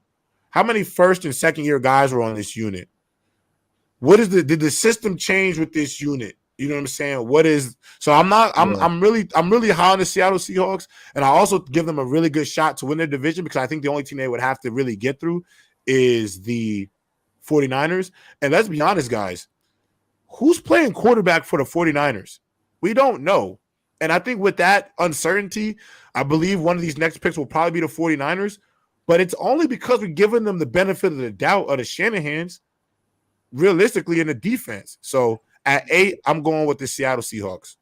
How many first and second year guys were on this unit? Did the system change with this unit? You know what I'm saying? I'm really high on the Seattle Seahawks, and I also give them a really good shot to win their division because I think the only team they would have to really get through is the 49ers. And let's be honest, guys, who's playing quarterback for the 49ers? We don't know. And I think with that uncertainty, I believe one of these next picks will probably be the 49ers, but it's only because we're giving them the benefit of the doubt of the Shanahans realistically in the defense. So at 8, I'm going with the Seattle Seahawks.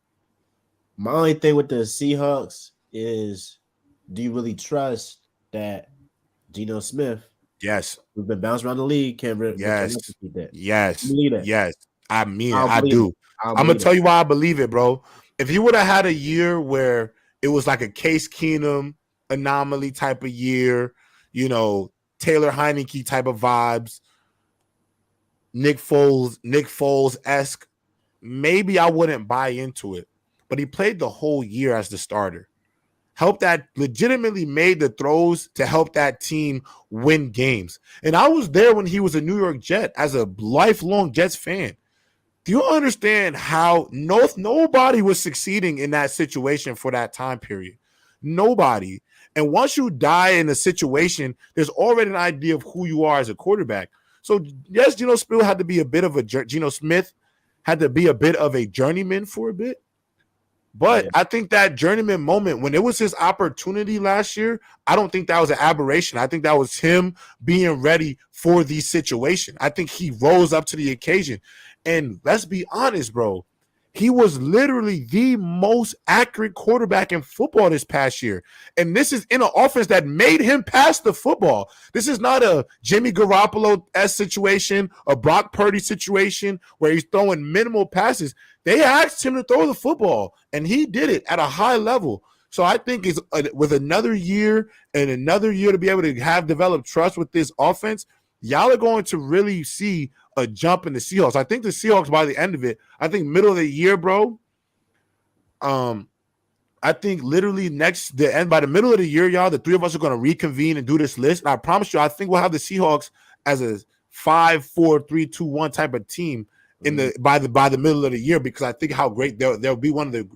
My only thing with the Seahawks is, do you really trust that Geno Smith, yes, who's been bounced around the league, can execute that? Yes. I mean, I do. I'm going to tell you why I believe it, bro. If he would have had a year where it was like a Case Keenum anomaly type of year, Taylor Heineke type of vibes, Nick Foles-esque, maybe I wouldn't buy into it. But he played the whole year as the starter. Legitimately made the throws to help that team win games. And I was there when he was a New York Jet as a lifelong Jets fan. Do you understand how nobody was succeeding in that situation for that time period? Nobody. And once you die in a situation, there's already an idea of who you are as a quarterback. So, yes, Geno Smith had to be a bit of a journeyman for a bit. But I think that journeyman moment, when it was his opportunity last year, I don't think that was an aberration. I think that was him being ready for the situation. I think he rose up to the occasion. And let's be honest, bro. He was literally the most accurate quarterback in football this past year. And this is in an offense that made him pass the football. This is not a Jimmy Garoppolo-esque situation, a Brock Purdy situation where he's throwing minimal passes. They asked him to throw the football, and he did it at a high level. So I think with another year to be able to have developed trust with this offense, y'all are going to really see a jump in the Seahawks. I think the Seahawks, by the end of it, I think middle of the year, bro. I think literally by the middle of the year, y'all, the three of us are going to reconvene and do this list. And I promise you, I think we'll have the Seahawks as a 5-4-3-2-1 type of team by the middle of the year, because I think how great they'll be one of the.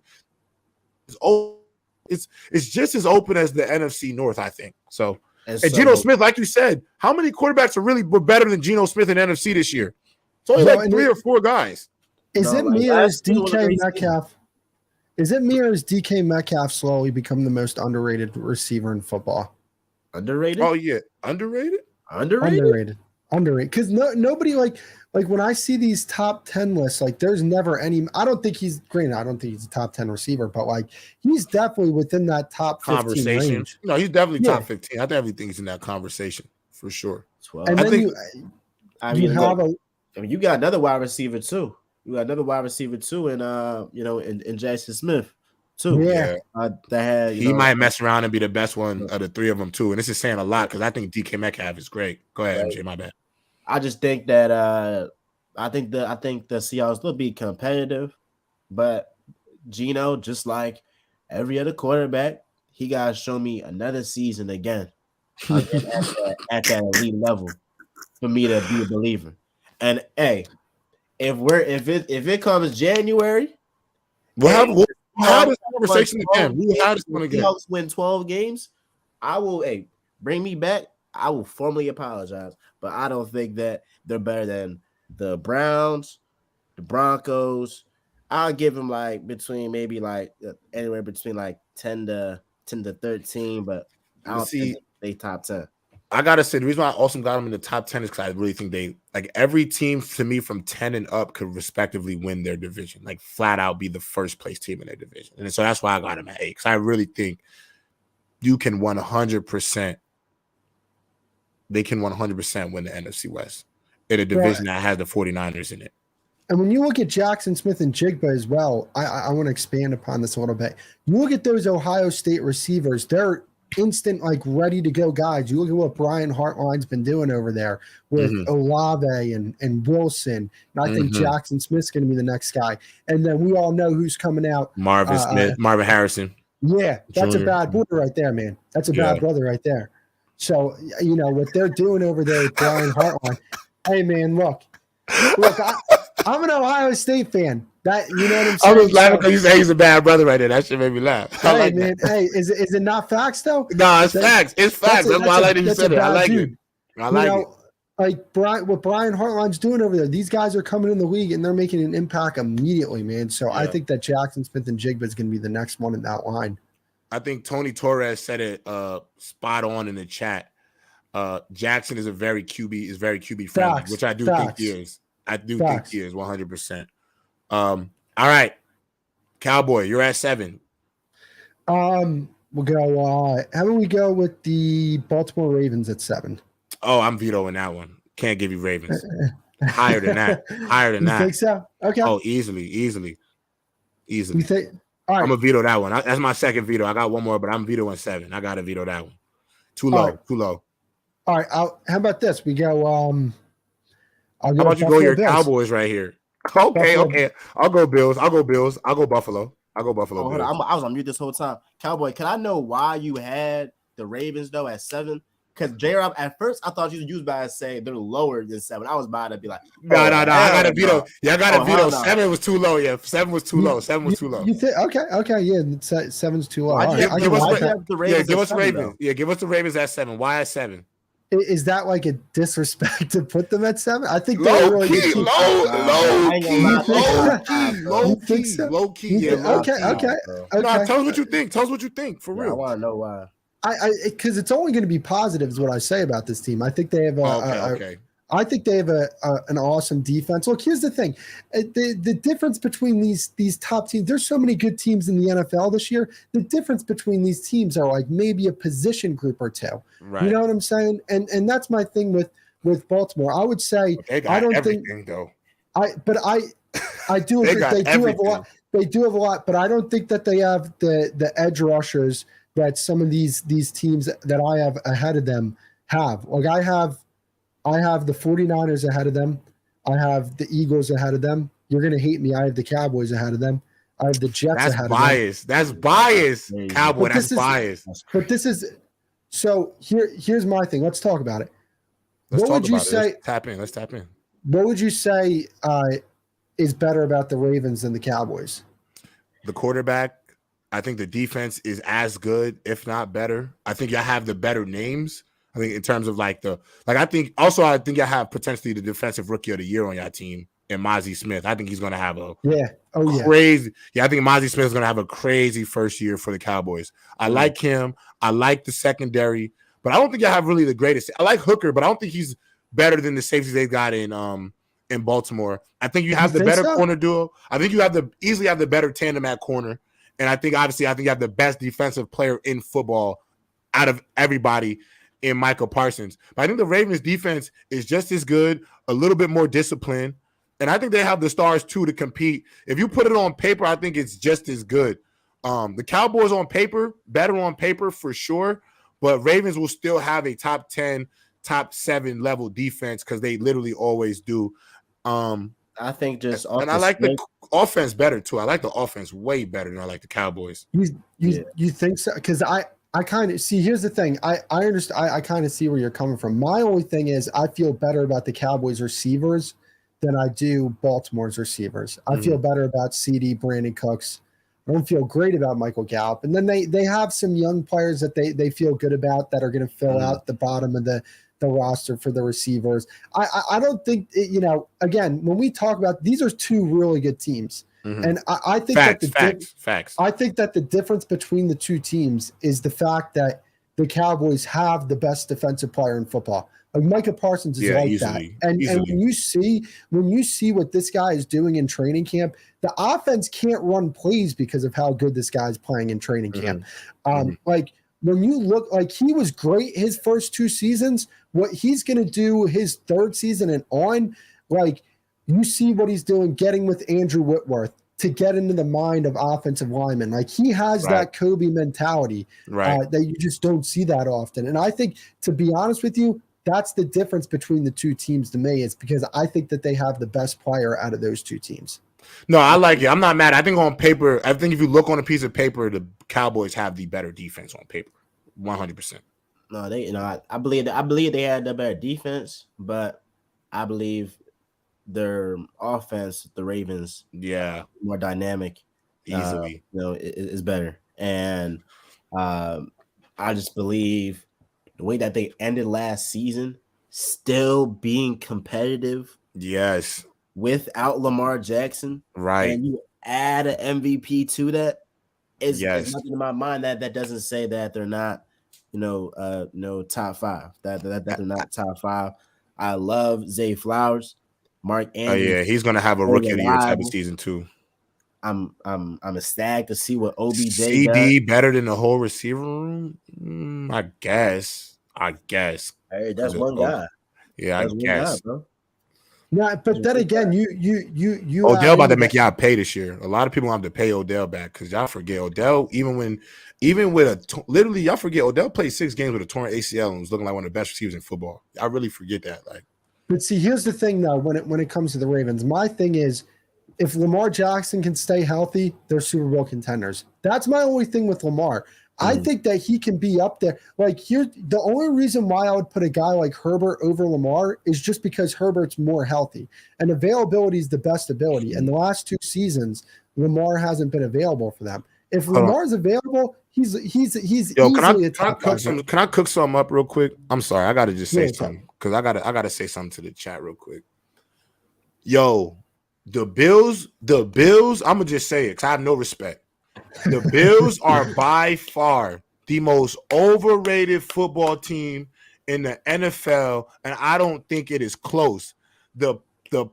It's just as open as the NFC North, I think. So. And Geno Smith, like you said, how many quarterbacks were better than Geno Smith in NFC this year? It's only like 3 or 4 guys. Is it me or is DK Metcalf slowly become the most underrated receiver in football? Underrated? Oh, yeah. Underrated? Underrated. Underrated because nobody like when I see these top 10 lists, like there's never any. I don't think he's granted. I don't think he's a top 10 receiver, but like he's definitely within that top 15 conversation. range. No, he's definitely top 15. I think everything's in that conversation for sure. 12. And I then think you have you got another wide receiver too. You got another wide receiver too, and in Jackson Smith too. Yeah. That had he might mess around and be the best one of the three of them too. And this is saying a lot because I think DK Metcalf is great. Go ahead, Right. MJ. My bad. I just think that I think the Seahawks will be competitive, but Geno, just like every other quarterback, he got to show me another season again at that elite level for me to be a believer. And hey, if it comes January, We'll have this conversation again. We'll have this one again. Seahawks win 12 games. I will. Hey, bring me back. I will formally apologize, but I don't think that they're better than the Browns, the Broncos. I'll give them like between maybe like anywhere between like 10 to 13, but I don't think they top 10. I gotta say the reason why I also got them in the top 10 is because I really think they like every team to me from 10 and up could respectively win their division, like flat out be the first place team in their division, and so that's why I got them at 8 because I really think you can 100%. They can 100% win the NFC West in a division that has the 49ers in it. And when you look at Jackson Smith and Jigba as well, I want to expand upon this a little bit. You look at those Ohio State receivers, they're instant, like ready to go guys. You look at what Brian Hartline's been doing over there with Olave and Wilson. And I think Jackson Smith's going to be the next guy. And then we all know who's coming out. Marvin Smith, Marvin Harrison. Yeah, that's Junior. a bad brother right there, man. That's a bad brother right there. So, what they're doing over there with Brian Hartline. Hey, man, look, I'm an Ohio State fan. That you know what I'm saying? I was laughing because you say he's a bad brother right there. That shit made me laugh. Hey, like man, that. hey, is it not facts though? No, it's facts. It's facts. That's why I like that you said it. I like it. I like it. Like what Brian Hartline's doing over there, these guys are coming in the league and they're making an impact immediately, man. So I think that Jackson Smith and Jigba is going to be the next one in that line. I think Tony Torres said it spot on in the chat. Jackson is very QB friendly, Facts. which I do think he is. I do think he is 100%. All right, Cowboy, you're at 7. We'll go. How about we go with the Baltimore Ravens at 7? Oh, I'm vetoing that one. Can't give you Ravens. Higher than that. Higher than that. You think so? Okay. Oh, easily. You think? All right. I'm gonna veto that one. That's my second veto. I got one more, but I'm vetoing 7. I gotta veto that one. Too low. Right. Too low. All right. How about this? We go. How about you go your Bills. Cowboys right here? Okay. Buffalo. Okay. I'll go Bills. I'll go Buffalo. I was on mute this whole time. Cowboy, can I know why you had the Ravens though at 7? Because JRob, at first I thought you was about to say they're lower than 7. I was about to be like, no. I got a veto. Yeah, I got a veto. No. 7 was too low. Yeah, 7 was too low. 7 was too low. You think? Okay. Yeah, 7's too low. Give us the Ravens. Give us Ravens. Yeah, give us the Ravens at 7. Why at 7? Is that like a disrespect to put them at 7? I think low key. Okay. No, tell us what you think. For real. I want to know why. Because it's only going to be positive is what I say about this team. I think they have I think they have an awesome defense. Look, here's the thing: the difference between these top teams. There's so many good teams in the NFL this year. The difference between these teams are like maybe a position group or two. Right. You know what I'm saying? And that's my thing with Baltimore. I would say I don't think though. I do agree. They do have a lot. They do have a lot, but I don't think that they have the edge rushers that some of these teams that I have ahead of them have. Like I have the 49ers ahead of them. I have the Eagles ahead of them. You're going to hate me. I have the Cowboys ahead of them. I have the Jets ahead of them. That's bias. Cowboy, that's bias. But this is – so here's my thing. Let's talk about it. Let's tap in. What would you say is better about the Ravens than the Cowboys? The quarterback. I think the defense is as good, if not better. I think y'all have the better names. I think in terms of I think I have potentially the defensive rookie of the year on your team in Mozzie Smith. I think he's going to have crazy. Yeah, I think Mozzie Smith is going to have a crazy first year for the Cowboys. I like him. I like the secondary, but I don't think I have really the greatest. I like Hooker, but I don't think he's better than the safeties they got in Baltimore. I think you have the better corner duo. I think you easily have the better tandem at corner. And I think you have the best defensive player in football out of everybody in Michael Parsons. But I think the Ravens defense is just as good, a little bit more disciplined. And I think they have the stars too to compete. If you put it on paper, I think it's just as good. The Cowboys on paper, better on paper for sure. But Ravens will still have a top 10, top 7 level defense because they literally always do. I think and I like the offense better too. I like the offense way better than I like the Cowboys. You think so? Because I kind of see. Here's the thing. I understand. I kind of see where you're coming from. My only thing is I feel better about the Cowboys receivers than I do Baltimore's receivers. I feel better about CD, Brandon Cooks. I don't feel great about Michael Gallup. And then they have some young players that they feel good about that are going to fill out the bottom of the roster for the receivers. I don't think, again, when we talk about these are two really good teams. And I think facts. I think that the difference between the two teams is the fact that the Cowboys have the best defensive player in football. Like Micah Parsons is easily, that. And when you see what this guy is doing in training camp, the offense can't run plays because of how good this guy's playing in training camp. Like when you look, like he was great his first 2 seasons, what he's going to do his 3rd season and on, like you see what he's doing getting with Andrew Whitworth to get into the mind of offensive linemen. Like he has that Kobe mentality that you just don't see that often. And I think, to be honest with you, that's the difference between the two teams to me. It's because I think that they have the best player out of those two teams. No, I like it. I'm not mad. I think on paper, if you look on a piece of paper, the Cowboys have the better defense on paper, 100%. No, I believe they had the better defense, but I believe their offense, the Ravens, more dynamic, easily, is better. And I just believe the way that they ended last season, still being competitive. Yes. Without Lamar Jackson. Right. And you add an MVP to that. It's nothing in my mind that doesn't say that they're not, top 5. That they're not top 5. I love Zay Flowers. Mark Andrews. Oh, yeah. He's going to have a rookie of the year type of season too. I'm ecstatic to see what OBJ CD does. Better than the whole receiver room? I guess. Hey, that's one guy. Yeah, I guess. Guy, bro. Yeah, but then again, you Odell about to make y'all pay this year. A lot of people have to pay Odell back because y'all forget Odell. Literally, y'all forget Odell played 6 games with a torn ACL and was looking like one of the best receivers in football. I really forget that. But see, here's the thing though. When it comes to the Ravens, my thing is, if Lamar Jackson can stay healthy, they're Super Bowl contenders. That's my only thing with Lamar. I think that he can be up there. Like the only reason why I would put a guy like Herbert over Lamar is just because Herbert's more healthy and availability is the best ability. And the last 2 seasons, Lamar hasn't been available for them. If Lamar's available, he's easily a top guy. Can I cook something up real quick? I'm sorry, I gotta just say something because I gotta say something to the chat real quick. Yo, the Bills. I'm gonna just say it because I have no respect. The Bills are by far the most overrated football team in the NFL, and I don't think it is close. The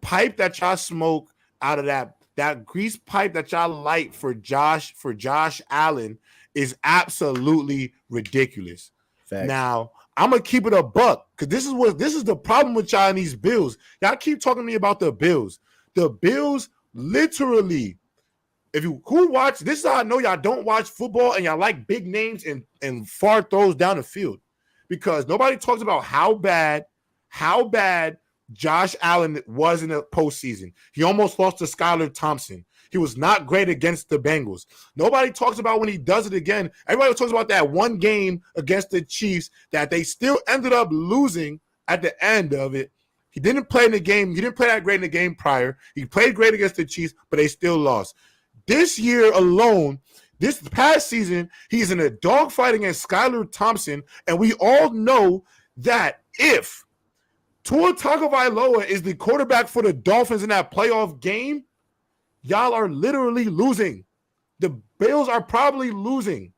pipe that y'all smoke out of that grease pipe that y'all light for Josh Allen is absolutely ridiculous. Facts. Now, I'm gonna keep it a buck because this is the problem with y'all and these Bills. Y'all keep talking to me about the Bills. The Bills literally. If you watch, this is how I know y'all don't watch football and y'all like big names and far throws down the field. Because nobody talks about how bad Josh Allen was in the postseason. He almost lost to Skylar Thompson. He was not great against the Bengals. Nobody talks about when he does it again. Everybody talks about that one game against the Chiefs that they still ended up losing at the end of it. He didn't play in the game. He didn't play that great in the game prior. He played great against the Chiefs, but they still lost. This year alone, this past season, he's in a dogfight against Skylar Thompson, and we all know that if Tua Tagovailoa is the quarterback for the Dolphins in that playoff game, y'all are literally losing. The Bills are probably losing.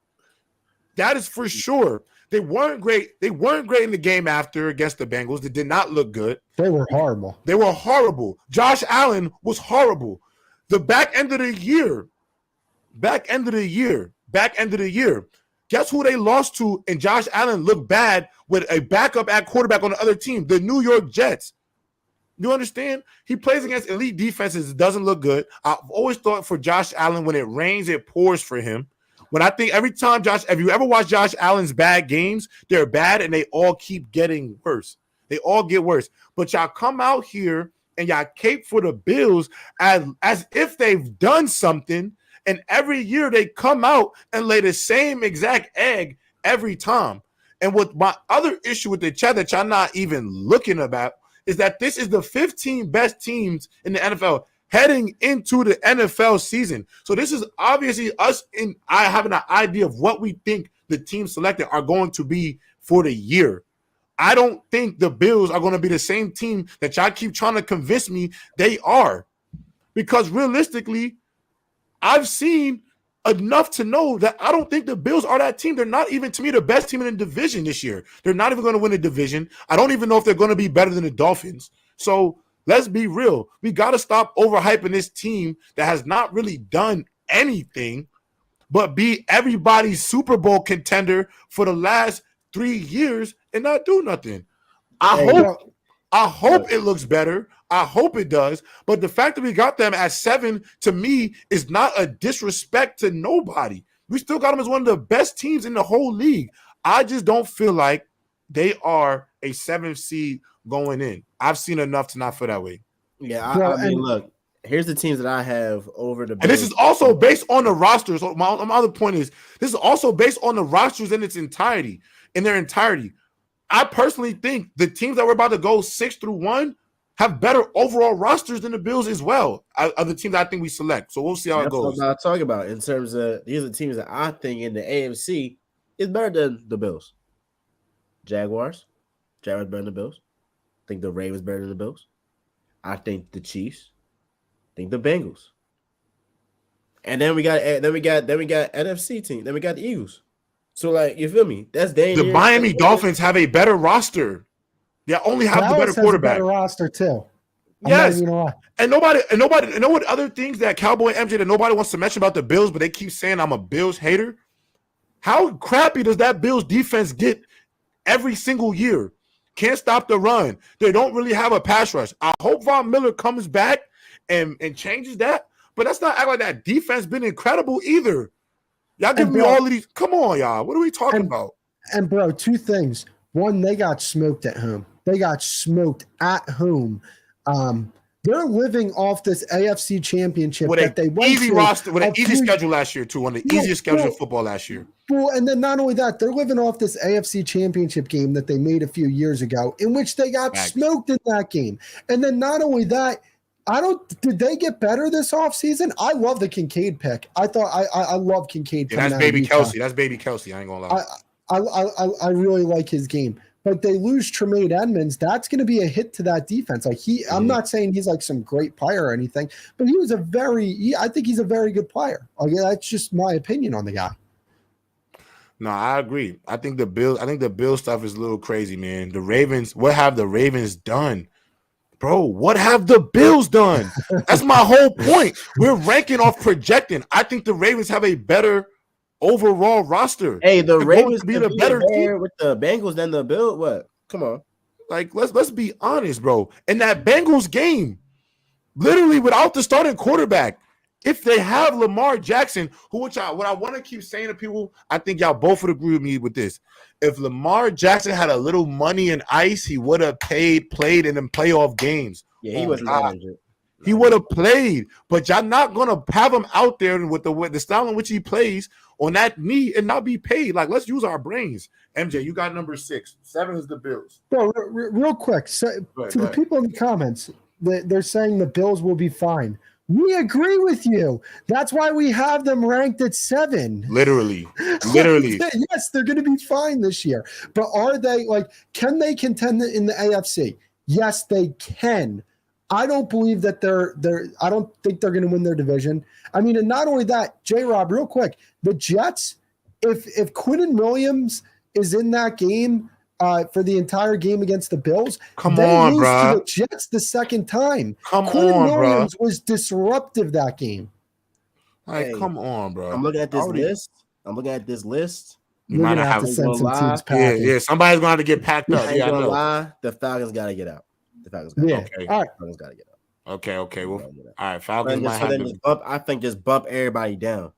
That is for sure. They weren't great. They weren't great in the game after against the Bengals. They did not look good. They were horrible. They were horrible. Josh Allen was horrible. The back end of the year. Guess who they lost to? And Josh Allen looked bad with a backup at quarterback on the other team, the New York Jets. You understand? He plays against elite defenses. It doesn't look good. I've always thought for Josh Allen, when it rains, it pours for him. When I think every time if you ever watch Josh Allen's bad games, they're bad and they all keep getting worse. They all get worse. But y'all come out here and y'all cape for the Bills as if they've done something. And every year they come out and lay the same exact egg every time. And what my other issue with the chat that y'all not even looking about is that this is the 15 best teams in the NFL heading into the NFL season. So this is obviously us having an idea of what we think the teams selected are going to be for the year. I don't think the Bills are going to be the same team that y'all keep trying to convince me they are. Because realistically, I've seen enough to know that I don't think the Bills are that team. They're not even, to me, the best team in the division this year. They're not even going to win the division. I don't even know if they're going to be better than the Dolphins. So let's be real. We got to stop overhyping this team that has not really done anything but be everybody's Super Bowl contender for the last 3 years and not do nothing. I hope it looks better. I hope it does. But the fact that we got them at 7, to me, is not a disrespect to nobody. We still got them as one of the best teams in the whole league. I just don't feel like they are a 7th seed going in. I've seen enough to not feel that way. Yeah, I mean, look, here's the teams that I have over the Bills. And this is also based on the rosters. So my other point is, this is also based on the rosters in their entirety. I personally think the teams that we're about to go 6 through 1 have better overall rosters than the Bills as well. Of the teams I think we select. So we'll see how it goes. That's what I'm talking about in terms of these are the teams that I think in the AFC is better than the Bills. Jaguars better than the Bills. I think the Ravens better than the Bills. I think the Chiefs. I think the Bengals. And then we got NFC team. Then we got the Eagles. So like, you feel me? That's dangerous. The Miami Dolphins have a better roster. They only have the better quarterback. Has a better roster too. Yes. And nobody know what other things that Cowboy MJ that nobody wants to mention about the Bills, but they keep saying I'm a Bills hater. How crappy does that Bills defense get every single year? Can't stop the run. They don't really have a pass rush. I hope Von Miller comes back and changes that, but that's not act like that defense been incredible either. Y'all give me all of these. Come on, y'all. What are we talking about? And bro, 2 things. One, they got smoked at home. They're living off this AFC championship with that they went easy to roster, with an easy schedule last year, too. One of the easiest schedule of football last year. Well, and then not only that, they're living off this AFC championship game that they made a few years ago, in which they got smoked in that game. And then not only that, did they get better this offseason? I love the Kincaid pick. I love Kincaid. Yeah, that's baby Kelsey. That's baby Kelsey. I ain't gonna lie. I really like his game. But they lose Tremaine Edmonds. That's going to be a hit to that defense. Like I'm not saying he's like some great player or anything, but he was I think he's a very good player. Like, that's just my opinion on the guy. No, I agree. I think the Bills stuff is a little crazy, man. The Ravens, what have the Ravens done? Bro, what have the Bills done? That's my whole point. We're ranking off projecting. I think the Ravens have a better overall roster. Hey, the Ravens be the better team with the Bengals than the Bills. What? Come on. Like, let's be honest, bro. In that Bengals game, literally without the starting quarterback, if they have Lamar Jackson, what I want to keep saying to people, I think y'all both would agree with me with this. If Lamar Jackson had a little money and ice, he would have played in them playoff games. Yeah, he wasn't injured. He would have played, but y'all not gonna have him out there with the style in which he plays on that knee and not be paid. Like, let's use our brains. MJ, you got number 6. 7 is the Bills. Bro, real quick, the people in the comments, they're saying the Bills will be fine. We agree with you. That's why we have them ranked at 7. Literally. Yes, they're going to be fine this year. But are they can they contend in the AFC? Yes, they can. I don't believe that I don't think they're going to win their division. I mean, and not only that, JRob, real quick, the Jets, if Quinnen Williams is in that game for the entire game against the Bills. Come They on, lose bro. to the Jets the second time. Come Quinn on, bro. Williams was disruptive that game. Like, Hey, come on, bro. I'm looking at this list. You We're might gonna have to have send some teams Yeah, packing. yeah. Somebody's gonna have to get packed up. I ain't Yeah, I gonna know. lie. The Falcons gotta get out. Yeah. Okay. All right. Falcons gotta get out. Okay. Well, Gotta get out. all right. Falcons might So have then to. just bump. I think just bump everybody down.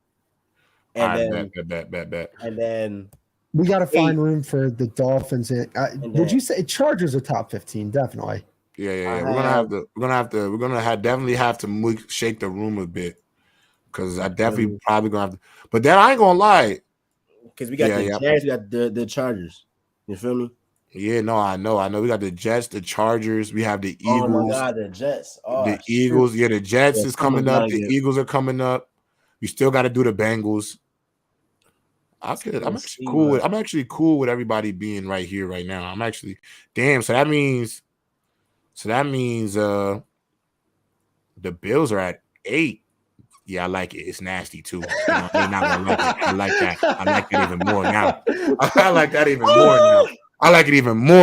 And All right, then bet. and then We got to find room for the Dolphins. Would you say Chargers are top 15? Definitely. Yeah. We're gonna definitely have to shake the room a bit because I definitely probably gonna have to. But then I ain't gonna lie, because we got the Jags, we got the Chargers. You feel me? Yeah, no, I know. We got the Jets, the Chargers. We have the Eagles. Oh my God, the Jets. Oh, the Eagles. Yeah, the Jets is coming up. The get. Eagles are coming up. We still got to do the Bengals. I'm actually cool with everybody being right here, right now. I'm actually damn. So that means the Bills are at 8. Yeah, I like it. It's nasty too. You know, they're not gonna like it. I like that. I like that even more now. I like that even more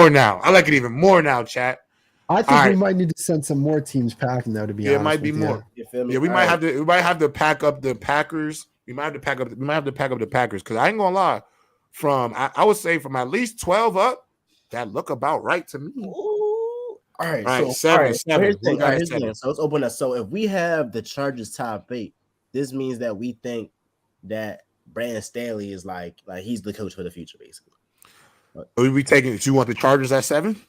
now. I like it even more now, chat. I think we might need to send some more teams packing though. To be honest, it might be more. You feel me? Yeah, we might have to pack up the Packers. We might have to pack up the Packers because I ain't gonna lie. I would say from at least 12 up, that look about right to me. Ooh. All right, so, seven. Seven. So let's open up. So if we have the Chargers top 8, this means that we think that Brandon Staley is like he's the coach for the future, basically. Are we taking? Do you want the Chargers at 7?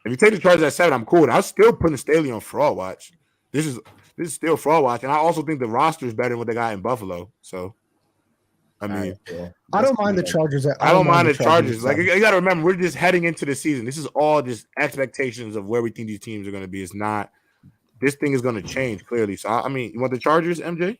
If you take the Chargers at 7, I'm cool. I'm still putting Staley on fraud watch. This is still fraud watch, and I also think the roster is better than what they got in Buffalo. So, I mean, I don't mind the Chargers. I don't mind the Chargers. Like you got to remember, we're just heading into the season. This is all just expectations of where we think these teams are going to be. It's not. This thing is going to change clearly. So, I mean, you want the Chargers, MJ?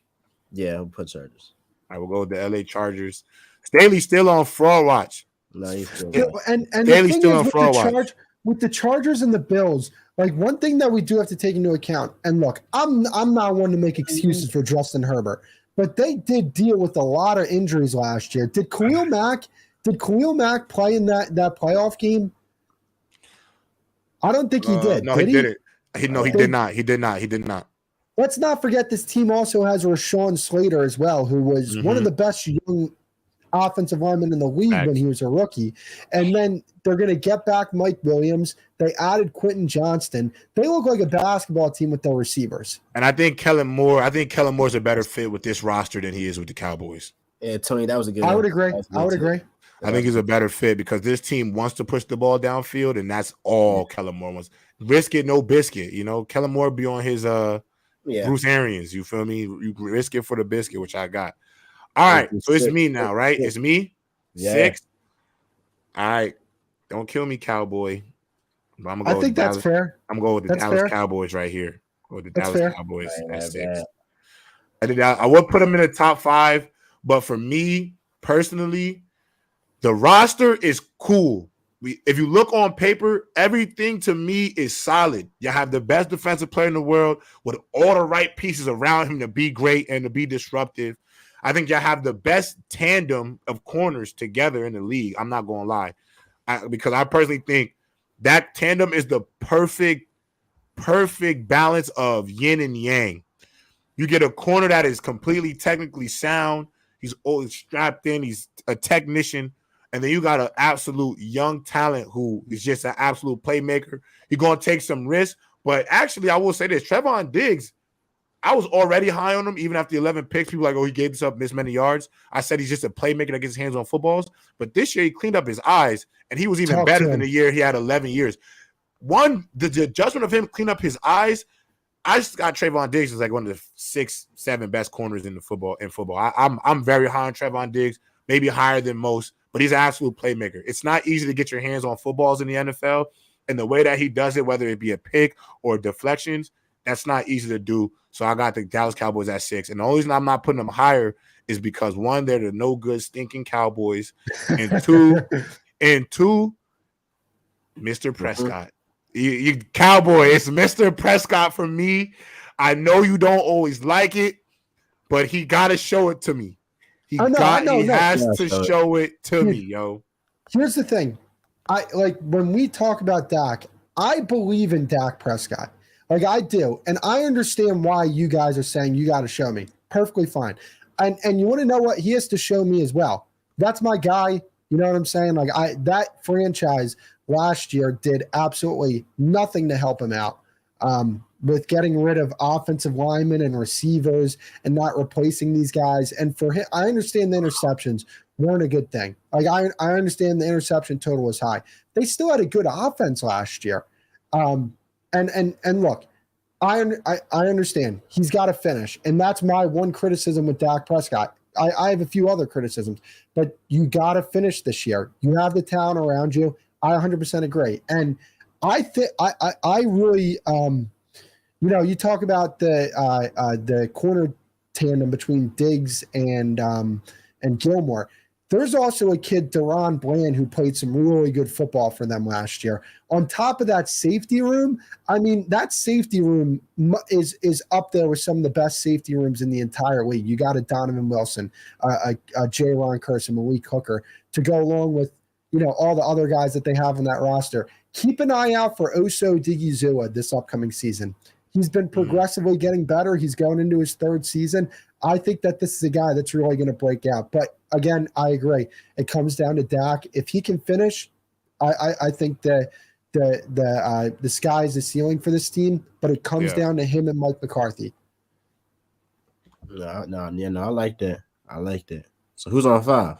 Yeah, we'll put Chargers. I will go with the LA Chargers. Staley's still on fraud watch. No, he's still and Staley's still on fraud watch. With the Chargers and the Bills, like one thing that we do have to take into account, and look, I'm not one to make excuses for Justin Herbert, but they did deal with a lot of injuries last year. Did Khalil Mack play in that playoff game? I don't think he did. No, he didn't. He did not. He did not. Let's not forget this team also has Rashawn Slater as well, who was one of the best young offensive lineman in the league when he was a rookie. And then they're going to get back Mike Williams. They added Quentin Johnston. They look like a basketball team with their receivers. And I think Kellen Moore's a better fit with this roster than he is with the Cowboys. Yeah, Tony, that was a good I one. would agree. I think he's a better fit because this team wants to push the ball downfield, and that's all Kellen Moore wants. Risk it, no biscuit. You know, Kellen Moore be on his Bruce Arians. You feel me? You risk it for the biscuit, which I got. All right, so it's me now, right? It's me. Yeah. 6. All right, don't kill me, Cowboy. But I'm gonna go that's fair. I'm going with the Dallas Cowboys right here. With the Dallas Cowboys at 6. I would put them in the top 5, but for me personally, the roster is cool. If you look on paper, everything to me is solid. You have the best defensive player in the world with all the right pieces around him to be great and to be disruptive. I think you have the best tandem of corners together in the league. I'm not going to lie. Because I personally think that tandem is the perfect balance of yin and yang. You get a corner that is completely technically sound. He's always strapped in. He's a technician. And then you got an absolute young talent who is just an absolute playmaker. He's going to take some risks. But actually, I will say this. Trevon Diggs, I was already high on him even after the 11 picks. People were like, oh, he gave this up, missed many yards. I said he's just a playmaker that gets his hands on footballs. But this year, he cleaned up his eyes, and he was even better than the year he had 11 years. The adjustment of him clean up his eyes, I just got Trevon Diggs as like one of the 6, 7 best corners in football. I'm very high on Trevon Diggs, maybe higher than most, but he's an absolute playmaker. It's not easy to get your hands on footballs in the NFL, and the way that he does it, whether it be a pick or deflections, that's not easy to do. So I got the Dallas Cowboys at 6. And the only reason I'm not putting them higher is because, 1, they're the no good stinking Cowboys. And two, Mr. Prescott. You Cowboy, it's Mr. Prescott for me. I know you don't always like it, but he got to show it to me. He I know. has Yeah, to so- show it to Dude. me, yo. Here's the thing. I like when we talk about Dak, I believe in Dak Prescott. Like I do. And I understand why you guys are saying you got to show me. Perfectly fine. And you want to know what? He has to show me as well. That's my guy. You know what I'm saying? Like that franchise last year did absolutely nothing to help him out. With getting rid of offensive linemen and receivers and not replacing these guys. And for him, I understand the interceptions weren't a good thing. Like I understand the interception total was high. They still had a good offense last year. And look, I understand he's got to finish, and that's my one criticism with Dak Prescott. I have a few other criticisms, but you got to finish this year. You have the talent around you. I 100% agree, and I think I really you talk about the corner tandem between Diggs and Gilmore. There's also a kid, Deron Bland, who played some really good football for them last year. On top of that safety room, I mean, that safety room is up there with some of the best safety rooms in the entire league. You got a Donovan Wilson, a JRob Curse, and Malik Hooker to go along with all the other guys that they have on that roster. Keep an eye out for Oso Digizua this upcoming season. He's been progressively getting better. He's going into his third season. I think that this is a guy that's really going to break out. But again, I agree. It comes down to Dak. If he can finish, I think the sky is the ceiling for this team. But it comes down to him and Mike McCarthy. No, I like that. So who's on 5?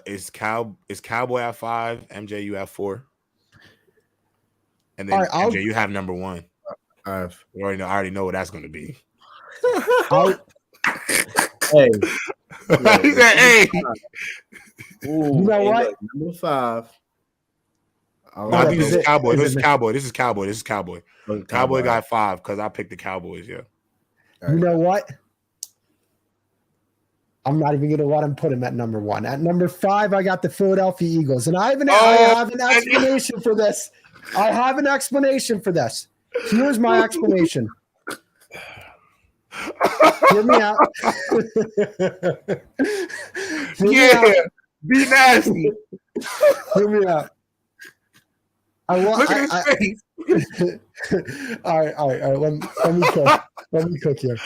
It's Cowboy at 5, MJU at 4, and then MJ, you have number 1. I already know what that's going to be. Hey, He said, "Hey." Ooh, You know what? Look, number 5. I think this is Cowboy. This is Cowboy. Okay, Cowboy got 5 because I picked the Cowboys. Yeah. You know what? I'm not even going to let him put him at number 1. At number 5, I got the Philadelphia Eagles, and I have an explanation for this. Here's my explanation. Hear me out. Be nasty. Hear me out. Look at his face. All right. Let me cook here.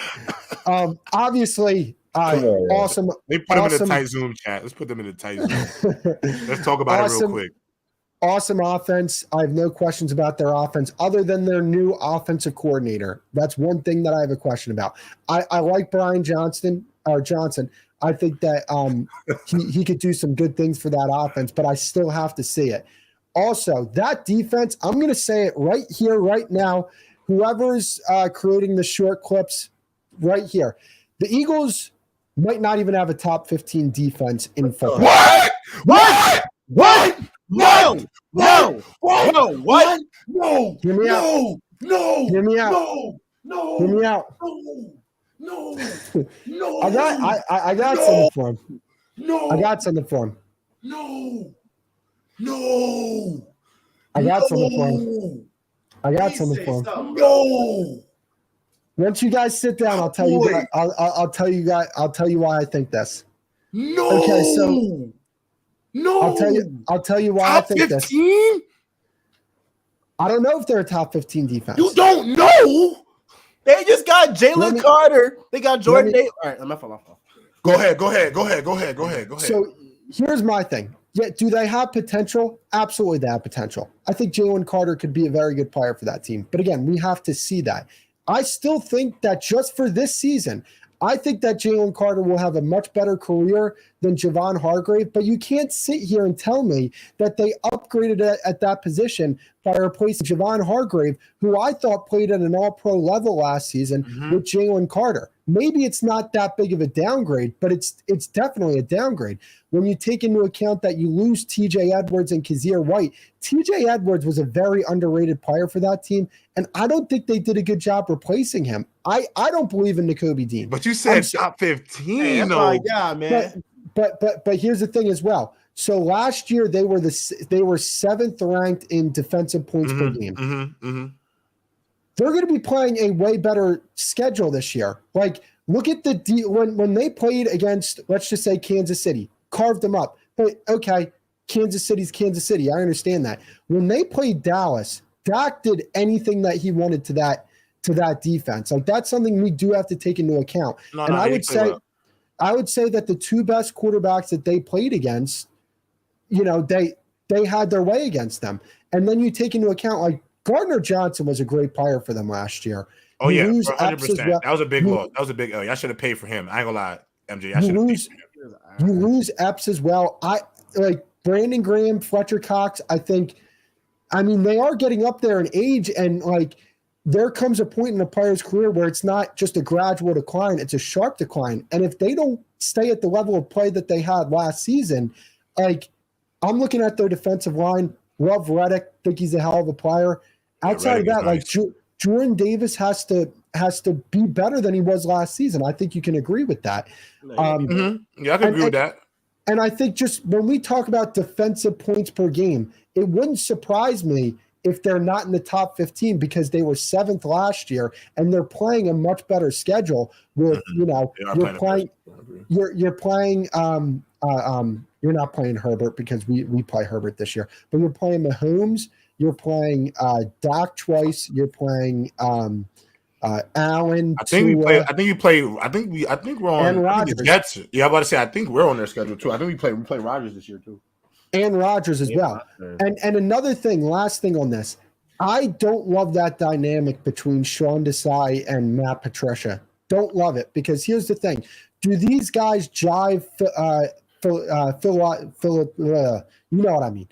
Obviously, awesome. They put them in a tight Zoom chat. Let's put them in a tight Zoom. Let's talk about it real quick. Awesome offense. I have no questions about their offense other than their new offensive coordinator. That's one thing that I have a question about. I like Brian Johnson. I think that he could do some good things for that offense, but I still have to see it. Also, that defense, I'm going to say it right here, right now. Whoever's creating the short clips right here, the Eagles might not even have a top 15 defense in football. What? No! What? No! Hear me out. No! Hear me out. No! Hear me out. No! I got something for him. No! I got something for him. No! I got something for him. No! Once you guys sit down, I'll tell you. I'll tell you why I think this. No! Okay, so no! I'll tell you why Top I think 15? this. I don't know if they're a top 15 defense. You don't know? They just got Jalen Carter. They got Jordan Davis. All right, my fault. Go ahead. So here's my thing. Yeah, do they have potential? Absolutely, they have potential. I think Jalen Carter could be a very good player for that team. But again, we have to see that. I still think that just for this season, I think that Jalen Carter will have a much better career than Juwann Hargrave, but you can't sit here and tell me that they upgraded at that position by replacing Juwann Hargrave, who I thought played at an all-pro level last season with Jalen Carter. Maybe it's not that big of a downgrade, but it's definitely a downgrade. When you take into account that you lose TJ Edwards and Kazir White, TJ Edwards was a very underrated player for that team, and I don't think they did a good job replacing him. I don't believe in Nakobe Dean. But you said top 15, though. My God, man. But here's the thing as well. So last year they were 7th ranked in defensive points per game. They're going to be playing a way better schedule this year. Like Look at when they played against, let's just say, Kansas City, carved them up. But okay, Kansas City's Kansas City. I understand that. When they played Dallas, Dak did anything that he wanted to that defense. Like, that's something we do have to take into account. I would say that the two best quarterbacks that they played against, they had their way against them. And then you take into account, like, Gardner Johnson was a great player for them last year. Oh, yeah, 100%. Well. That was a big loss. That was a big L. I should have paid for him. I ain't gonna lie, MJ. I should have paid for him. You lose Epps as well. I like Brandon Graham, Fletcher Cox. I mean, they are getting up there in age, and like, there comes a point in a player's career where it's not just a gradual decline, it's a sharp decline. And if they don't stay at the level of play that they had last season, like, I'm looking at their defensive line, love Reddick, think he's a hell of a player. Outside of that, nice. Like, Jordan Davis has to be better than he was last season. I think you can agree with that. Yeah, I can agree with that. And I think just when we talk about defensive points per game, it wouldn't surprise me if they're not in the top 15 because they were 7th last year and they're playing a much better schedule with, you're not playing Herbert because we play Herbert this year, but you're playing Mahomes, you're playing Dak twice, you're playing Allen. I think we're on Rodgers. Jets. Yeah, I'm about to say I think we're on their schedule too. I think we play Rodgers this year too. And Rodgers as well. And another thing, last thing on this, I don't love that dynamic between Sean Desai and Matt Patricia. Don't love it because here's the thing: do these guys jive? You know what I mean?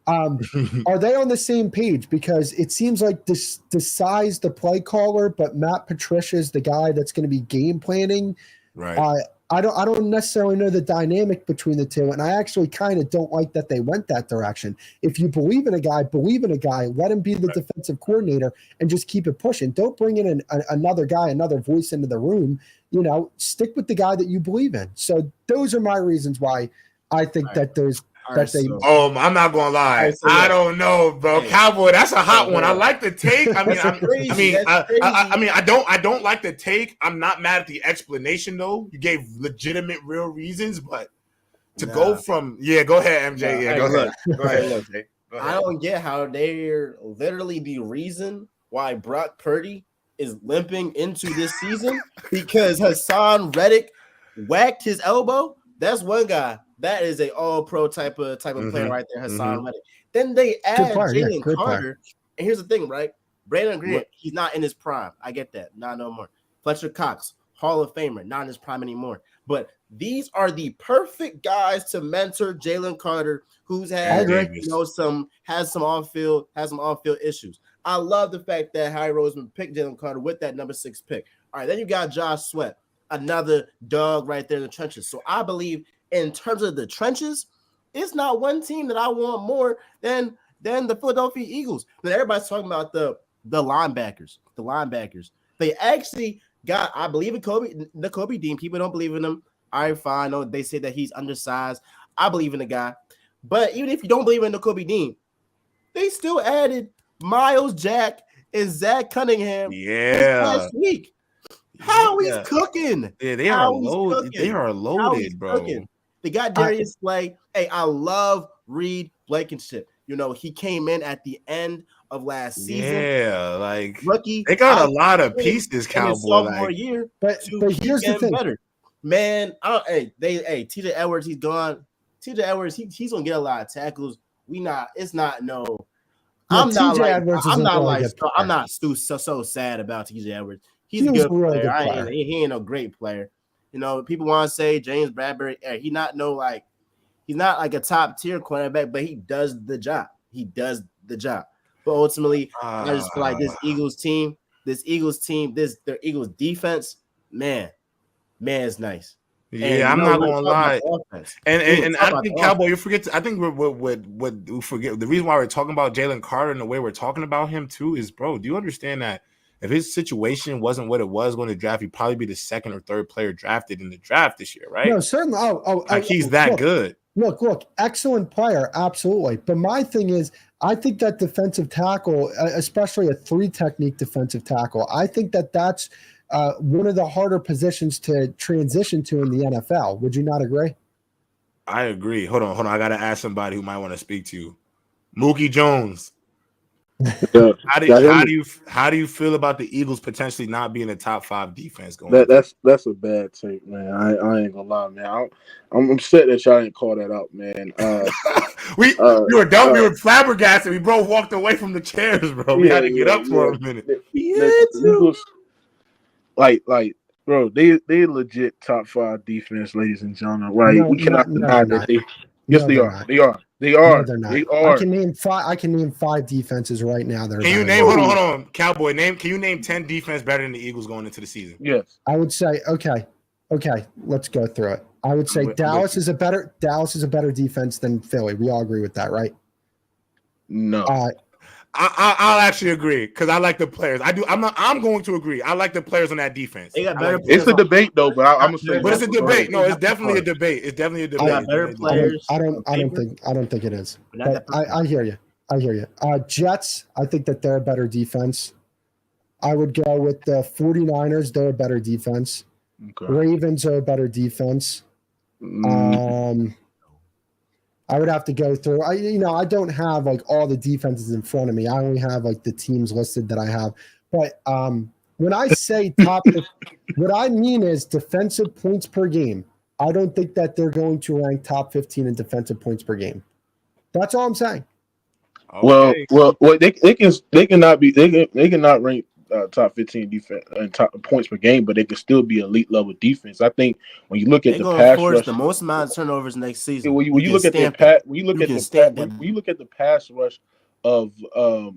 Are they on the same page? Because it seems like Desai's the play caller, but Matt Patricia is the guy that's going to be game planning. Right. I don't necessarily know the dynamic between the two, and I actually kind of don't like that they went that direction. If you believe in a guy, let him be the defensive coordinator and just keep it pushing. Don't bring in another guy, another voice into the room. Stick with the guy that you believe in. So those are my reasons why I think that there's I'm not gonna lie. I don't know, bro. Hey, Cowboy, that's a hot one. I like the take. I don't like the take. I'm not mad at the explanation though. You gave legitimate, real reasons, but go from go ahead, MJ. Go ahead. Jay. I don't get how they're literally the reason why Brock Purdy is limping into this season because Hassan Reddick whacked his elbow. That's one guy. That is a all-pro type of player right there, Hassan Reddick. Then they add Jalen Carter. And here's the thing, right? Brandon Graham, he's not in his prime. I get that. Not no more. Fletcher Cox, Hall of Famer, not in his prime anymore. But these are the perfect guys to mentor Jalen Carter, who's had some off-field issues. I love the fact that Harry Roseman picked Jalen Carter with that number 6 pick. All right, then you got Josh Sweat, another dog right there in the trenches. So I believe in terms of the trenches, it's not one team that I want more than the Philadelphia Eagles. Then everybody's talking about the linebackers. The linebackers. They actually got, I believe in Kobe Dean. People don't believe in him. All right, fine. I know they say that he's undersized. I believe in the guy. But even if you don't believe in the Kobe Dean, they still added Miles Jack and Zach Cunningham last week. How he's cooking. Yeah, they are loaded. They are loaded, bro. Cooking. They got Darius Slay. Hey, I love Reed Blankenship. He came in at the end of last season. Yeah, like rookie. They got a lot of pieces, Cowboy. Sophomore year, but here's the thing. Better. Man, TJ Edwards, he's gone. TJ Edwards, he's gonna get a lot of tackles. I'm not so sad about TJ Edwards. He's a good player. He ain't no great player. People want to say James Bradbury. He's not like a top tier cornerback, but he does the job. But ultimately, I just feel like their Eagles defense, man, is nice. Yeah, I'm not gonna lie. And I think Cowboy, you forget. I think we forget the reason why we're talking about Jalen Carter and the way we're talking about him too is, bro. Do you understand that? If his situation wasn't what it was going to draft, he'd probably be the 2nd or 3rd player drafted in the draft this year, right? No, certainly. He's that good. Look, excellent player, absolutely. But my thing is, I think that defensive tackle, especially a 3 technique defensive tackle, I think that's one of the harder positions to transition to in the NFL. Would you not agree? I agree. Hold on. I gotta ask somebody who might want to speak to you. Mookie Jones. Yeah. How do you feel about the Eagles potentially not being a top 5 defense going? That's a bad take, man. I ain't gonna lie, man. I'm upset that y'all didn't call that out, man. we were dumb. We were flabbergasted. We both walked away from the chairs, bro. We had to get up for a minute. The Eagles, like, bro, they legit top 5 defense, ladies and gentlemen. Right? No, we cannot deny that they. Yes, they are. They are. No, they're not. They are. I can name 5 defenses right now that are. Can you name? Hold on, Cowboy. Can you name 10 defense better than the Eagles going into the season? Yes. I would say okay. Let's go through it. I would say Dallas is a better defense than Philly. We all agree with that, right? No. I'll actually agree because I like the players. I do. I'm going to agree. I like the players on that defense. They got better. It's a debate though, but I'm gonna say. But it's a debate. No, it's definitely a debate. It's definitely a debate. Got better players. I don't think it is. But I hear you. Jets. I think that they're a better defense. I would go with the 49ers. They're a better defense. Okay. Ravens are a better defense. I would have to go through. I don't have like all the defenses in front of me. I only have like the teams listed that I have. But when I say top, what I mean is defensive points per game. I don't think that they're going to rank top 15 in defensive points per game. That's all I'm saying. Okay. Well, they cannot rank top 15 defense and top points per game, but they can still be elite level defense. I think when you look at the pass rush, the most amount of turnovers next season. When you look at the pass rush of the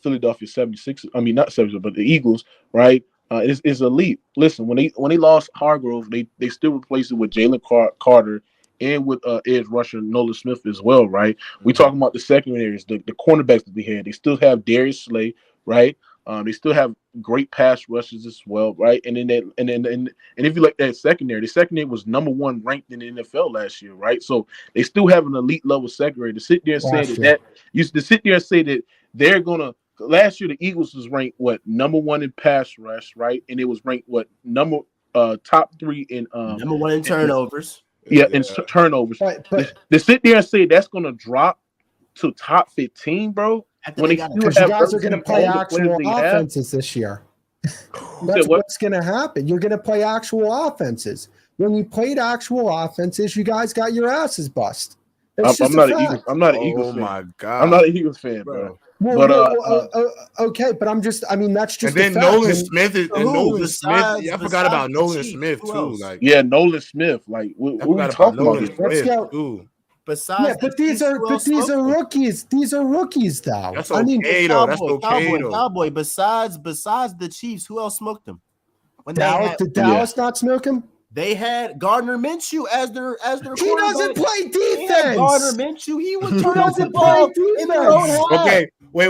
Philadelphia 76, I mean not 76, but the Eagles, right? Is elite. Listen, when they lost Hargrove, they still replaced it with Jalen Carter and with edge rusher Nolan Smith as well, right? We talking about the secondaries, the cornerbacks that they had. They still have Darius Slay, right? They still have great pass rushes as well, right? And if you like that secondary, the secondary was number 1 ranked in the NFL last year, right? So they still have an elite level secondary. To sit there and say that they're gonna. Last year the Eagles was ranked number 1 in pass rush, right? And it was ranked top 3 in number 1 in turnovers. In turnovers. But to sit there and say that's gonna drop to top 15, bro. When you guys are going to play actual offenses this year. That's what's going to happen. You're going to play actual offenses. When you played actual offenses, you guys got your asses bust. I'm not an Eagles fan. Oh my god! I'm not an Eagles fan, bro. Okay, but that's just. And then Nolan Smith is. And Nolan Smith. I forgot about Nolan Smith too. Nolan Smith. Like, what we talking about? Let's go. Besides, but these are rookies. These are rookies, though. That's okay, though. That's okay, though. Cowboy. Besides the Chiefs, who else smoked them? Did Dallas not smoke him? They had Gardner Minshew as their. He doesn't play defense. Gardner Minshew. He would turn over the ball in their own half. Okay, wait.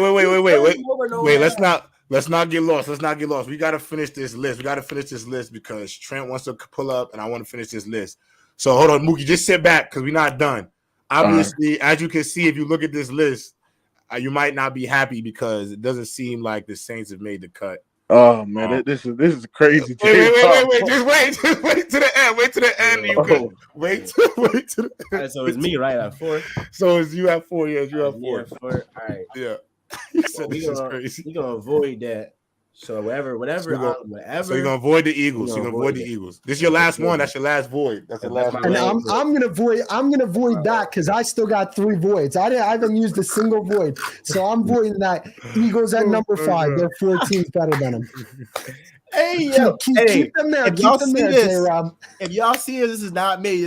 Let's not get lost. We got to finish this list because Trent wants to pull up, and I want to finish this list. So hold on, Mookie. Just sit back because we're not done. Obviously, as you can see, if you look at this list, you might not be happy because it doesn't seem like the Saints have made the cut. Oh man, this is crazy. Wait. Just wait to the end. Wait to the end. You can wait to the end. Right, so it's me, right? At 4. So it's you at 4. Yes, you at 4. 4. All right. Yeah. You said this is crazy. We're gonna avoid that. So whatever. So you're gonna avoid the Eagles. This is your last one. That's your last void. That's the last one. And I'm gonna void that because I still got 3 voids. I haven't used a single void, so I'm voiding that. Eagles at number 5. They're 14 better than them. Hey, keep them there. Keep them there, JRob. If y'all see this is not me.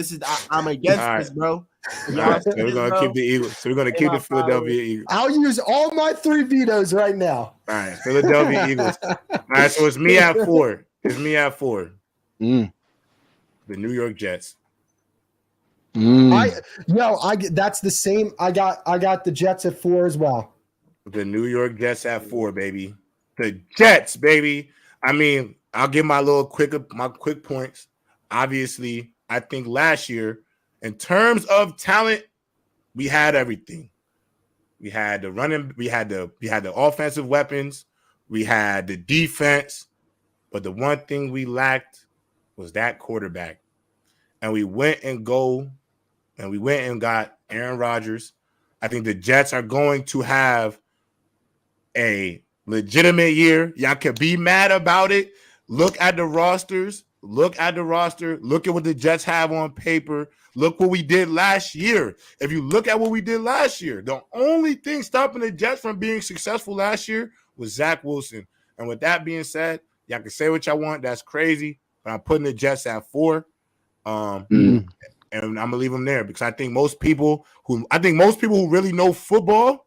I'm against this, bro. So we're gonna keep the Eagles. So we're gonna keep the Philadelphia Eagles. I'll use all my 3 vetoes right now. All right, Philadelphia Eagles. All right, so it's me at 4. The New York Jets. That's the same. I got the Jets at 4 as well. The New York Jets at 4, baby. The Jets, baby. I mean, I'll give my quick points. Obviously, I think last year, in terms of talent, we had everything. We had the running, we had the offensive weapons, we had the defense, But the one thing we lacked was that quarterback. And we went and got Aaron Rodgers. I think the Jets are going to have a legitimate year. Y'all can be mad about it. Look at the rosters. Look at what the Jets have on paper. Look what we did last year. If you look at what we did last year, the only thing stopping the Jets from being successful last year was Zach Wilson. And with that being said, y'all can say what y'all want. That's crazy. But I'm putting the Jets at 4. And I'm gonna leave them there because I think most people who really know football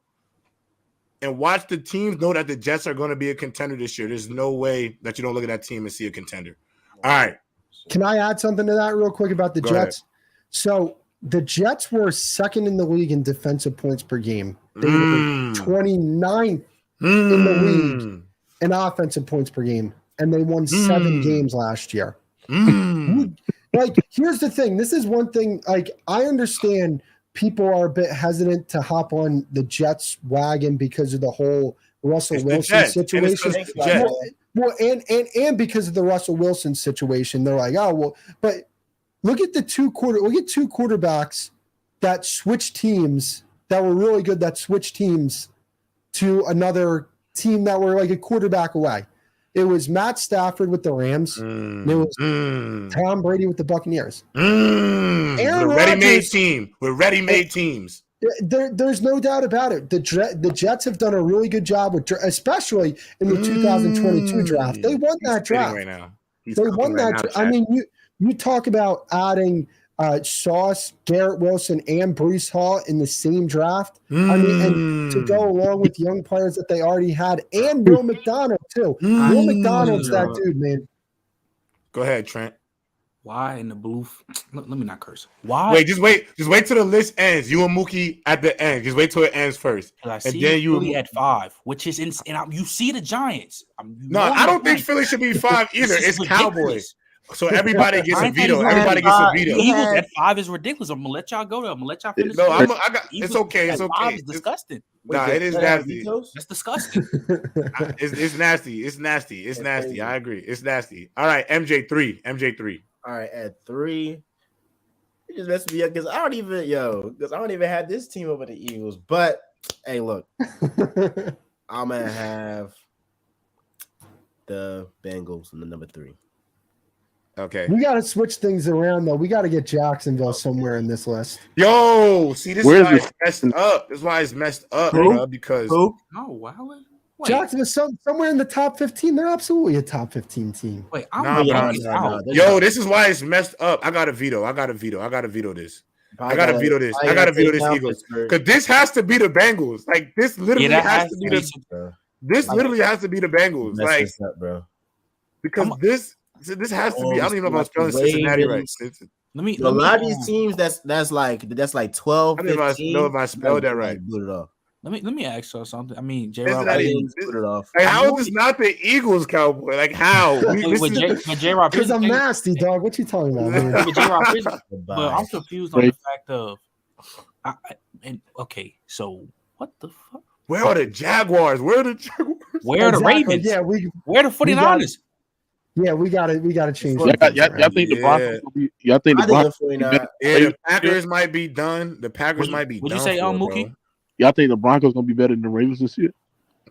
and watch the teams know that the Jets are going to be a contender this year. There's no way that you don't look at that team and see a contender. All right. Can I add something to that real quick about the Jets? Ahead. So the Jets were second in the league in defensive points per game. They were 29th in the league in offensive points per game, and they won 7 games last year. Like, here's the thing. This is one thing. Like, I understand people are a bit hesitant to hop on the Jets wagon because of the whole Russell Wilson situation. Well, and because of the Russell Wilson situation, they're like, oh well. But look at two quarterbacks that switched teams that were really good. That switched teams to another team that were like a quarterback away. It was Matt Stafford with the Rams. And it was Tom Brady with the Buccaneers. We're ready-made team. We're ready-made teams. There's no doubt about it. The Jets have done a really good job with, especially in the 2022 draft. They won that draft. Right now. They won that. I mean, you talk about adding Sauce, Garrett Wilson, and Breece Hall in the same draft. I mean, and to go along with young players that they already had, and Will McDonald too. Will McDonald's that dude, man. Go ahead, Trent. Why in the blue? Let me not curse. Why? Wait, just wait till the list ends. You and Mookie at the end. Just wait till it ends first. I see then Philly at 5, which is insane. You see the Giants. I don't think Philly should be 5 either. It's Cowboys. So everybody gets a veto. Everybody gets a veto. Eagles at 5 is ridiculous. I'm gonna let y'all go there. I'm gonna let y'all finish. No, I got. It's okay. It's okay. 5 is disgusting. Nah, it is nasty. That's disgusting. It's nasty. It's nasty. It's nasty. I agree. It's nasty. All right, MJ 3. All right, at 3. You just messed me up because I don't even have this team over the Eagles. But hey, look, I'm gonna have the Bengals in the number 3. Okay. We got to switch things around, though. We got to get Jacksonville somewhere in this list. Yo, see, this is why it's messed up. This is why it's messed up, bro, because oh, wow. Jacksonville somewhere in the top 15. They're absolutely a top 15 team. Wait, Yo, this is why it's messed up. I got to veto this. I gotta veto this Eagles because this has to be the Bengals. Like this literally has to be the. This literally has to be the Bengals. Like, up, bro. Because this has to be. I don't even know if I'm spelling Cincinnati right. A lot of these teams that's like 12. I don't know if I spelled that right. Boot it off. Let me ask you something. I mean, JRob, put it off. Like, how is this not the Eagles, Cowboy? Like how? JRob, because I'm nasty, dog. What you talking about? But I'm confused on the fact of. Okay, so what the fuck? Where are the Jaguars? Where are the Ravens? Yeah, where are the 49ers? We got to change. Y'all think the Broncos will be? Y'all think the Broncos? The Packers might be done. The Packers might be. Would you say Mookie? Y'all think the Broncos gonna be better than the Ravens this year?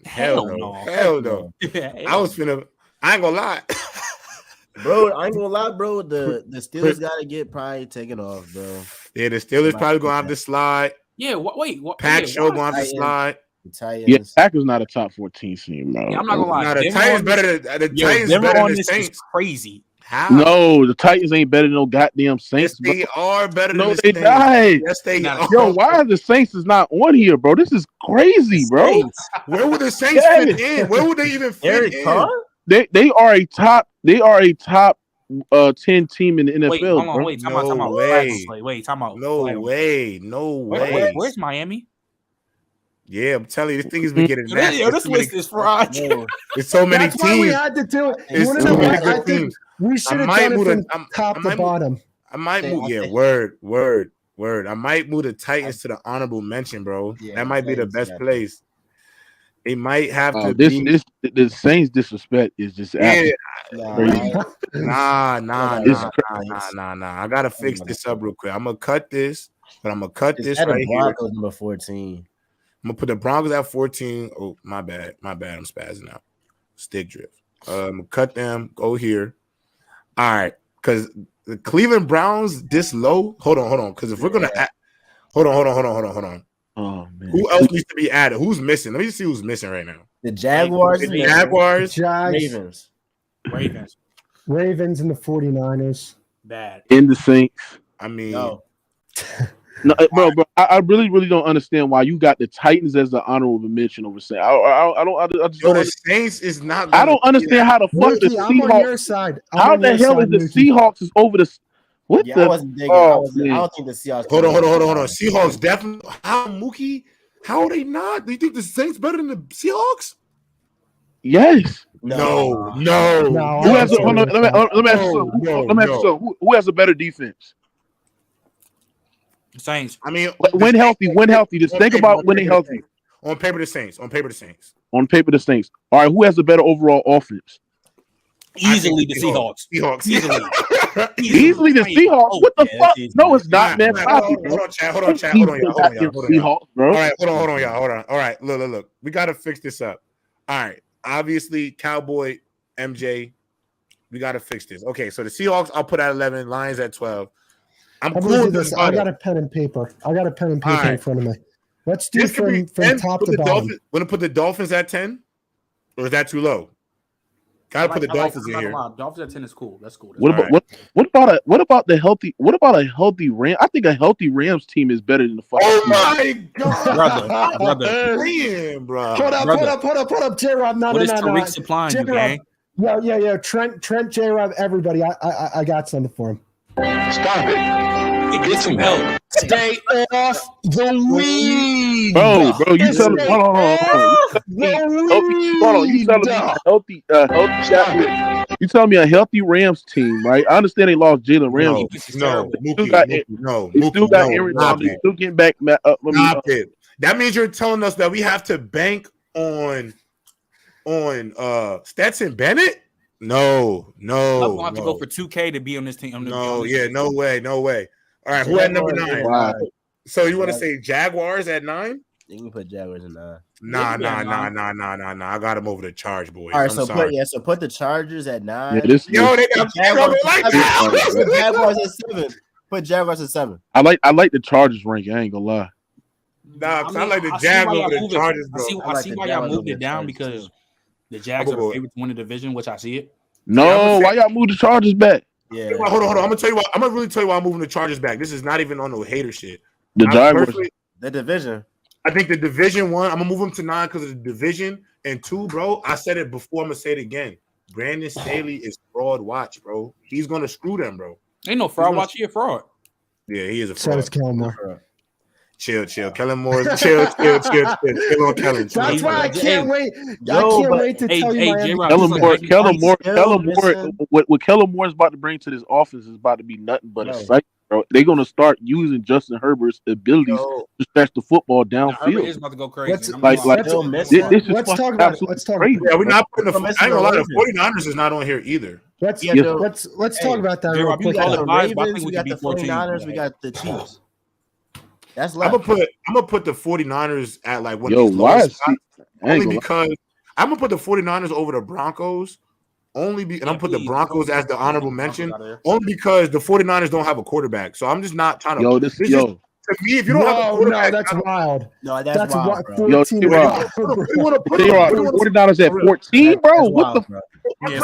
Hell no. I ain't gonna lie. Bro. The Steelers gotta get probably taken off, bro. Yeah, the Steelers probably gonna have to slide. Yeah, wait. Pack show gonna have to slide. Yeah, Packers not a top 14 team, bro. Yeah, I'm not gonna lie. No, the Titans better than the Saints. Crazy. How? No, the Titans ain't better than no goddamn Saints. Yes, they are better than the Saints. Yes, they are. Yo, why are the Saints is not on here, bro? This is crazy, bro. Where would the Saints fit in? Where would they even fit in? They are a top 10 team in the NFL. Wait, hold on, wait, time out. Time out. No way. Where's Miami? Yeah, I'm telling you, this thing has been getting nasty. Yo, this list is fraud. There's so many teams. Why we had to do it. You want to know what? I think we should have done it from top to bottom. I might move. Yeah, word. I might move the Titans to the honorable mention, bro. Yeah, that might be the best place. It might have to This be. the Saints disrespect is just Yeah, crazy. Nah. I gotta fix this up real quick. I'm gonna cut this, but I'm gonna cut It's this at the right here. Broncos number 14. I'm gonna put the Broncos at 14. Oh, my bad. I'm spazzing out. Stick drift. I'm gonna cut them. Go here. All right, because the Cleveland Browns this low. Hold on. Because if we're gonna hold on. Oh man, Who else needs to be added? Who's missing? Let me see who's missing right now. The Jaguars, The Jaguars, Ravens. Ravens and the 49ers. Bad. in the Saints. I mean, No. No, bro. I really don't understand why you got the Titans as the honorable mention over Saints. I just yo, don't. the Saints is not. I don't understand how the fuck the Mookie, I'm on your Seahawks. side. How the hell is the Seahawks is over the? What Yeah, the? I wasn't digging. Oh, I don't think the Seahawks. Hold on. Seahawks definitely. How Mookie? How are they not? Do you think the Saints better than the Seahawks? Yes. No. Who has? Let me ask you something. Who has a better defense? Saints. I mean, When healthy. Just think about when they healthy. On paper, the Saints. On paper, the Saints. All right. Who has a better overall offense? Easily the Seahawks. Easily the Seahawks. What the fuck? No, it's not, man. Hold on, chat. Hold on, Seahawks, bro. All right, hold on, y'all. Hold on. All right, look. We got to fix this up. All right. Obviously, Cowboy, MJ, we got to fix this. Okay, so the Seahawks, I'll put at 11. Lions at 12. I'm cool with this. I got a pen and paper. In front of me. Let's do from top to bottom. Want to put the Dolphins at 10? Or is that too low? Gotta put the Dolphins in here. Dolphins at 10 is cool. That's cool. What about a healthy Ram? I think a healthy Rams team is better than the fucking. Oh my god, brother. Damn, bro. Hold up, J-Rob. What is Tariq supplying you, gang? Yo, Trent, J-Rob, everybody. I got something for him. Stop it. Get some help. Stay off the weed, bro. You tell me. Hold on. You telling me You tell me a healthy Rams team, right? I understand they lost Jalen Ramsey. No. They still got Aaron Donald. They still getting back. That means you're telling us that we have to bank on Stetson Bennett. No. I'm going to go for 2K to be on this team. No way. All right, who at number 9? Wow. So you want to say Jaguars at 9? You can put Jaguars in 9. Nah. I got them over the Charge boys. All right, so put the Chargers at 9. They got Jaguars like that. Put Jaguars at 7. Put Jaguars at 7. I like the Chargers ranking. I ain't gonna lie. Nah, I like the Jags over the Chargers, bro. I see why y'all moved it down because the Jags are favorites to win the division, which I see it. No, why y'all move the Chargers back? Yeah. Hold on. I'm gonna really tell you why I'm moving the Chargers back. This is not even on no hater shit. The Jaguars. The division. I think the division 1, I'm gonna move them to 9 because of the division. And 2, bro, I said it before, I'm gonna say it again. Brandon Staley is fraud watch, bro. He's gonna screw them, bro. Ain't no fraud watch. He a fraud. Yeah, he is a fraud. So is Kellen. Chill. Kellen Moore. Chill on Kellen. That's why I can't wait. I can't wait to tell you my Kellen Moore. What Kellen Moore is about to bring to this offense is about to be nothing but a sight, bro. They're gonna start using Justin Herbert's abilities to stretch the football downfield. Herbert is about to go crazy. Let's talk about it. Yeah, we're not putting the. I ain't gonna lie. The 49ers is not on here either. Let's talk about that real quick. We got the 49ers. We got the Chiefs. That's I'm gonna put the 49ers at like one of these lowest spots, only because I'm gonna put the 49ers over the Broncos. And I'm put the Broncos as the honorable mention only because the 49ers don't have a quarterback. So I'm just not trying to. To me, if you don't have a quarterback, that's wild. No, that's wild, bro. 14. You want to put 49ers at 14, bro? What the fuck? Hold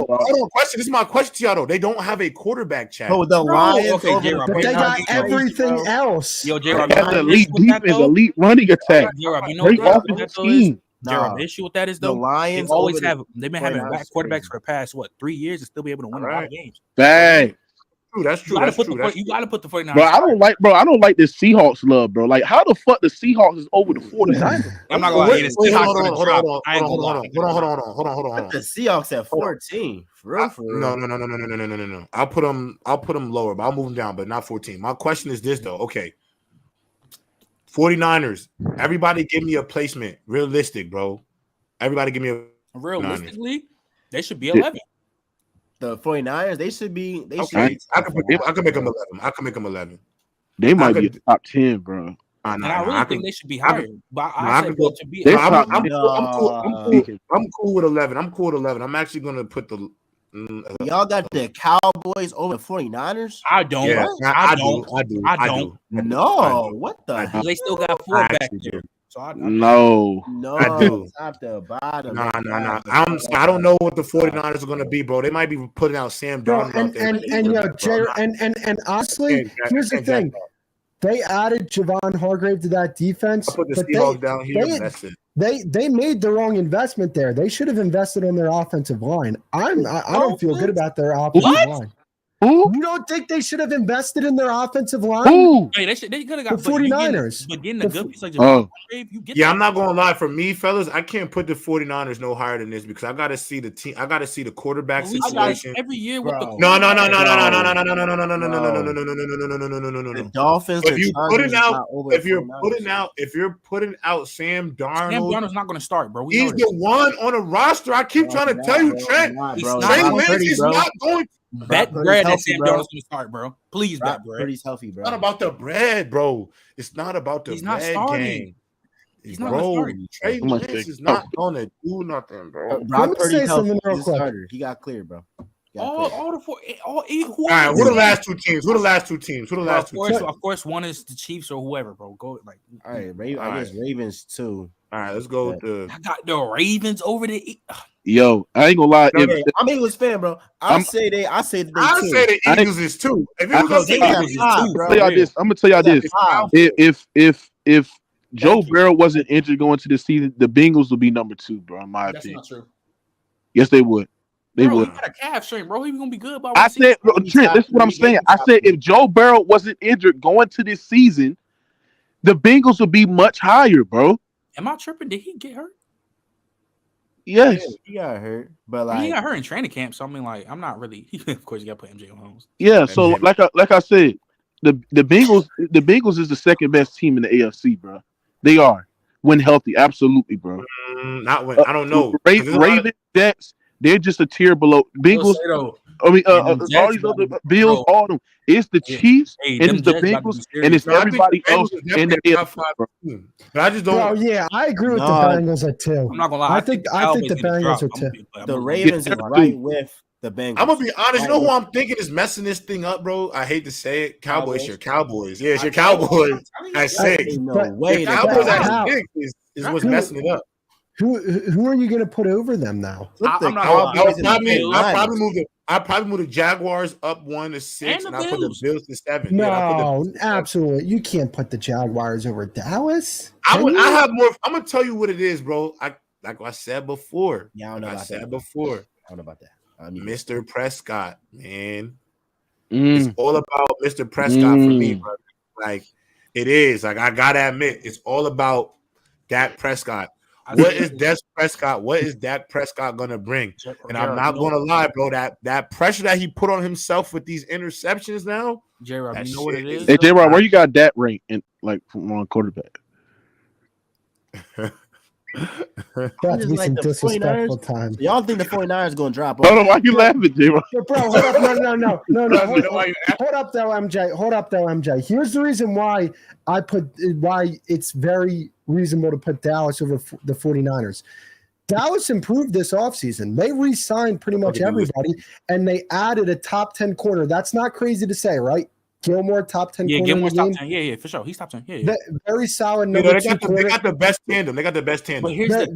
on, question. This is my question to y'all though. They don't have a quarterback, chat. Oh, the Lions. But they got everything else. Yo, JRob, they have elite defense, elite running attack. Great offensive team. The issue with that is though, the Lions they've been having black quarterbacks for the past 3 years and still be able to win a lot of games. Bang. That's true. You gotta put the 49ers. Bro, I don't like this Seahawks love, bro. Like, how the fuck the Seahawks is over the 49ers? I'm not gonna lie. Hold on. The Seahawks at 14. For real. No. I'll put them lower, but I'll move them down, but not 14. My question is this though. Okay. 49ers. Everybody give me a placement. Realistic, bro. Everybody give me a realistically, they should be 11. The 49ers, they should be. They Okay, should. I can make them 11. I can make them 11. They might be top 10, bro. And I really think they should be higher. But I said to be. I'm cool with 11. I'm cool with 11. I'm actually gonna put the. Y'all got the Cowboys over the 49ers? I don't. Yeah, I do. No, what the? They still got 4 back there. So no, I do. Top to bottom. Nah. I don't know what the 49ers are gonna be, bro. They might be putting out Sam Darnold out there. And honestly, here's the thing. They added Juwann Hargrave to that defense. I put the Seahawks down here. That's it. They made the wrong investment there. They should have invested on their offensive line. I don't feel good about their offensive line. Who? You don't think they should have invested in their offensive line? Who? Hey, they could have got the 49ers. But getting a good piece like Juwann Hargrave, you get. Yeah, I'm not gonna lie. For me, fellas, I can't put the 49ers no higher than this because I gotta see the team. I gotta see the quarterback situation every year with the no. The Dolphins. If you're putting out Sam Darnold's not gonna start, bro. He's the one on a roster. I keep trying to tell you, Trent. Trey Lance is not going. Bet bread that Sam Darnold's gonna start, bro. Please bet bread. Purdy's healthy, bro. It's not about the bread, bro. It's not about the bread game. He's not starting. Trey Lance is not gonna do nothing, bro. Brock Purdy's healthy. He got cleared, bro. All the four. All right, what are the last two teams? Of course, one is the Chiefs or whoever, bro. Go like. All right, I guess Ravens too. All right, let's go with the. I got the Ravens over the. Yo, I ain't gonna lie. I'm an Eagles fan, bro. I say the Eagles is 2. If it was I'm gonna tell y'all this. If Joe Burrow wasn't injured going to the season, the Bengals would be number 2, bro. In my opinion, that's not true. Yes, they would. They would. He got a calf strain, bro. He's gonna be good. I said, Trent. This is what I'm saying. I said if Joe Burrow wasn't injured going to this season, the Bengals would be much higher, bro. Am I tripping? Did he get hurt? Yes, he got hurt, but like he got hurt in training camp. So I mean, like, I'm not really. Of course, you got to put MJ on Holmes. Yeah, so like I said, the Bengals is the second best team in the AFC, bro. They are when healthy, absolutely, bro. Not when I don't know. Ravens, Jets, they're just a tier below. Bengals. I mean, all these other Bills, all of them. It's the Chiefs, and it's the Bengals, and it's everybody else in the AFC. But I just don't. Bro, yeah, I agree with the Bengals at 2. I'm not gonna lie. I think the Bengals are 2. The Ravens is right with the Bengals. I'm gonna be honest. You know who I'm thinking is messing this thing up, bro? I hate to say it. Cowboys. Your Cowboys. Yeah, it's your Cowboys at 6. No way. The Cowboys at 6 is what's messing it up. Who are you going to put over them now? I probably move the Jaguars up 1 to 6, and I put the Bills to 7. No, absolutely. You can't put the Jaguars over Dallas. I have more. I'm gonna tell you what it is, bro. Like I said before. Yeah, I don't know about that. I don't know about that. Mr. Prescott, man. It's all about Mr. Prescott for me, bro. Like it is. Like I gotta admit, it's all about Dak Prescott. What is Dak Prescott gonna bring? And I'm not gonna lie, bro. That pressure that he put on himself with these interceptions now. JRob, you know what it is? Hey, JRob, where you got that rank in like from one quarterback? About to be some disrespectful time. Y'all think the 49ers going to drop off? Hold on, why you laughing, J-Rob? Bro, hold up. No. Hold up, though, MJ. Here's the reason why why it's very reasonable to put Dallas over the 49ers. Dallas improved this offseason. They re-signed pretty much everybody, and they added a top 10 corner. That's not crazy to say, right? Gilmore, top 10 corner. Yeah, Gilmore's top 10. Yeah, for sure. He's top 10. Yeah. Very solid number 2 corner. They got the best tandem.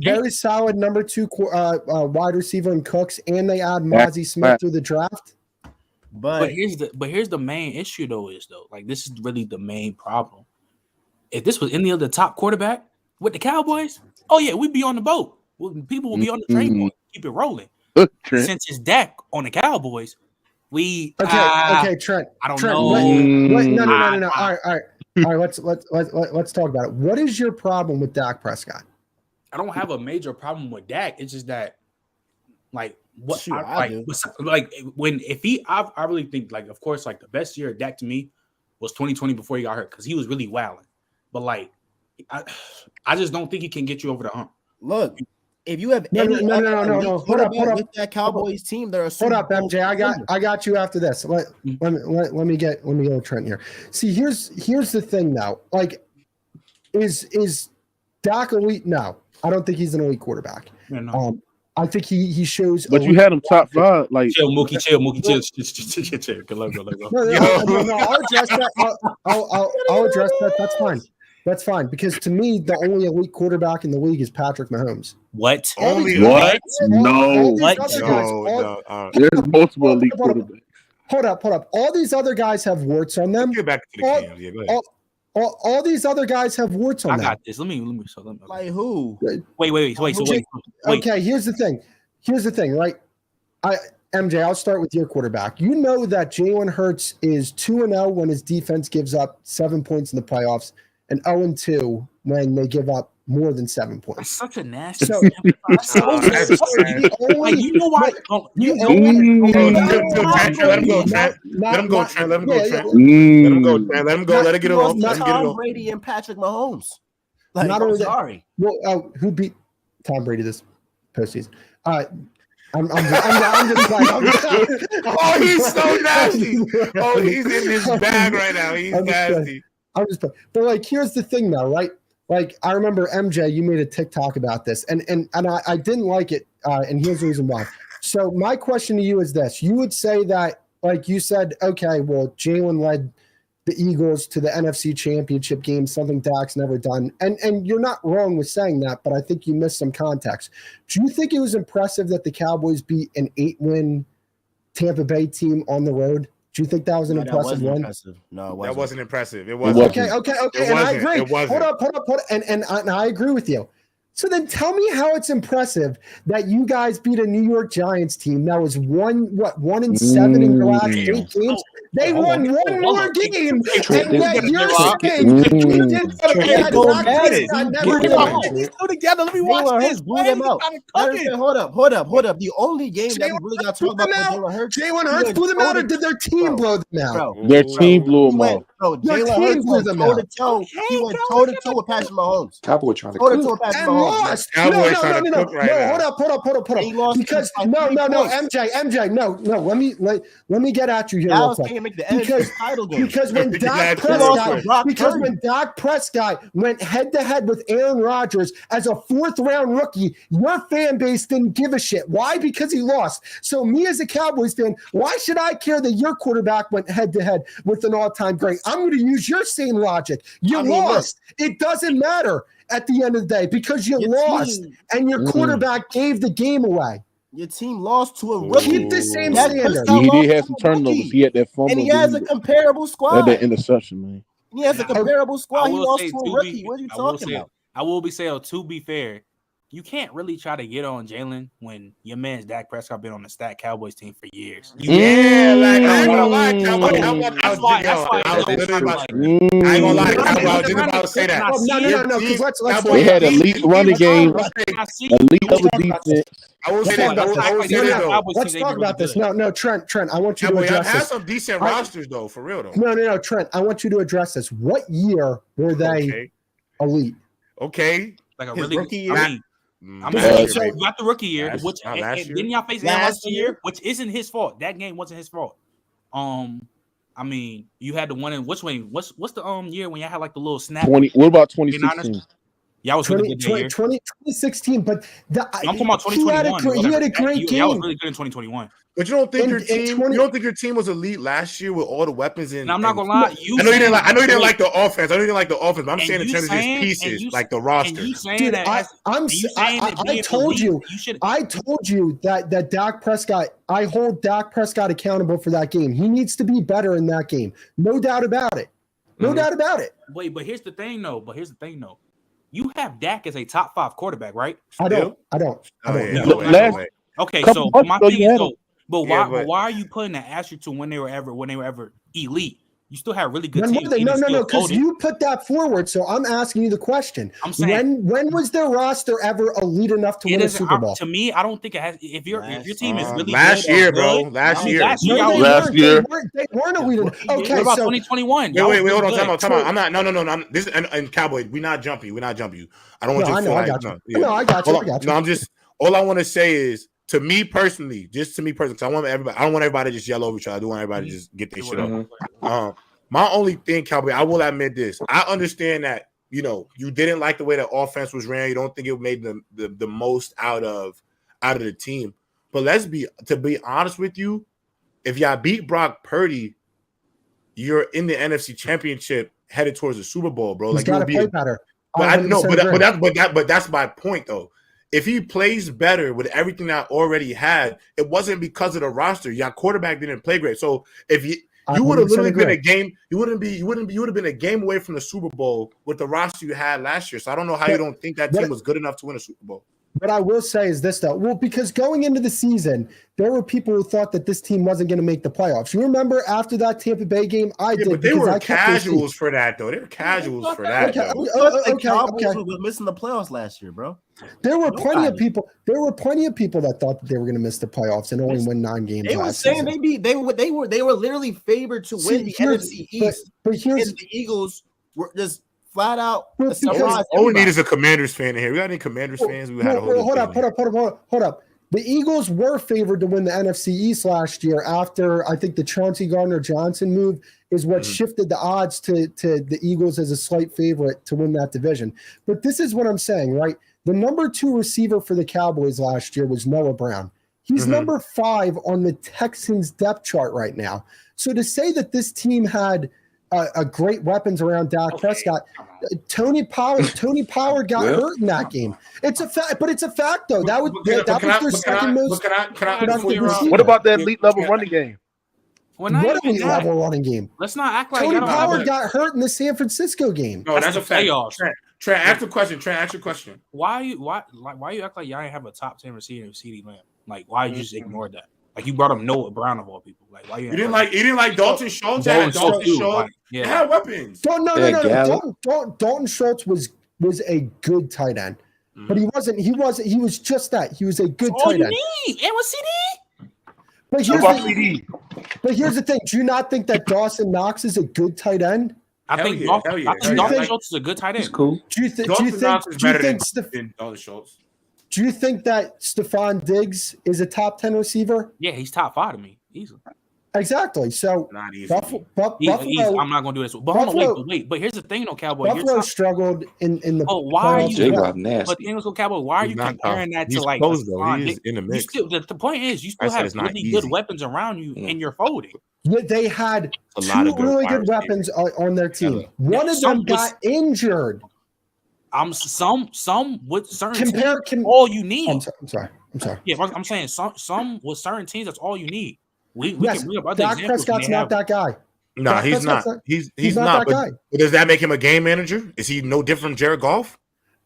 Very solid number 2 wide receiver in Cooks, and they add Mozzie Smith through the draft. But here's the main issue, like this is really the main problem. If this was any other top quarterback with the Cowboys, oh yeah, we'd be on the boat. People will be on the train boat, keep it rolling. Since it's Dak on the Cowboys, we okay, Trent. I don't know. No. All right. Let's talk about it. What is your problem with Dak Prescott? I don't have a major problem with Dak. It's just that, like, what I really think, like, of course, like the best year of Dak to me was 2020 before he got hurt because he was really wilding. But like I just don't think he can get you over the hump. Look, if you have No. Hold up. with that Cowboys team, there are Hold up, MJ. I got you after this. Let me get Trent here. See, here's the thing now. Like, is Dak elite? No, I don't think he's an elite quarterback. Yeah, no. I think he shows. But you had him top 5. Like, chill, Mookie, chill. Good luck. No. I'll address that. I'll address that. That's fine. That's fine, because to me, the only elite quarterback in the league is Patrick Mahomes. What? Only what? No. There's multiple elite quarterbacks. Hold up. All these other guys have warts on them. Get back to the cams. Yeah, go ahead. All these other guys have warts on them. I got this. Let me. Like who? Wait. Okay, here's the thing, right? MJ, I'll start with your quarterback. You know that Jalen Hurts is 2-0 when his defense gives up 7 points in the playoffs, and 0-2 when they give up more than 7 points. That's such a nasty. So, you know why? Let him go, Trent. Let him go. Let it get off. Tom Brady and Patrick Mahomes. Like, Not only sorry. Well, who beat Tom Brady this postseason? I'm just like, oh, he's so nasty. Oh, he's in his bag right now. He's nasty. But like, here's the thing, though, right? Like, I remember MJ, you made a TikTok about this, and I didn't like it, and here's the reason why. So my question to you is this: you would say that, like you said, okay, well, Jalen led the Eagles to the NFC Championship game, something Dak's never done, and you're not wrong with saying that, but I think you missed some context. Do you think it was impressive that the Cowboys beat an 8-win Tampa Bay team on the road? Do you think that was an impressive win? No, that wasn't impressive. It wasn't. Okay. And I agree. Hold up. And I agree with you. So then tell me how it's impressive that you guys beat a New York Giants team that was 1-7 in your last 8 games. They won one more game, and yet you're saying you didn't together. Let me watch this. Blew them out. Hold up. The only game that we really got to talk about was Jalen Hurts blew them out, or did their team blow them out? Their team blew them out. Bro, Jalen Hurts went toe-to-toe. He went toe-to-toe with Patrick Mahomes. Cowboy trying to toe-to-toe with Patrick Mahomes. Lost. No. Hold up. Because no, MJ, no. Let me get at you here real quick. Because when Dak Prescott went head-to-head with Aaron Rodgers as a 4th-round rookie, your fan base didn't give a shit. Why? Because he lost. So me as a Cowboys fan, why should I care that your quarterback went head-to-head with an all-time great? I'm going to use your same logic. You lost. It doesn't matter at the end of the day because you lost and your quarterback gave the game away. Your team lost to a rookie. Keep the same standard. He did have some turnovers. He had that fumble. And he has a comparable squad. That interception, man. He has a comparable squad. He lost to a rookie. What are you talking about? I will be saying, to be fair, you can't really try to get on Jalen when your man's Dak Prescott been on the stat Cowboys team for years. Yeah, like I ain't gonna lie, Cowboy. I ain't gonna lie, Cowboy. I was just about to say that. No. Because let's they had elite running game, elite other defense. I will say that. Let's talk about this. No, Trent. I want you to address this. Have some decent rosters though, for real though. No, Trent. I want you to address this. What year were they elite? Okay, like a really rookie year. So you got the rookie year, which didn't y'all face last year, which isn't his fault. That game wasn't his fault. I mean, you had the one in what's the year when y'all had like the little snap? What about 2016? Y'all was really good that year. 2016, but I'm talking about 2021. He had a great game. Y'all was really good in 2021. But you don't think you don't think your team was elite last year with all the weapons in? And I'm not gonna lie. I know you didn't like the offense. But I'm saying in terms of just pieces, like the roster. Dude, I told you that Dak Prescott. I hold Dak Prescott accountable for that game. He needs to be better in that game. No doubt about it. No doubt about it. Wait, but here's the thing, though. You have Dak as a top 5 quarterback, right? I don't. Okay, so my thing is, but why are you putting an asterisk to when they were ever elite? You still have really good When teams. were they? No, Still because folded. you put that forward. So I'm asking you the question. I'm saying when was their roster ever elite enough to win a Super Bowl? To me, I don't think it has. If your team is really last good year, or bro, good, last year. No, they Last weren't. year. They weren't elite enough. Okay, what about so 2021? Wait, hold on, good. time out. I'm not. No. This and Cowboys. We're not jumping you. I don't want you to feel I like got you. No, I got you. I got you. No, I'm just. All I want to say is to me personally, because I want everybody. I don't want everybody to just yell over each other. I do want everybody to just get their shit up. My only thing, Cowboy, I will admit this. I understand that you didn't like the way the offense was ran. You don't think it made the most out of the team. But to be honest with you, if y'all beat Brock Purdy, you're in the NFC Championship headed towards the Super Bowl, bro. He's got to play better. But that's my point though. If he plays better with everything that already had, it wasn't because of the roster. Your quarterback didn't play great. So if you would have literally been a game, you would have been a game away from the Super Bowl with the roster you had last year. So I don't know how you don't think that team was good enough to win a Super Bowl. What I will say is this, though. Well, because going into the season, there were people who thought that this team wasn't going to make the playoffs. You remember after that Tampa Bay game, but they were casuals for that, though. They were casuals for that. Cowboys were missing the playoffs last year, bro. There were plenty of people. There were plenty of people that thought that they were going to miss the playoffs and only win 9 games. They were saying they were literally favored to win the NFC East. But here's and the Eagles were just flat out. All we need is a Commanders fan in here. We got any Commanders fans? Hold up. The Eagles were favored to win the NFC East last year after I think the Chauncey Gardner-Johnson move is what shifted the odds to the Eagles as a slight favorite to win that division. But this is what I'm saying, right? The number 2 receiver for the Cowboys last year was Noah Brown. He's number 5 on the Texans depth chart right now. So to say that this team had a great weapons around Dak Prescott. Tony Power got hurt in that game. It's a fact, but it's a fact though. That was their second most. What about that elite level running game? What elite level running game? Let's not act like Tony Power got hurt in the San Francisco game. No, that's a fact. Trent, ask the question. Why you act like y'all ain't have a top 10 receiver in CeeDee Lamb? Like why you just ignored that? Like you brought up Noah Brown of all people. Like why you didn't like Dalton Schultz? Dalton Schultz had weapons. No. Dalton Schultz was a good tight end, but he wasn't. He was just that. He was a good tight end. And with CD. But here's the thing. Do you not think that Dawson Knox is a good tight end? I think Dalton Schultz is a good tight end. It's cool. Do you think that Stephon Diggs is a top 10 receiver? Yeah, he's top 5 to me. Easily. Exactly. So not easy. Buffalo, I'm not gonna do this. But hold on, wait. But here's the thing, though, Cowboy. Buffalo struggled in the. Oh, why are you? JRob nasty. But the English Cowboy, why are you comparing that to like? He's in the mix. The point is, you still have really good weapons around you, and you're folding. Yeah, they had 2 really good weapons on their team. One of them got injured. Some with certain teams, all you need. I'm sorry. Yeah, I'm saying some with certain teams, that's all you need. We yes, can bring up other Dak Prescott's not that guy. No, he's not. He's not. But does that make him a game manager? Is he no different from Jared Goff?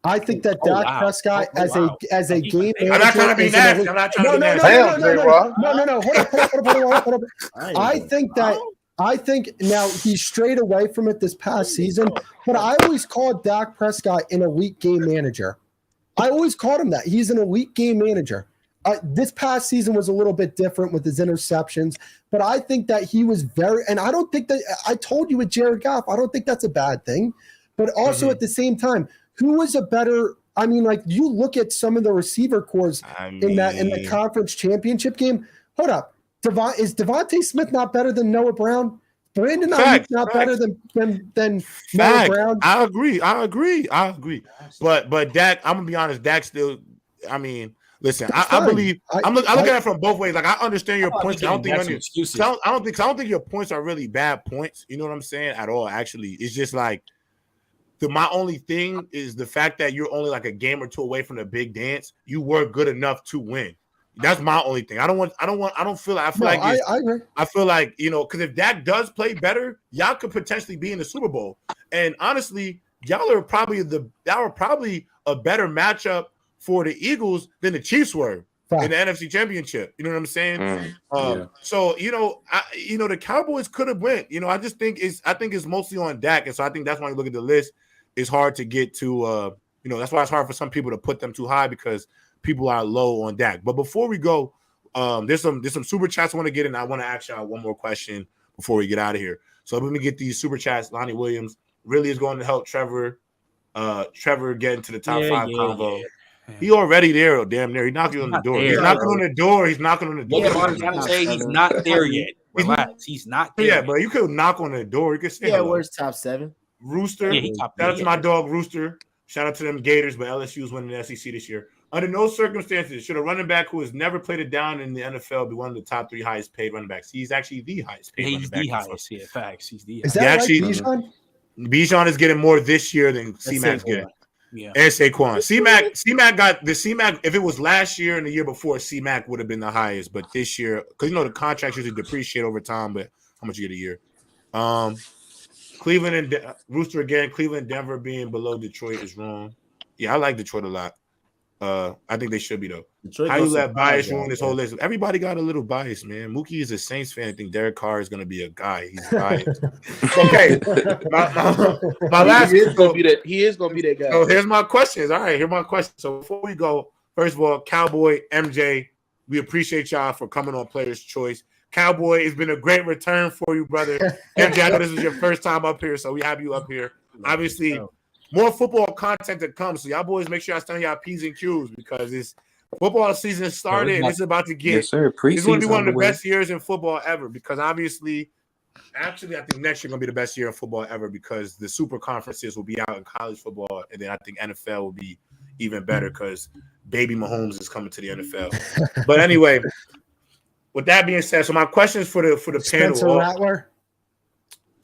I think that Dak Prescott as a game manager. I'm not trying to be nasty. I'm not trying to be nasty. No. Hold up. I think now he strayed away from it this past season, but I always called Dak Prescott an elite game manager. I always called him that. He's an elite game manager. This past season was a little bit different with his interceptions, but I think that he was and I don't think that I told you with Jared Goff, I don't think that's a bad thing, but also at the same time, who was a better, you look at some of the receiver cores in the conference championship game. Hold up. Is Devontae Smith not better than Noah Brown? Brandon Ayuk not better than Noah Brown? I agree. But Dak, I'm gonna be honest, Dak still, listen, I believe I look at it from both ways. Like I understand your points. I don't think your points are really bad points. You know what I'm saying? At all, actually. It's just like my only thing is the fact that you're only like a game or 2 away from the big dance. You were good enough to win. That's my only thing. I feel like, because if Dak does play better, y'all could potentially be in the Super Bowl. And honestly, y'all are probably a better matchup for the Eagles than the Chiefs were. in the NFC Championship. You know what I'm saying? So the Cowboys could have went. I just think it's mostly on Dak, and so I think that's why you look at the list. It's hard to get to. That's why it's hard for some people to put them too high because people are low on Dak. But before we go, there's some super chats I want to get in. I want to ask y'all one more question before we get out of here. So let me get these super chats. Lonnie Williams really is going to help Trevor get into the top 5 combo. Yeah. He already there, damn near. He's knocking on the door. He's knocking on the door. He's knocking on the door. I'm trying to say he's not there yet. Relax. He's not there. Yeah, but you could knock on the door. You could say, where's top 7? Rooster. Shout out to my dog, Rooster. Shout out to them Gators, but LSU is winning the SEC this year. Under no circumstances should a running back who has never played it down in the NFL be one of the top 3 highest paid running backs. He's actually the highest paid running back. He's the highest. Yeah, facts. He's the highest. Is that right, Bijan? Bijan is getting more this year than C-Mac's getting. Yeah. And Saquon. C-Mac got the C-Mac. If it was last year and the year before, C-Mac would have been the highest. But this year, because the contracts usually depreciate over time, but how much you get a year? Cleveland and Rooster again. Cleveland, Denver being below Detroit is wrong. Yeah, I like Detroit a lot. I think they should be though. Detroit how you let bias ruin this whole list? Everybody got a little bias, man. Mookie is a Saints fan. I think Derek Carr is going to be a guy. He's biased. Okay, my last. He is going to be that guy. So here's my questions. All right, here's my questions. So before we go, first of all, Cowboy MJ, we appreciate y'all for coming on Players Choice. Cowboy, it's been a great return for you, brother. MJ, I know this is your first time up here, so we have you up here. Obviously. More football content to come. So y'all boys make sure y'all stand y'all P's and Q's because it's football season started and it's about to get. Yes, sir. It's going to be one of the best years in football ever because actually, I think next year going to be the best year in football ever because the super conferences will be out in college football, and then I think NFL will be even better because baby Mahomes is coming to the NFL. But anyway, with that being said, so my questions for the Spencer panel. Rattler.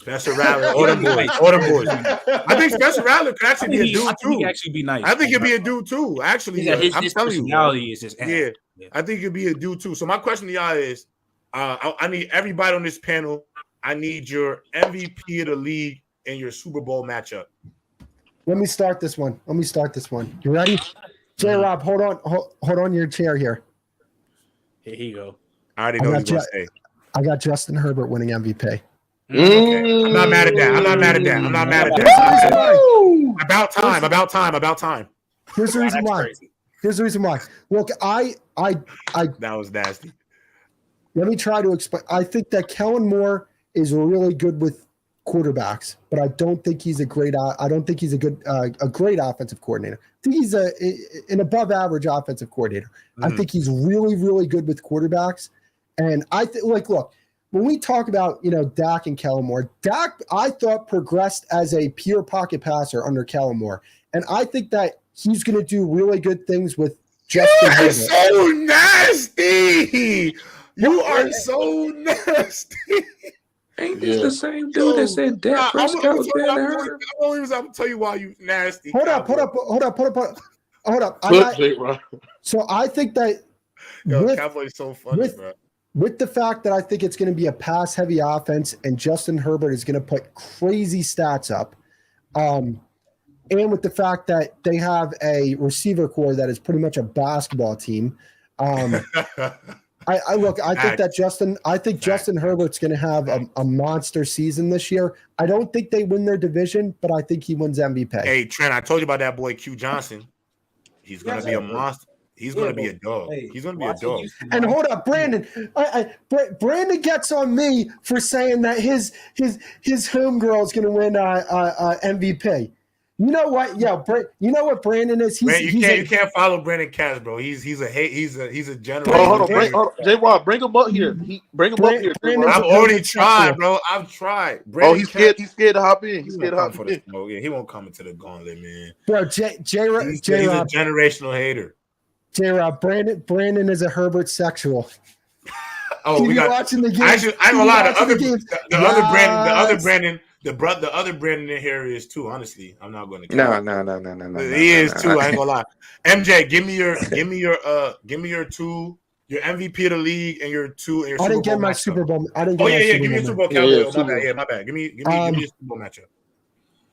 Spencer Rattler, all them boys. I think Spencer Rattler could actually be a dude too. He actually be nice. I think he'd be a dude too. Actually, his telling personality you, is just I think he'd be a dude too. So my question to y'all is, I need everybody on this panel. I need your MVP of the league and your Super Bowl matchup. Let me start this one. You ready? JRob, hold on your chair here. Here you go. I already know what you're going to say. I got Justin Herbert winning MVP. Okay. I'm not mad at that. About time. Here's the reason why. Look, I that was nasty. Let me try to explain. I think that Kellen Moore is really good with quarterbacks, but I don't think he's a great offensive coordinator. I think he's an above average offensive coordinator. I think he's really, really good with quarterbacks. And I think, look, when we talk about, Dak and Kellen Moore, Dak, I thought, progressed as a pure pocket passer under Kellen Moore. And I think that he's going to do really good things with Justin Herbert. So nasty. You are so nasty. Ain't this the same dude that said Dak Prescott was better than her? I'm going to tell you why you nasty. Hold up. So I think that Cowboy's so funny, bro. With the fact that I think it's going to be a pass-heavy offense and Justin Herbert is going to put crazy stats up, and with the fact that they have a receiver core that is pretty much a basketball team, I think Justin Herbert's going to have a monster season this year. I don't think they win their division, but I think he wins MVP. Hey, Trent, I told you about that boy Q Johnson. He's going to be a monster. He's going to be a dog. He's going to be a dog. And hold up, Brandon. Brandon gets on me for saying that his homegirl is going to win MVP. You know what? Yeah, you know what Brandon is. You can't follow Brandon Cass, bro. He's a general. Hold on, JRob, bring him up here. Bring him up here. I've already tried, bro. I've tried. Brandon Cass, he's scared to hop in. He's scared to hop in. Yeah, he won't come into the gauntlet, man. Bro, he's a generational hater. JRob, Brandon is a Herbert sexual. Oh, we got watching the game. Actually, I ain't gonna lie. The other Brandon in here is too. Honestly, I'm not going to. No. He is too. I ain't gonna lie. MJ, give me your two, your MVP of the league, and your two. And your I didn't get my Super Bowl. I didn't. Give me your Super Bowl. My bad. Give me your Super Bowl matchup.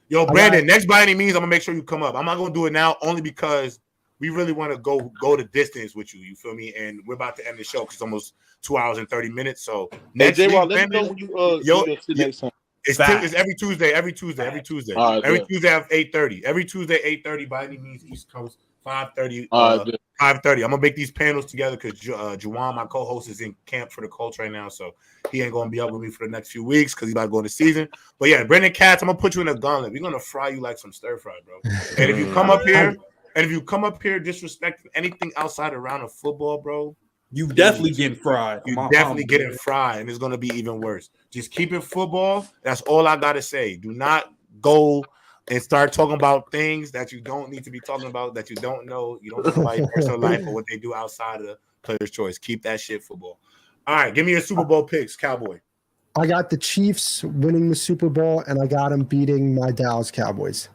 Yo, Brandon. Next by any means, I'm gonna make sure you come up. I'm not gonna do it now only because we really want to go the distance with you. You feel me? And we're about to end the show because it's almost 2 hours and 30 minutes. So next week, JRob, let me know when you do next time. It's every Tuesday. Every Tuesday at 8:30. Every Tuesday 8:30 by any means East Coast. 5:30. 5:30. I'm gonna make these panels together because Juwann, my co-host, is in camp for the Colts right now, so he ain't gonna be up with me for the next few weeks because he's about to go into season. But yeah, Brendan Katz, I'm gonna put you in a gauntlet. We're gonna fry you like some stir fry, bro. And if you come up here, disrespecting anything outside a round of football, bro, you definitely getting fried. You definitely getting fried, and it's gonna be even worse. Just keep it football. That's all I gotta say. Do not go and start talking about things that you don't need to be talking about, that you don't know. You don't know about your personal life or what they do outside of the player's choice. Keep that shit football. All right, give me your Super Bowl picks, Cowboy. I got the Chiefs winning the Super Bowl, and I got them beating my Dallas Cowboys.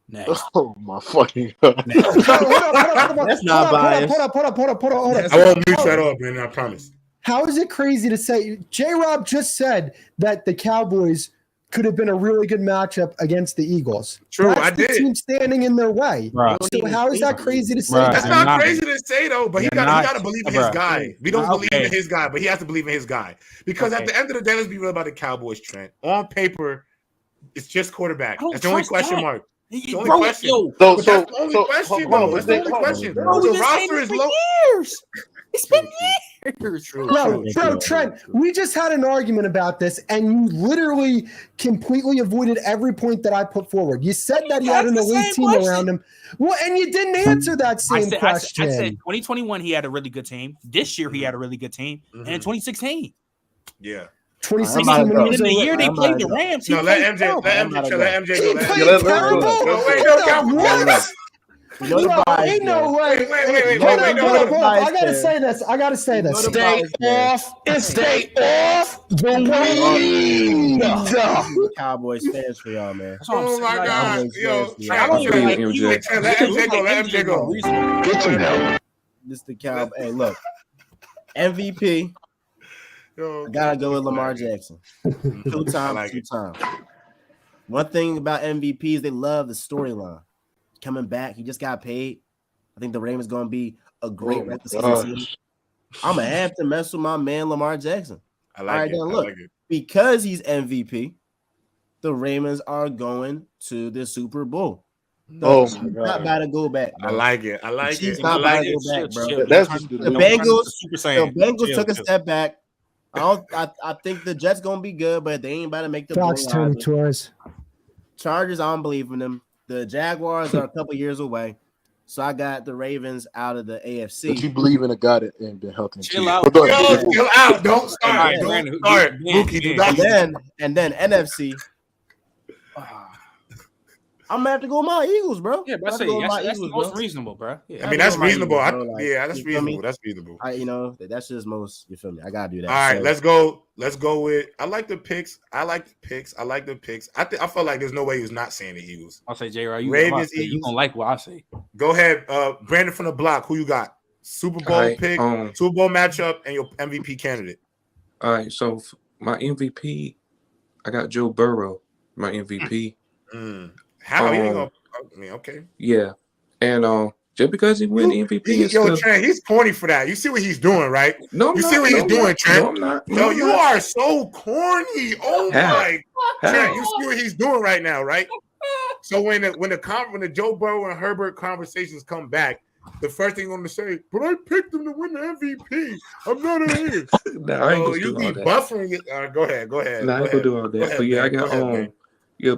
Next. Oh my fucking God. That's not biased. Hold up. I won't mute you at all, Brandon, I promise. How is it crazy to say JRob just said that the Cowboys could have been a really good matchup against the Eagles? True, That's I the did. team standing in their way. Right. So how is that crazy to say? Right. That's not crazy to say though, but he got to believe in his Bruh. guy. We don't believe Okay. in his guy, but he has to believe in his guy. Because at the end of the day, let's be real about the Cowboys, Trent. On paper, it's just quarterback. I don't That's the only trust question that. mark. That's the only Bro, question. yo, But that's the only question, bro. That's the only question. bro, The we've been saying roster this is for low. years. It's been years. Bro, Trent, we just had an argument about this, and you literally completely avoided every point that I put forward. You said that he had an That's the elite same team question. around him. Well, and you didn't answer that same question. I said 2021 he had a really good team. This year he had a really good team. And in 2016. Yeah. 2016 when he was in the a- year they played the Rams. No, let MJ go. He played let's go. terrible. Wait, What? You know the Yo, bias, ain't no man. way. Wait, Hold up. no, I gotta say this. Stay off the weed. Cowboys fans for y'all, man. That's what I'm Oh saying. my Like, God. Cowboys Yo, fans, Trent, I don't feel like you, you. MJ. Trent, let MJ go. Get some help. This the Cow. Hey, look, MVP. Yo, I gotta go with Lamar Jackson. Two times. One thing about MVPs, they love the storyline. Coming back, he just got paid. I think the Ravens gonna be a great rest of the season. I'm gonna have to mess with my man Lamar Jackson. I like it. Then look, because he's MVP, the Ravens are going to the Super Bowl. Oh Chiefs my God. not about to go back, bro. I like it. Chiefs I not like about to it. go back, bro. That's just The Bengals took a step back. I think the Jets gonna be good, but they ain't about to make the Fox bowl Tony either. Torres. Chargers, I don't believe in them. The Jaguars are a couple years away. So I got the Ravens out of the AFC. But you believe in a God that ain't been healthy. Chill out. But go ahead. Yo, chill out. Don't start. Alright, Don't Brandon, start. Ben, Mookie, do Ben. not. And then NFC. I'm gonna have to go with my Eagles, bro. Yeah, I'm but I gonna say go with my that's the Eagles, most bro. reasonable, bro. Yeah. I mean, that's my reasonable. Eagles, bro. Like, Yeah, that's you feel me? reasonable. That's reasonable. That's just most. You feel me? I gotta do that. All right, So, let's go. Let's go with. I like the picks. I felt like there's no way he was not saying the Eagles. I'll say JRob. Ravens, You Eagles. gonna like what I say? Go ahead, Brandon from the block. Who you got? Super Bowl All right, pick, Super Bowl matchup, and your MVP candidate. All right, so my MVP, I got Joe Burrow, my MVP. How you ain't gonna? I mean, okay. Yeah, and just because he win the MVP, Yo, Trent, he's corny for that. You see what he's doing, right? No, you see what he's doing, Trent. No, I'm not. Yo, you are so corny. Oh my, Trent, you see what he's doing right now, right? So when the Joe Burrow and Herbert conversations come back, the first thing I'm gonna say, but I picked him to win the MVP. I'm not a hater. Nah, I ain't gonna you do be all that. buffering it. Go ahead. Nah, I ain't gonna do all that. But yeah, I got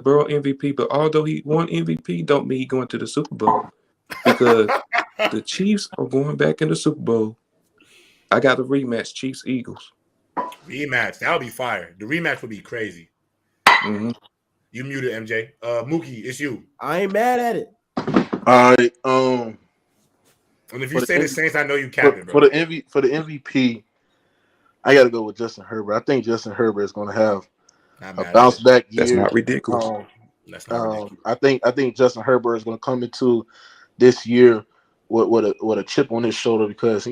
Burrow MVP. But although he won MVP, don't mean he going to the Super Bowl because the Chiefs are going back in the Super Bowl. I got a rematch, Chiefs Eagles. Rematch, that would be fire. The rematch would be crazy. Mm-hmm. You muted MJ. Mookie, it's you. I ain't mad at it. All right. And if you say the Saints, I know you capped it, bro. For the MVP, I got to go with Justin Herbert. I think Justin Herbert is going to have a bounce back year. That's not ridiculous. That's not ridiculous. I think Justin Herbert is going to come into this year with a chip on his shoulder because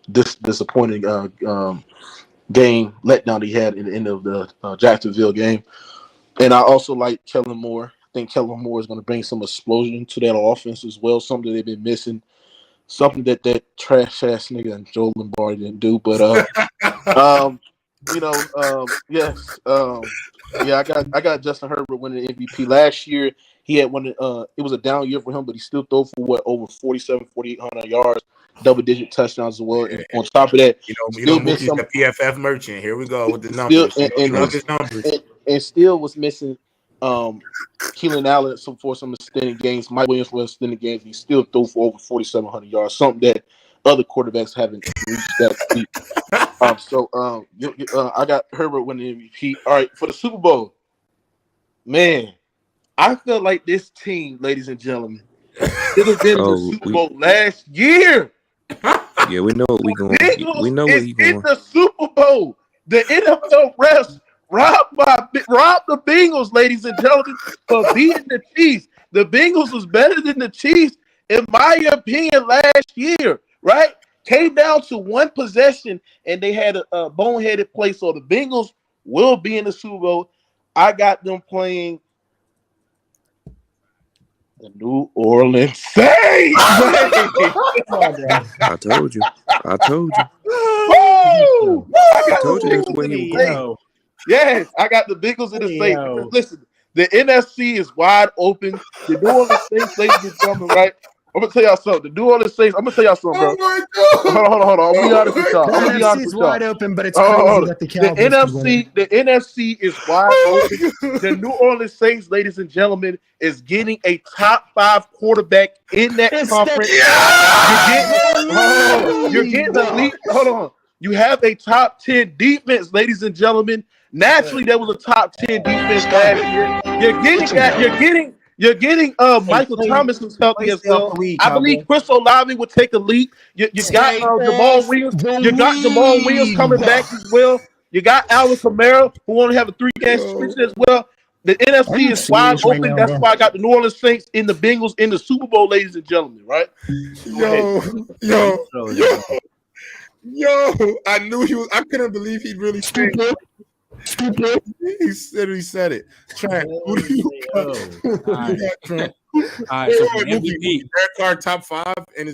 this disappointing game letdown he had in the end of the Jacksonville game. And I also like Kellen Moore. think Kellen Moore is going to bring some explosion to that offense as well. Something they've been missing. Something that trash ass nigga and Joe Lombardi didn't do. But yes. Yeah, I got Justin Herbert winning the MVP last year. He had one. It was a down year for him, but he still threw for over 4,800 yards, double-digit touchdowns as well. And on top of that, Mookie's the PFF merchant. Here we go with the numbers. And still was missing Keelan Allen for some extended games. Mike Williams for extended games. He still threw for over 4,700 yards, something that other quarterbacks haven't reached that feat. I got Herbert winning MVP. All right, for the Super Bowl, man, I feel like this team, ladies and gentlemen, should have been in the Super Bowl last year. Yeah, we know what we going. We know what he going. In the Super Bowl, the NFL refs robbed the Bengals, ladies and gentlemen, for beating the Chiefs. The Bengals was better than the Chiefs, in my opinion, last year. Right? Came down to one possession, and they had a boneheaded play. So the Bengals will be in the Super Bowl. I got them playing the New Orleans Saints. I told you. I told you that's where he was going. Yes, I got the Bengals in the Saints. Listen, the NFC is wide open. The New Orleans Saints, ladies and gentlemen, right? I'm gonna tell y'all something. The New Orleans Saints. I'm gonna tell y'all something, bro. Oh my God. Hold on. I'll be honest with y'all. The NFC is wide open, but it's crazy that the Cowboys. The NFC is wide open. The New Orleans Saints, ladies and gentlemen, is getting a top 5 quarterback in that conference. You're getting elite. Hold on. You have a top 10 defense, ladies and gentlemen. Naturally, there was a top 10 defense last year. You're getting Michael Thomas, who's healthy as well. I believe Chris Olave would take a leap. You got Jamal Williams. You got Jamal Williams coming back as well. You got Alvin Kamara, who only have a 3-game suspension as well. The NFC is wide open. That's why I got the New Orleans Saints in the Bengals in the Super Bowl, ladies and gentlemen. Right? Yo! I knew he was. I couldn't believe he really said it. He said it. Trent, who do you got? Trent. All right, so MVP. Derek Carr top 5 in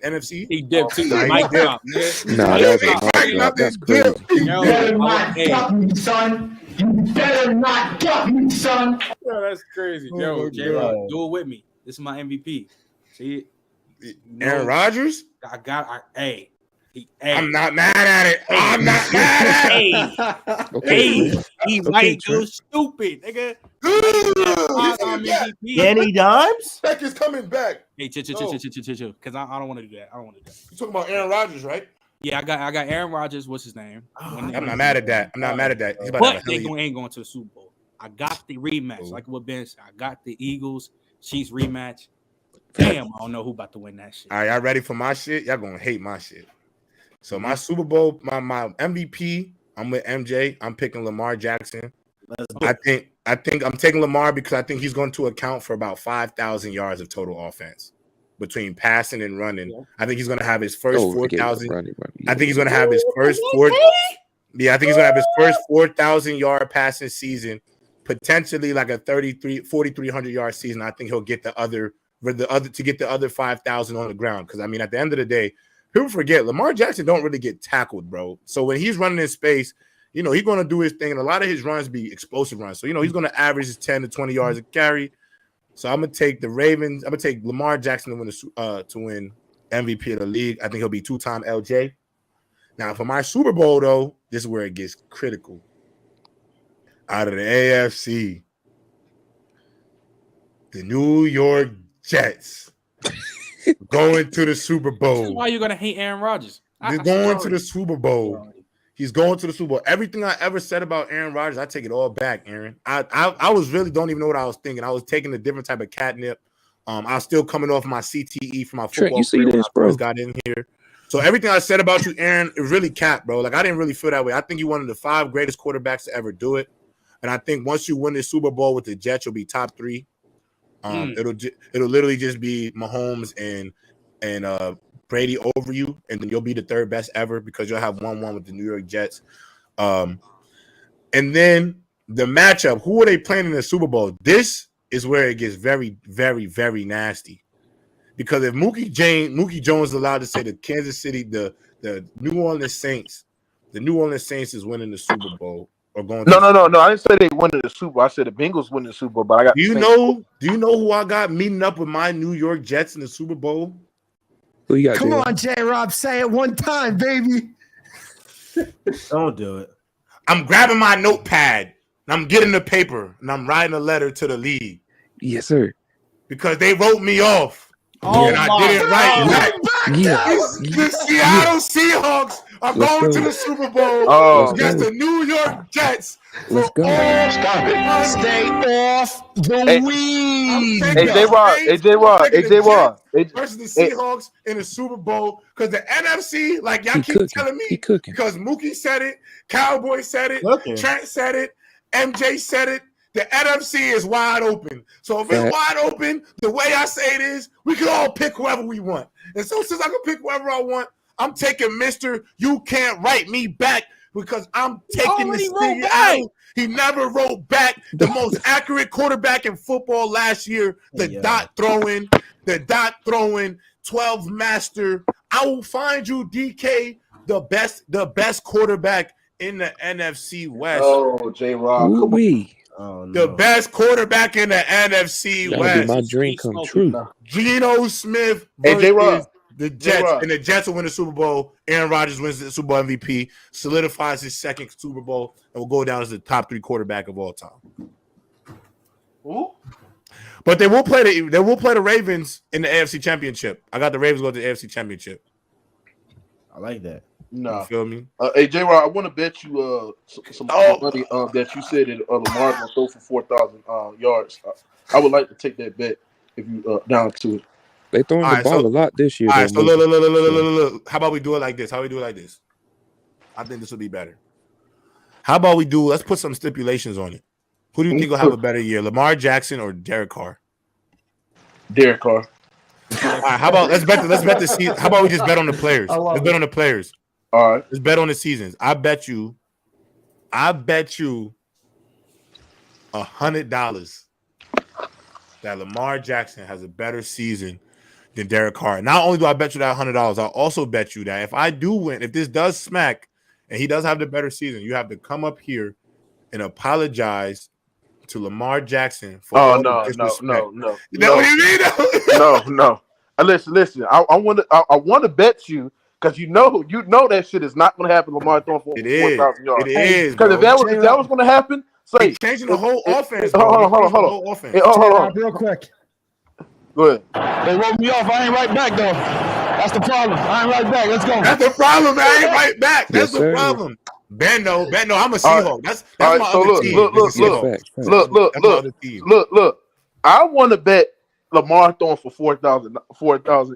NFC. He dipped too. Mike top. Nah, that's crazy. You better not duck me, son. You better not duck me, son. Yo, that's crazy. Yo, JRob, do it with me. This is my MVP. See it? Aaron Rodgers? Hey. I'm not mad at it. I'm not mad at it. He might go stupid, nigga. Danny Dimes? Beck is coming back. Hey, chill. Because I don't want to do that. You talking about Aaron Rodgers, right? Yeah, I got Aaron Rodgers. What's his name? I'm not mad at that. He's about but they ain't going to the Super Bowl. I got the rematch, like what Ben said. I got the Eagles Chiefs rematch. Damn, I don't know who about to win that shit. All right, y'all ready for my shit? Y'all gonna hate my shit. So my Super Bowl, my MVP, I'm with MJ. I'm picking Lamar Jackson. I think I'm taking Lamar because I think he's going to account for about 5,000 yards of total offense between passing and running. Yeah. I think he's going to have his first 4,000. I think he's going to have his first 4. Yeah, I think he's going to have his first 4,000 yard passing season, potentially like a 4,300 yard season. I think he'll get the other 5,000 on the ground because I mean at the end of the day. People forget Lamar Jackson don't really get tackled, bro. So when he's running in space, he's going to do his thing. And a lot of his runs be explosive runs. So, he's going to average his 10 to 20 yards a carry. So I'm going to take the Ravens. I'm going to take Lamar Jackson to win MVP of the league. I think he'll be 2-time LJ. Now, for my Super Bowl, though, this is where it gets critical. Out of the AFC, the New York Jets. Going to the Super Bowl. This is why you're gonna hate Aaron Rodgers. He's going to the Super Bowl. He's going to the Super Bowl. Everything I ever said about Aaron Rodgers, I take it all back, Aaron. I was really don't even know what I was thinking. I was taking a different type of catnip. I was still coming off my CTE from my football career when I first got in here. So everything I said about you, Aaron, is really cap, bro. Like I didn't really feel that way. I think you're one of the 5 greatest quarterbacks to ever do it. And I think once you win the Super Bowl with the Jets, you'll be top 3. It'll literally just be Mahomes and Brady over you, and then you'll be the 3rd best ever because you'll have 1-1 with the New York Jets. And then the matchup, who are they playing in the Super Bowl? This is where it gets very, very, very nasty. Because if Mookie Jones is allowed to say the Kansas City, the New Orleans Saints is winning the Super Bowl or going. No. I didn't say they won the Super Bowl. I said the Bengals win the Super Bowl. But I got. Do you know who I got meeting up with my New York Jets in the Super Bowl? Who you got? Come on, JRob, say it one time, baby. Don't do it. I'm grabbing my notepad and I'm getting the paper and I'm writing a letter to the league. Yes, sir. Because they wrote me off. Oh, and I didn't write back. The Seattle Seahawks are going to the Super Bowl against the New York Jets. Let's go. Stop it. Stay off the weed. AJ versus the Seahawks in the Super Bowl because the NFC, like y'all keep telling me, because Mookie said it, Cowboy said it, Trent said it, MJ said it. The NFC is wide open. So if it's wide open, the way I say it is, we can all pick whoever we want. And so since I can pick whoever I want, I'm taking Mr. You Can't Write Me Back because I'm taking this thing out. He never wrote back. The most accurate quarterback in football last year, the dot throwing, 12 master. I will find you, DK, the best quarterback in the NFC West. Oh, JRob, come on. Oh, no. The best quarterback in the NFC West. Be my dream come true. Geno Smith versus the Jets, and the Jets will win the Super Bowl. Aaron Rodgers wins the Super Bowl MVP, solidifies his second Super Bowl, and will go down as the top 3 quarterback of all time. Ooh. But they will play the Ravens in the AFC Championship. I got the Ravens going to the AFC Championship. I like that. No, you feel me? Hey, JRob, I want to bet you some money that you said that Lamar will throw for 4,000 yards. I would like to take that bet if you down to it. They throwing the ball a lot this year. All right, so look. How about we do it like this? I think this will be better. How about let's put some stipulations on it. Who do you think will have a better year, Lamar Jackson or Derek Carr? Derek Carr. All right, how about let's bet the season? How about we just bet on the players? Let's bet on the players. All right. Let's bet on the seasons. I bet you $100 that Lamar Jackson has a better season than Derek Carr. Not only do I bet you that $100, I'll also bet you that if I do win, if this does smack and he does have the better season, you have to come up here and apologize to Lamar Jackson for no. You know what I mean? No. Listen. I want to bet you. Because you know that shit is not going to happen. Lamar throwing for 4,000 yards. It is. Because if that was going to happen, say changing the whole offense. Hold on. Real quick. Go ahead. They wrote me off. I ain't right back though. That's the problem. I ain't right back. Let's go. That's the problem. I ain't right back. That's the problem. Bendo. I'm a Seahawk. That's my other team. Look. I want to bet Lamar throwing for 4,000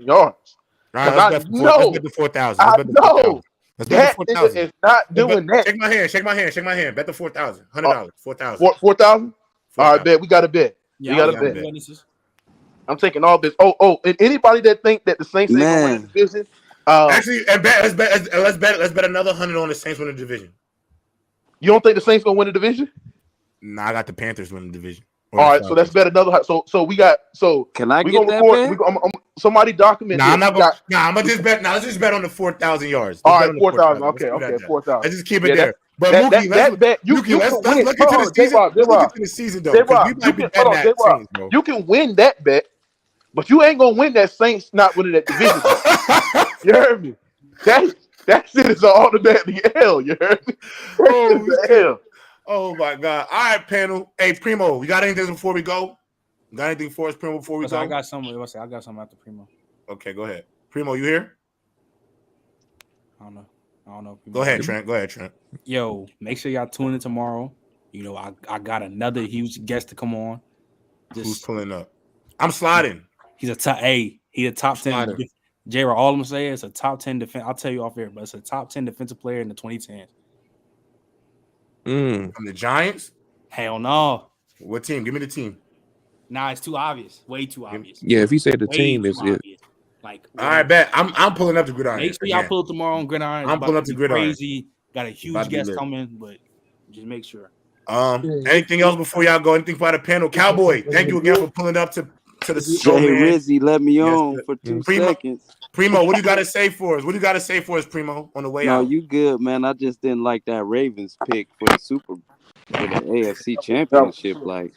yards. Right, let's bet the 4,000. I know. That nigga is not doing that. Shake my hand. Bet the 4,000. $100. 4,000. 4,000? All right, bet. We got to bet. Yeah, we got to bet. I'm taking all this. And anybody that think that the Saints ain't gonna win the division. Actually, let's bet another 100 on the Saints win the division. You don't think the Saints gonna win the division? Nah, I got the Panthers winning the division. All right, so let's bet another. So we got. So can I get that bet? Somebody document. Nah, I'm not gonna. I'm gonna just bet. Now let's just bet on the 4,000 yards. All right, 4,000. Okay, 4,000. Let's just keep it there. But Mookie, let's look into the season. Let's look into the season though. You can win that bet, but you ain't gonna win that Saints not winning that division. You heard me? That shit is automatically L. You heard me? Oh my God! All right, panel. Hey, Primo, you got anything before we go? Got anything for us, Primo? Before we go, I got something. I got something after Primo. Okay, go ahead. Primo, you here? I don't know. Go ahead, Trent. Yo, make sure y'all tune in tomorrow. You know, I got another huge guest to come on. Who's pulling up? I'm sliding. He's a top. He's a top 10. JRob, all I'm gonna say is a top 10 defense. I'll tell you off air, but it's a top 10 defensive player in the 2010s. From the Giants? Hell no. What team? Give me the team. Nah, it's too obvious. Way too obvious. Yeah, if you say the team is it. Like, all right, bet. I'm pulling up the gridiron. Make sure y'all pull up tomorrow on gridiron. I'm pulling up the gridiron. Crazy. Got a huge guest coming, but just make sure. Anything else before y'all go? Anything for the panel? Cowboy, thank you again for pulling up to the show, Jay man. Rizzy let me on for 2 seconds. Primo, what do you got to say for us? What do you got to say for us, Primo, on the way out? No, you good, man. I just didn't like that Ravens pick for the AFC Championship. Like,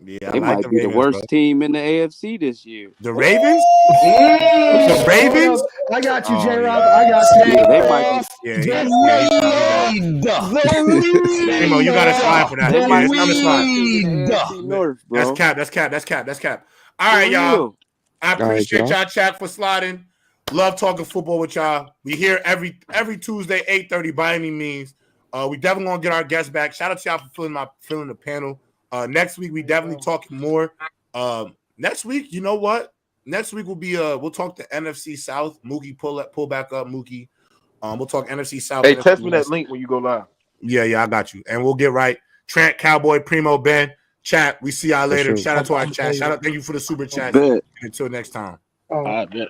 yeah, they might be the worst team in the AFC this year. The Ravens? The Ravens? I got you, JRob. I got you. Yeah, they might be. Primo, you got to slide for that. They might it's slide. North, bro. That's cap. All right, y'all. I appreciate y'all chat for sliding. Love talking football with y'all. We here every Tuesday, 8:30 by any means. We definitely gonna get our guests back. Shout out to y'all for filling the panel. Next week we definitely talking more. Next week, you know what? Next week will be we'll talk the NFC South. Mookie pull back up, Mookie. We'll talk NFC South. Hey, NFC test me West. that link when you go live. Yeah, I got you. And we'll get right. Trent, Cowboy, Primo, Ben, chat. We see y'all later. Sure. Shout out to our chat. Shout out. Thank you for the super chat. Until next time. I bet.